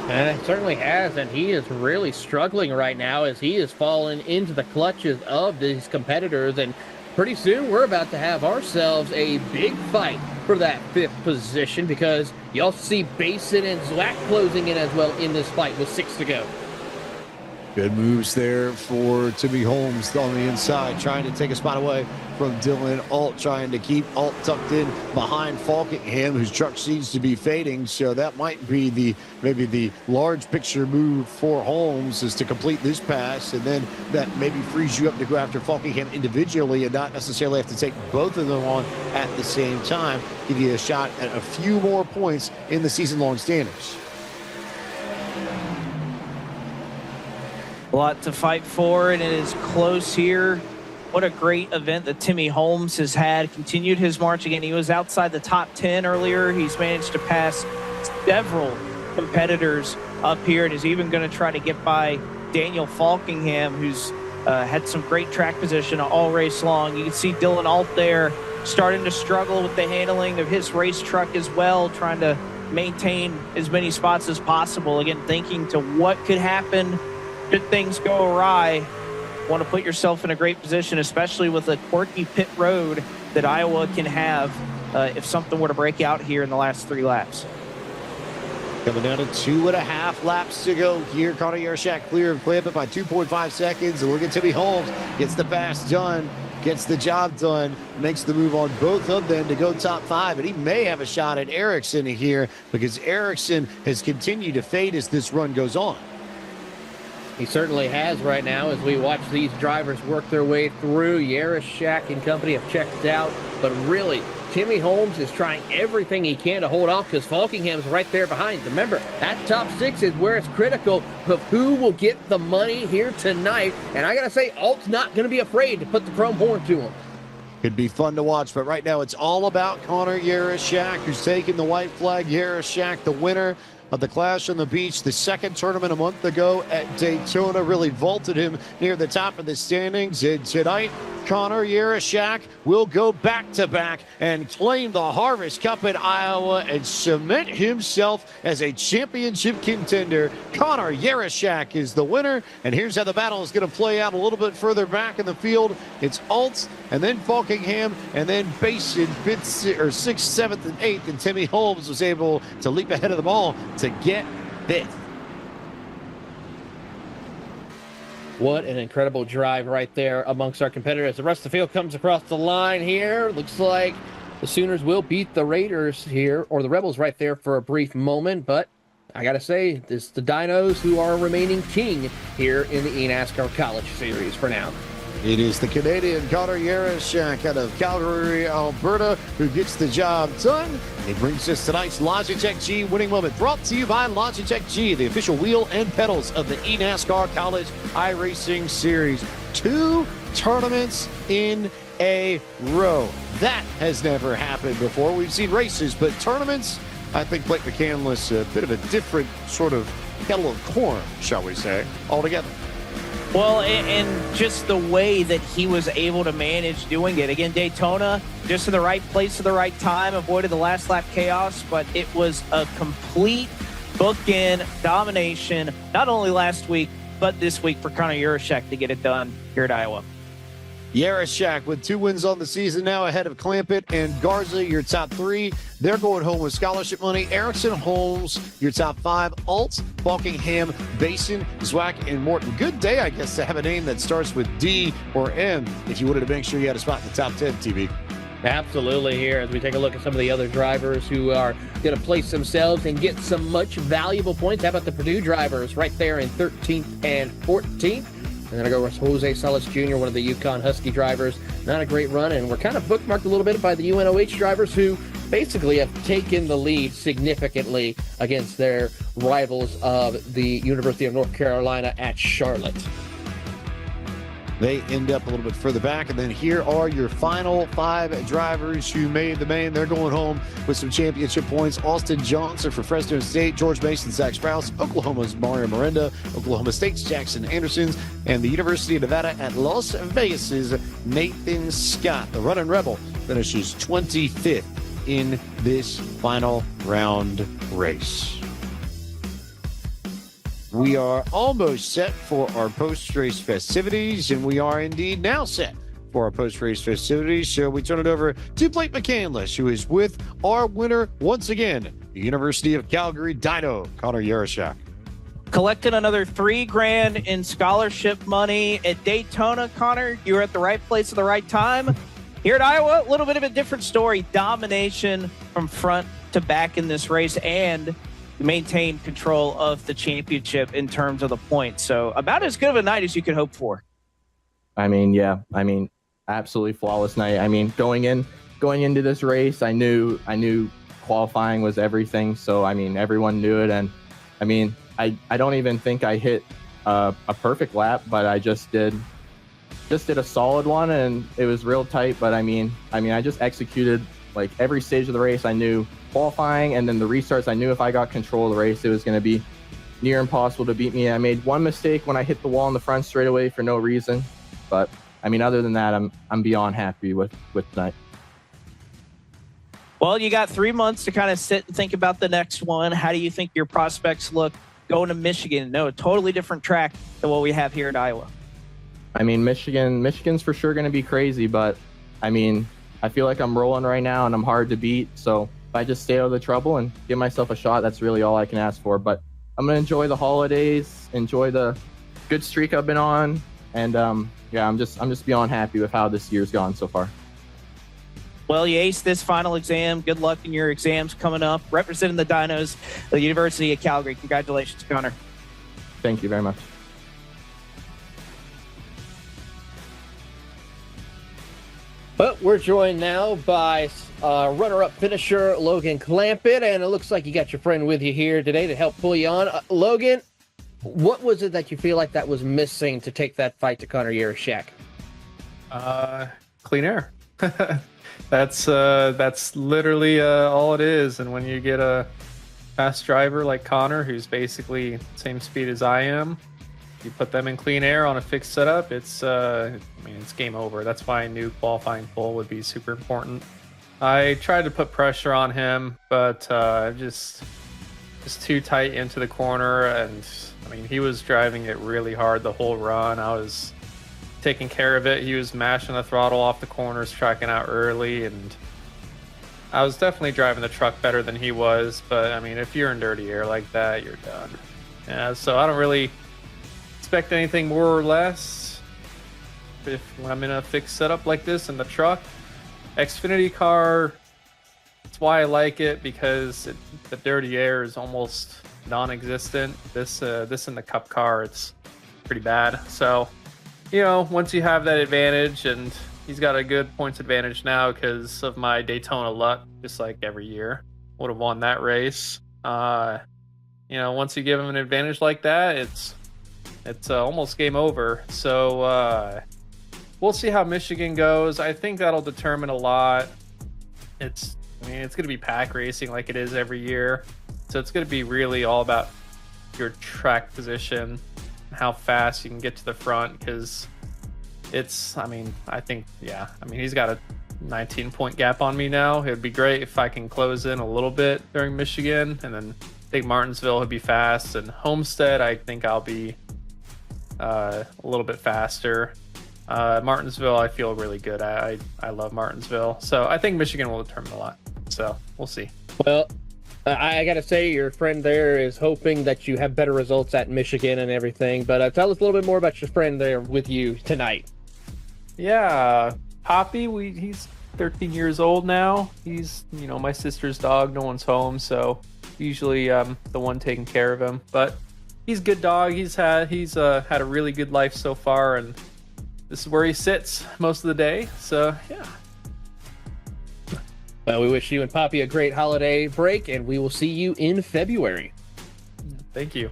[SPEAKER 9] And it certainly has, and he is really struggling right now as he has fallen into the clutches of these competitors. And pretty soon we're about to have ourselves a big fight for that 5th position, because you also see Basin and Zwack closing in as well in this fight with 6 to go.
[SPEAKER 8] Good moves there for Timmy Holmes on the inside, trying to take a spot away from Dylan Alt, trying to keep Alt tucked in behind Falkingham, whose truck seems to be fading. So that might be maybe the large picture move for Holmes, is to complete this pass, and then that maybe frees you up to go after Falkingham individually and not necessarily have to take both of them on at the same time. Give you a shot at a few more points in the season-long standings.
[SPEAKER 10] A lot to fight for, and it is close here. What a great event that Timmy Holmes has had. Continued his march again. He was outside the top 10 earlier. He's managed to pass several competitors up here, and is even going to try to get by Daniel Falkingham, who's had some great track position all race long. You can see Dylan Alt there starting to struggle with the handling of his race truck as well, trying to maintain as many spots as possible. Again, thinking to what could happen should things go awry. Want to put yourself in a great position, especially with a quirky pit road that Iowa can have if something were to break out here in the last 3 laps.
[SPEAKER 8] Coming down to 2.5 laps to go here. Connor Yarshak clear of Clampett by 2.5 seconds. And look at Timmy Holmes. Gets the pass done. Gets the job done. Makes the move on both of them to go top 5. And he may have a shot at Ericsson here, because Ericsson has continued to fade as this run goes on.
[SPEAKER 9] He certainly has right now as we watch these drivers work their way through. Yarashak and company have checked out, but really, Timmy Holmes is trying everything he can to hold off, because Falkingham's right there behind. Remember, that top 6 is where it's critical of who will get the money here tonight. And I got to say, Alt's not going to be afraid to put the chrome horn to him.
[SPEAKER 8] Could be fun to watch, but right now it's all about Connor Yarashak, who's taking the white flag. Yarashak, the winner of the Clash on the Beach, the 2nd tournament a month ago at Daytona, really vaulted him near the top of the standings. And tonight, Connor Yarashak will go back-to-back and claim the Harvest Cup in Iowa and cement himself as a championship contender. Connor Yarashak is the winner, and here's how the battle is going to play out a little bit further back in the field. It's Alt, and then Falkingham, and then Basin, 5th, 6th, 7th, and 8th, and Timmy Holmes was able to leap ahead of them all to get 5th.
[SPEAKER 9] What an incredible drive right there amongst our competitors. The rest of the field comes across the line here. Looks like The Sooners will beat the Raiders here, or the Rebels right there for a brief moment, but I gotta say, it's the Dinos who are remaining king here in the eNASCAR College Series for now.
[SPEAKER 8] It is the Canadian Connor Yarashak out of Calgary, Alberta, who gets the job done. It brings us tonight's Logitech G winning moment, brought to you by Logitech G, the official wheel and pedals of the eNASCAR College iRacing Series. 2 tournaments in a row. That has never happened before. We've seen races, but tournaments, I think Blake McCandless, a bit of a different sort of kettle of corn, shall we say, altogether.
[SPEAKER 10] Well, and just the way that he was able to manage doing it. Again, Daytona, just in the right place at the right time, avoided the last lap chaos, but it was a complete bookend domination, not only last week, but this week for Connor Yarashak to get it done here at Iowa.
[SPEAKER 8] Yarashak with 2 wins on the season now ahead of Clampett and Garza, your top 3. They're going home with scholarship money. Erickson, Holmes, your top 5. Alt, Buckingham, Basin, Zwack, and Morton. Good day, I guess, to have a name that starts with D or M if you wanted to make sure you had a spot in the top 10, TB.
[SPEAKER 9] Absolutely here as we take a look at some of the other drivers who are going to place themselves and get some much valuable points. How about the Purdue drivers right there in 13th and 14th? And then I go with Jose Salas Jr., one of the Yukon Husky drivers. Not a great run, and we're kind of bookmarked a little bit by the UNOH drivers who basically have taken the lead significantly against their rivals of the University of North Carolina at Charlotte.
[SPEAKER 8] They end up a little bit further back, and then here are your final 5 drivers who made the main. They're going home with some championship points. Austin Johnson for Fresno State, George Mason, Zach Sprouse, Oklahoma's Mario Miranda, Oklahoma State's Jackson Andersons, and the University of Nevada at Las Vegas's Nathan Scott. The running Rebel finishes 25th in this final round race. We are almost set for our post-race festivities, and we are indeed now set for our post-race festivities. So we turn it over to Blake McCandless, who is with our winner once again, the University of Calgary Dino, Connor Yarashak.
[SPEAKER 10] Collecting another $3,000 in scholarship money at Daytona. Connor, you were at the right place at the right time. Here at Iowa, a little bit of a different story. Domination from front to back in this race, and maintain control of the championship in terms of the points. So about as good of a night as you could hope for.
[SPEAKER 13] Absolutely flawless night. Going into this race, I knew qualifying was everything. So, everyone knew it. And I don't even think I hit a perfect lap, but I just did a solid one, and it was real tight. But I just executed like every stage of the race. I knew qualifying and then the restarts, I knew if I got control of the race, it was going to be near impossible to beat me. I made one mistake when I hit the wall in the front straightaway for no reason. But other than that, I'm beyond happy with tonight.
[SPEAKER 10] Well, you got 3 months to kind of sit and think about the next one. How do you think your prospects look going to Michigan? No, a totally different track than what we have here at Iowa.
[SPEAKER 13] Michigan's for sure going to be crazy, but I feel like I'm rolling right now and I'm hard to beat. So if I just stay out of the trouble and give myself a shot, that's really all I can ask for. But I'm going to enjoy the holidays, enjoy the good streak I've been on. And I'm just beyond happy with how this year's gone so far.
[SPEAKER 10] Well, you aced this final exam. Good luck in your exams coming up. Representing the Dinos, the University of Calgary. Congratulations, Connor.
[SPEAKER 13] Thank you very much.
[SPEAKER 9] But we're joined now by runner-up finisher Logan Clampett, and it looks like you got your friend with you here today to help pull you on. Logan, what was it that you feel like that was missing to take that fight to Connor Yarashak?
[SPEAKER 14] Clean air. That's literally all it is. And when you get a fast driver like Connor, who's basically same speed as I am, you put them in clean air on a fixed setup, it's game over. That's why I knew qualifying pole would be super important. I tried to put pressure on him, but just too tight into the corner, and he was driving it really hard the whole run. I was taking care of it. He was mashing the throttle off the corners, tracking out early, and I was definitely driving the truck better than he was. But if you're in dirty air like that, you're done. Yeah, so I don't really expect anything more or less if I'm in a fixed setup like this in the truck. Xfinity car, why I like it, because the dirty air is almost non-existent. This in the Cup car, it's pretty bad. So, once you have that advantage, and he's got a good points advantage now because of my Daytona luck, just like every year, would have won that race. Once you give him an advantage like that, it's almost game over. So we'll see how Michigan goes. I think that'll determine a lot. It's going to be pack racing like it is every year. So it's going to be really all about your track position, how fast you can get to the front, because he's got a 19-point gap on me now. It would be great if I can close in a little bit during Michigan, and then I think Martinsville would be fast, and Homestead, I think I'll be a little bit faster. Martinsville, I feel really good. I love Martinsville. So I think Michigan will determine a lot. So we'll see.
[SPEAKER 9] Well, I got to say, your friend there is hoping that you have better results at Michigan and everything. But tell us a little bit more about your friend there with you tonight.
[SPEAKER 14] Yeah, Poppy, he's 13 years old now. He's, my sister's dog. No one's home, so usually I'm the one taking care of him. But he's a good dog. He's had a really good life so far, and this is where he sits most of the day. So, yeah.
[SPEAKER 9] Well, we wish you and Poppy a great holiday break, and we will see you in February.
[SPEAKER 14] Thank you.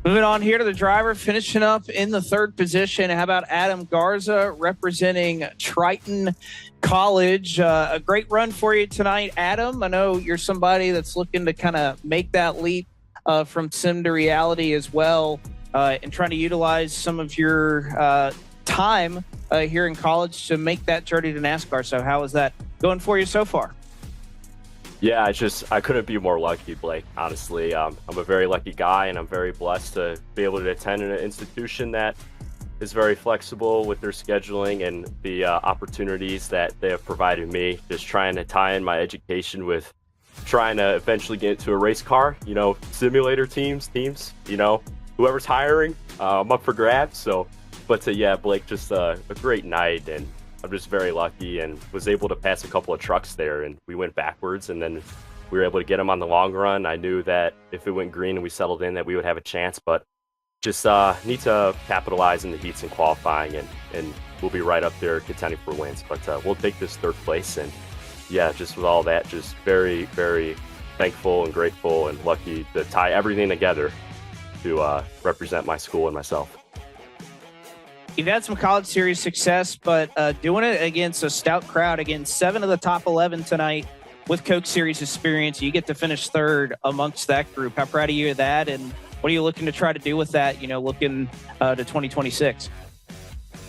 [SPEAKER 10] Moving on here to the driver, finishing up in the third position. How about Adam Garza representing Triton College? A great run for you tonight, Adam. I know you're somebody that's looking to kind of make that leap from sim to reality as well, and trying to utilize some of your time here in college to make that journey to NASCAR. So how is that going for you so far?
[SPEAKER 15] Yeah, I couldn't be more lucky, Blake, honestly. I'm a very lucky guy, and I'm very blessed to be able to attend an institution that is very flexible with their scheduling and the opportunities that they have provided me. Just trying to tie in my education with trying to eventually get into a race car, simulator teams, whoever's hiring, I'm up for grabs. But Blake, just a great night, and I'm just very lucky and was able to pass a couple of trucks there, and we went backwards, and then we were able to get them on the long run. I knew that if it went green and we settled in that we would have a chance, but just need to capitalize in the heats and qualifying, and we'll be right up there contending for wins. But we'll take this third place, and just with all that, just very, very thankful and grateful and lucky to tie everything together to represent my school and myself.
[SPEAKER 10] You've had some college series success, but doing it against a stout crowd, against 7 of the top 11 tonight with Coke Series experience, you get to finish third amongst that group. How proud of you of that, and what are you looking to try to do with that, looking to 2026?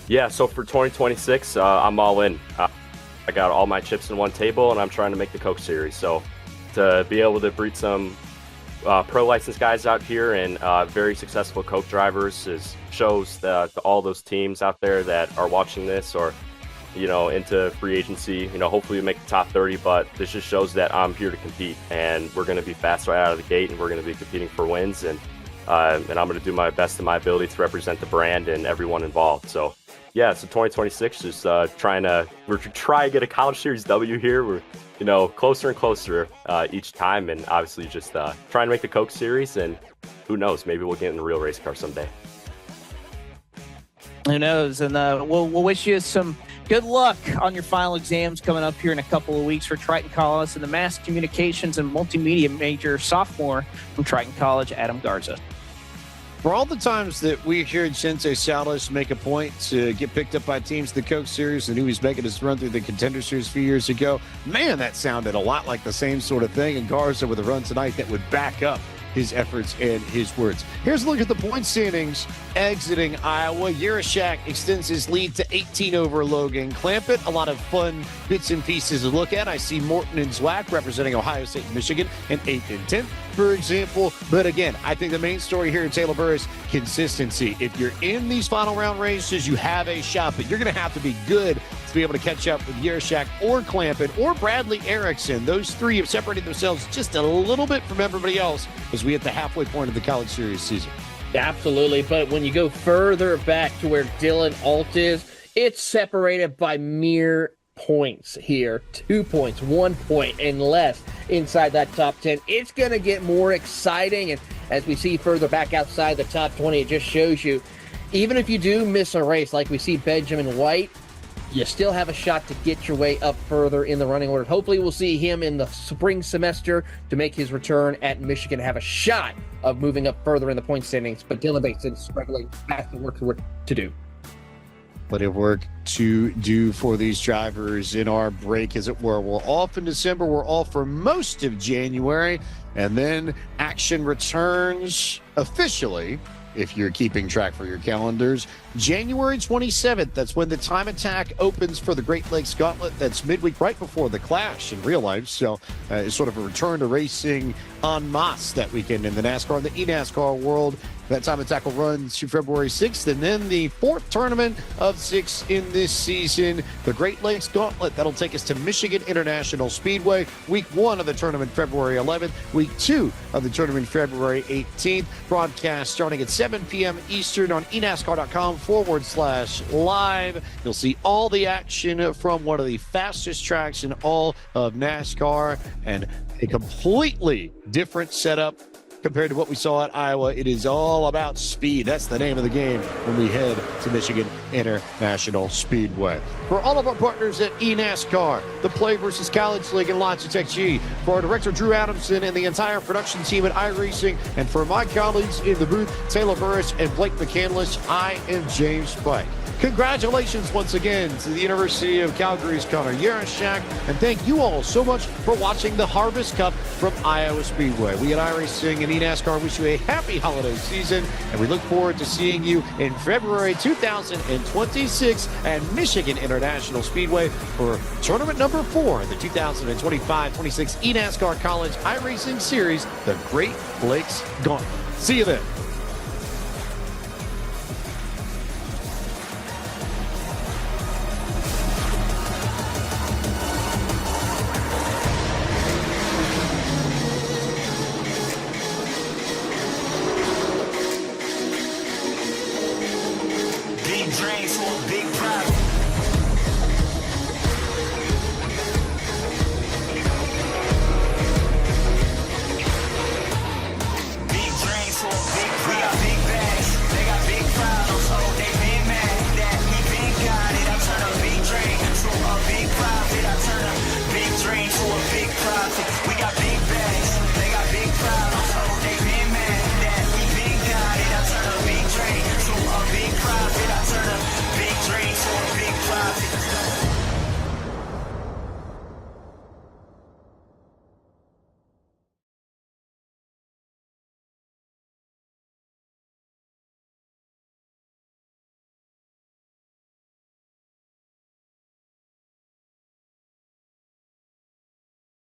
[SPEAKER 15] Yeah, so for 2026, I'm all in. I got all my chips in one table, and I'm trying to make the Coke Series. So to be able to breed some pro license guys out here and very successful Coke drivers shows to all those teams out there that are watching this or into free agency, hopefully we make the top 30, but this just shows that I'm here to compete, and we're going to be fast right out of the gate, and we're going to be competing for wins, and I'm going to do my best in my ability to represent the brand and everyone involved. So 2026, just we're trying to get a college series W here. We're closer and closer each time, and obviously just trying to make the Coke Series, and who knows, maybe we'll get in a real race car someday.
[SPEAKER 10] Who knows? And we'll wish you some good luck on your final exams coming up here in a couple of weeks for Triton College and the Mass Communications and Multimedia major sophomore from Triton College, Adam Garza.
[SPEAKER 8] For all the times that we heard Sensei Salas make a point to get picked up by teams in the Coke Series and who was making his run through the Contender Series a few years ago, man, that sounded a lot like the same sort of thing. And Garza with a run tonight that would back up his efforts and his words. Here's a look at the point standings exiting Iowa. Yerashak extends his lead to 18 over Logan Clampett. A lot of fun bits and pieces to look at. I see Morton and Zwack representing Ohio State and Michigan in 8th and 10th, for example. But again, I think the main story here at Taylor Burr is consistency. If you're in these final round races, you have a shot, but you're going to have to be good to be able to catch up with Yerashak or Clampett or Bradley Erickson. Those three have separated themselves just a little bit from everybody else as we hit the halfway point of the College Series season.
[SPEAKER 9] Absolutely, but when you go further back to where Dylan Alt is, it's separated by mere points here. 2 points, 1 point, and less inside that top 10. It's going to get more exciting. And as we see further back outside the top 20, it just shows you, even if you do miss a race like we see Benjamin White, you still have a shot to get your way up further in the running order. Hopefully we'll see him in the spring semester to make his return at Michigan, have a shot of moving up further in the point standings. But Dylan Bateson struggling, has the work to do.
[SPEAKER 8] Plenty of work to do for these drivers in our break, as it were. We're off in December. We're off for most of January. And then action returns officially, if you're keeping track for your calendars, January 27th. That's when the time attack opens for the Great Lakes Gauntlet. That's midweek, right before the Clash in real life. So it's sort of a return to racing en masse that weekend in the NASCAR and the eNASCAR world. That time attack will run to February 6th. And then the fourth tournament of 6 in this season, the Great Lakes Gauntlet. That'll take us to Michigan International Speedway. Week 1 of the tournament, February 11th. Week 2 of the tournament, February 18th. Broadcast starting at 7 p.m. Eastern on eNASCAR.com/live. You'll see all the action from one of the fastest tracks in all of NASCAR, and a completely different setup compared to what we saw at Iowa. It is all about speed. That's the name of the game when we head to Michigan International Speedway. For all of our partners at eNASCAR, the Play vs. College League, and Logitech G, for our director Drew Adamson and the entire production team at iRacing, and for my colleagues in the booth, Taylor Burris and Blake McCandless, I am James Pike. Congratulations once again to the University of Calgary's Connor Yarashak, and thank you all so much for watching the Harvest Cup from Iowa Speedway. We at iRacing and eNASCAR wish you a happy holiday season, and we look forward to seeing you in February 2026 at Michigan International Speedway for tournament number 4 in the 2025-26 eNASCAR College iRacing Series, the Great Lakes Gauntlet. See you then.